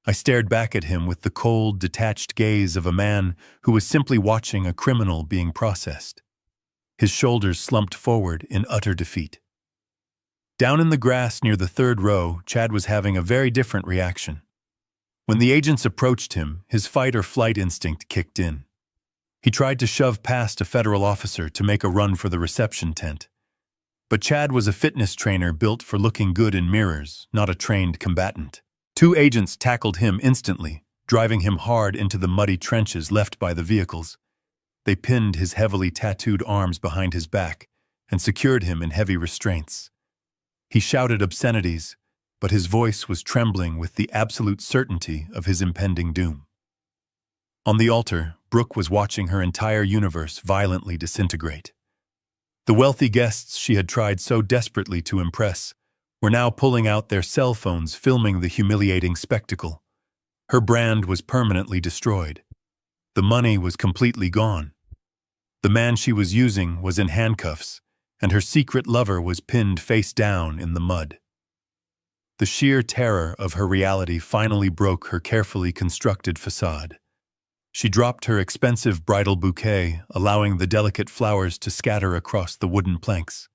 Speaker 1: I stared back at him with the cold, detached gaze of a man who was simply watching a criminal being processed. His shoulders slumped forward in utter defeat. Down in the grass near the third row, Chad was having a very different reaction. When the agents approached him, his fight-or-flight instinct kicked in. He tried to shove past a federal officer to make a run for the reception tent. But Chad was a fitness trainer built for looking good in mirrors, not a trained combatant. Two agents tackled him instantly, driving him hard into the muddy trenches left by the vehicles. They pinned his heavily tattooed arms behind his back and secured him in heavy restraints. He shouted obscenities, but his voice was trembling with the absolute certainty of his impending doom. On the altar, Brooke was watching her entire universe violently disintegrate. The wealthy guests she had tried so desperately to impress were now pulling out their cell phones, filming the humiliating spectacle. Her brand was permanently destroyed. The money was completely gone. The man she was using was in handcuffs, and her secret lover was pinned face down in the mud. The sheer terror of her reality finally broke her carefully constructed facade. She dropped her expensive bridal bouquet, allowing the delicate flowers to scatter across the wooden planks.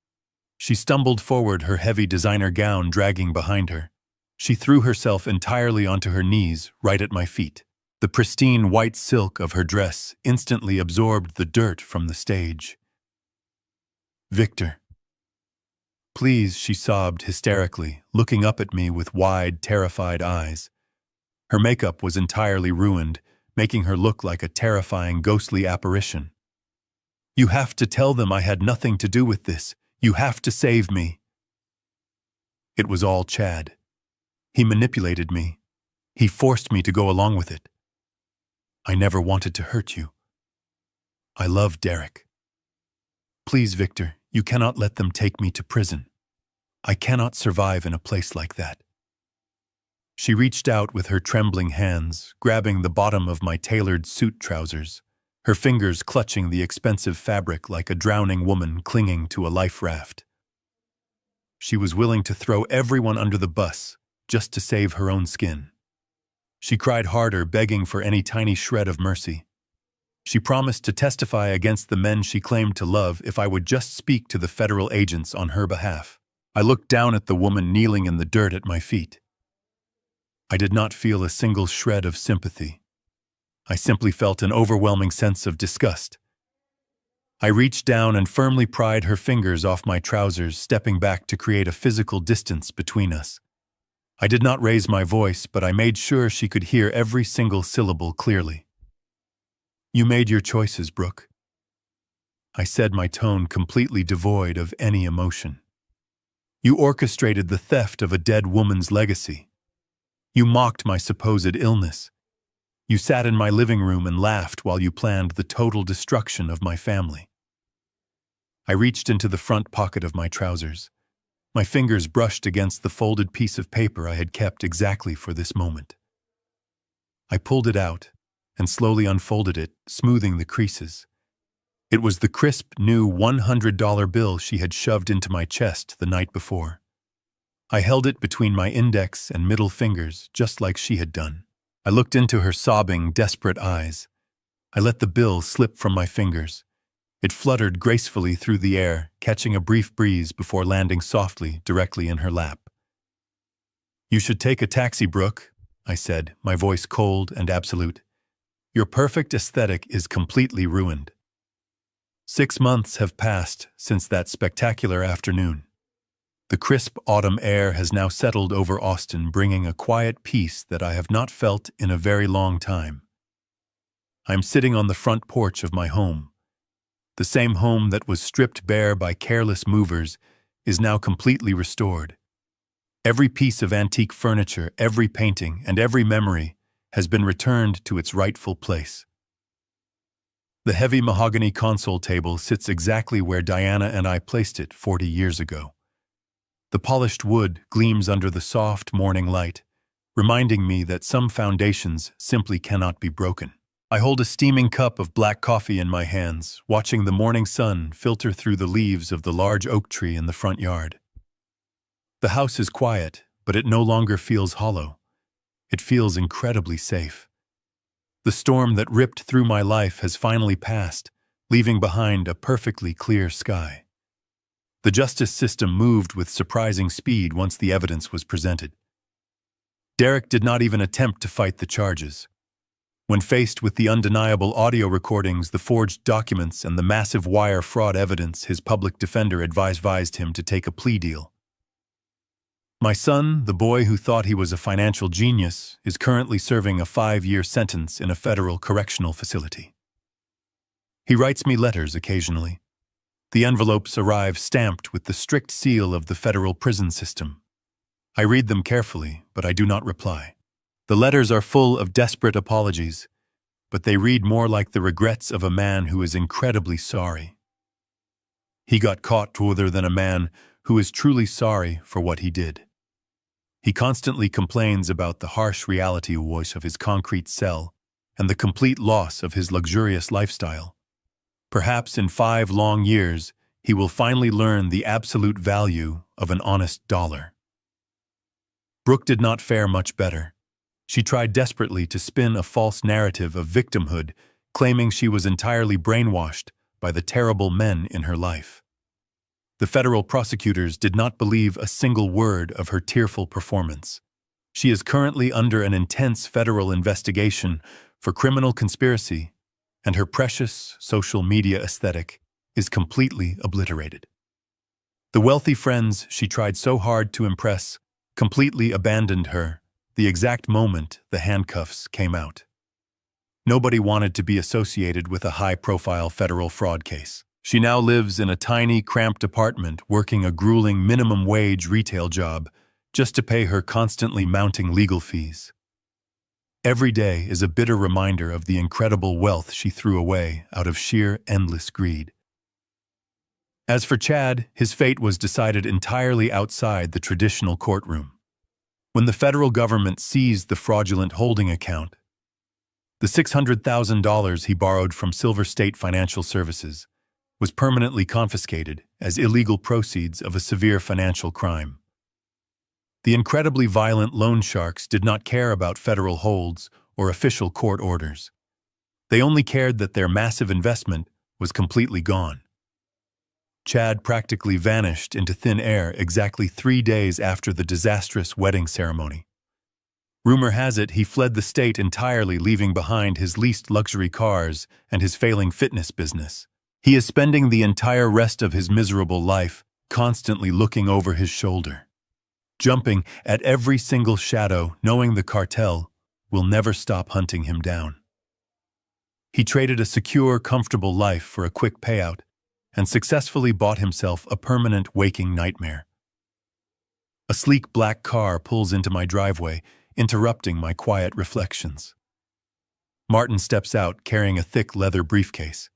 Speaker 1: She stumbled forward, her heavy designer gown dragging behind her. She threw herself entirely onto her knees, right at my feet. The pristine white silk of her dress instantly absorbed the dirt from the stage. "Victor. Please," she sobbed hysterically, looking up at me with wide, terrified eyes. Her makeup was entirely ruined, making her look like a terrifying, ghostly apparition. "You have to tell them I had nothing to do with this. You have to save me." It was all Chad. He manipulated me. He forced me to go along with it. I never wanted to hurt you. I love Derek. Please, Victor, you cannot let them take me to prison. I cannot survive in a place like that. She reached out with her trembling hands, grabbing the bottom of my tailored suit trousers, her fingers clutching the expensive fabric like a drowning woman clinging to a life raft. She was willing to throw everyone under the bus just to save her own skin. She cried harder, begging for any tiny shred of mercy. She promised to testify against the men she claimed to love if I would just speak to the federal agents on her behalf. I looked down at the woman kneeling in the dirt at my feet. I did not feel a single shred of sympathy. I simply felt an overwhelming sense of disgust. I reached down and firmly pried her fingers off my trousers, stepping back to create a physical distance between us. I did not raise my voice, but I made sure she could hear every single syllable clearly. You made your choices, Brooke. I said, my tone completely devoid of any emotion. You orchestrated the theft of a dead woman's legacy. You mocked my supposed illness. You sat in my living room and laughed while you planned the total destruction of my family. I reached into the front pocket of my trousers. My fingers brushed against the folded piece of paper I had kept exactly for this moment. I pulled it out and slowly unfolded it, smoothing the creases. It was the crisp, new $100 bill she had shoved into my chest the night before. I held it between my index and middle fingers, just like she had done. I looked into her sobbing, desperate eyes. I let the bill slip from my fingers. It fluttered gracefully through the air, catching a brief breeze before landing softly directly in her lap. You should take a taxi, Brooke, I said, my voice cold and absolute. Your perfect aesthetic is completely ruined. 6 months have passed since that spectacular afternoon. The crisp autumn air has now settled over Austin, bringing a quiet peace that I have not felt in a very long time. I'm sitting on the front porch of my home. The same home that was stripped bare by careless movers is now completely restored. Every piece of antique furniture, every painting, and every memory has been returned to its rightful place. The heavy mahogany console table sits exactly where Diana and I placed it 40 years ago. The polished wood gleams under the soft morning light, reminding me that some foundations simply cannot be broken. I hold a steaming cup of black coffee in my hands, watching the morning sun filter through the leaves of the large oak tree in the front yard. The house is quiet, but it no longer feels hollow. It feels incredibly safe. The storm that ripped through my life has finally passed, leaving behind a perfectly clear sky. The justice system moved with surprising speed once the evidence was presented. Derek did not even attempt to fight the charges. When faced with the undeniable audio recordings, the forged documents, and the massive wire fraud evidence, his public defender advised him to take a plea deal. My son, the boy who thought he was a financial genius, is currently serving a 5-year sentence in a federal correctional facility. He writes me letters occasionally. The envelopes arrive stamped with the strict seal of the federal prison system. I read them carefully, but I do not reply. The letters are full of desperate apologies, but they read more like the regrets of a man who is incredibly sorry. He got caught rather than a man who is truly sorry for what he did. He constantly complains about the harsh reality voice of his concrete cell and the complete loss of his luxurious lifestyle. Perhaps in 5 long years, he will finally learn the absolute value of an honest dollar. Brooke did not fare much better. She tried desperately to spin a false narrative of victimhood, claiming she was entirely brainwashed by the terrible men in her life. The federal prosecutors did not believe a single word of her tearful performance. She is currently under an intense federal investigation for criminal conspiracy, and her precious social media aesthetic is completely obliterated. The wealthy friends she tried so hard to impress completely abandoned her the exact moment the handcuffs came out. Nobody wanted to be associated with a high-profile federal fraud case. She now lives in a tiny, cramped apartment working a grueling minimum-wage retail job just to pay her constantly mounting legal fees. Every day is a bitter reminder of the incredible wealth she threw away out of sheer endless greed. As for Chad, his fate was decided entirely outside the traditional courtroom. When the federal government seized the fraudulent holding account, the $600,000 he borrowed from Silver State Financial Services was permanently confiscated as illegal proceeds of a severe financial crime. The incredibly violent loan sharks did not care about federal holds or official court orders. They only cared that their massive investment was completely gone. Chad practically vanished into thin air exactly 3 days after the disastrous wedding ceremony. Rumor has it he fled the state entirely, leaving behind his leased luxury cars and his failing fitness business. He is spending the entire rest of his miserable life constantly looking over his shoulder, jumping at every single shadow, knowing the cartel will never stop hunting him down. He traded a secure, comfortable life for a quick payout and successfully bought himself a permanent waking nightmare. A sleek black car pulls into my driveway, interrupting my quiet reflections. Martin steps out carrying a thick leather briefcase.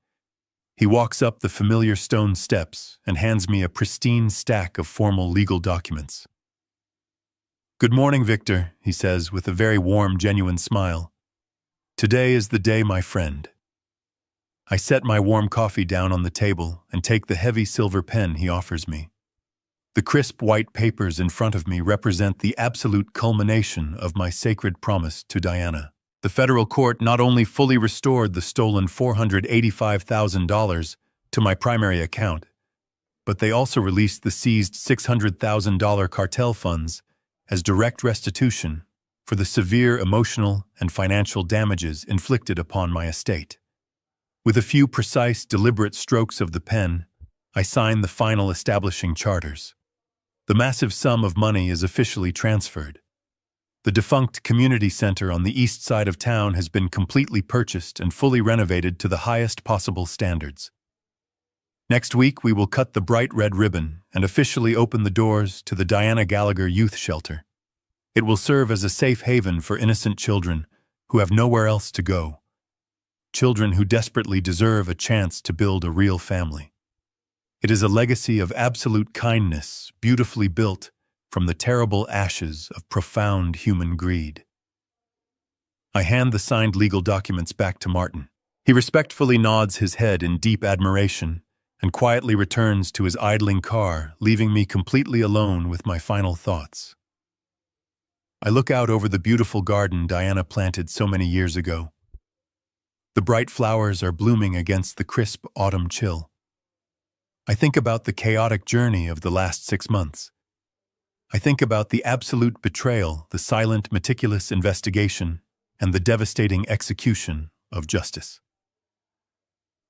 Speaker 1: He walks up the familiar stone steps and hands me a pristine stack of formal legal documents. "Good morning, Victor," he says with a very warm, genuine smile. "Today is the day, my friend." I set my warm coffee down on the table and take the heavy silver pen he offers me. The crisp white papers in front of me represent the absolute culmination of my sacred promise to Diana. The federal court not only fully restored the stolen $485,000 to my primary account, but they also released the seized $600,000 cartel funds as direct restitution for the severe emotional and financial damages inflicted upon my estate. With a few precise, deliberate strokes of the pen, I sign the final establishing charters. The massive sum of money is officially transferred. The defunct community center on the east side of town has been completely purchased and fully renovated to the highest possible standards. Next week, we will cut the bright red ribbon and officially open the doors to the Diana Gallagher Youth Shelter. It will serve as a safe haven for innocent children who have nowhere else to go. Children who desperately deserve a chance to build a real family. It is a legacy of absolute kindness, beautifully built from the terrible ashes of profound human greed. I hand the signed legal documents back to Martin. He respectfully nods his head in deep admiration and quietly returns to his idling car, leaving me completely alone with my final thoughts. I look out over the beautiful garden Diana planted so many years ago. The bright flowers are blooming against the crisp autumn chill. I think about the chaotic journey of the last 6 months. I think about the absolute betrayal, the silent, meticulous investigation, and the devastating execution of justice.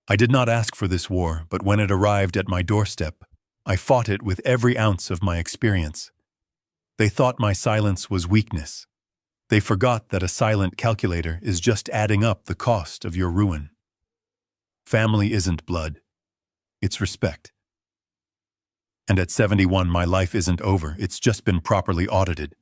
Speaker 1: I did not ask for this war, but when it arrived at my doorstep, I fought it with every ounce of my experience. They thought my silence was weakness. They forgot that a silent calculator is just adding up the cost of your ruin. Family isn't blood. It's respect. And at 71, my life isn't over. It's just been properly audited.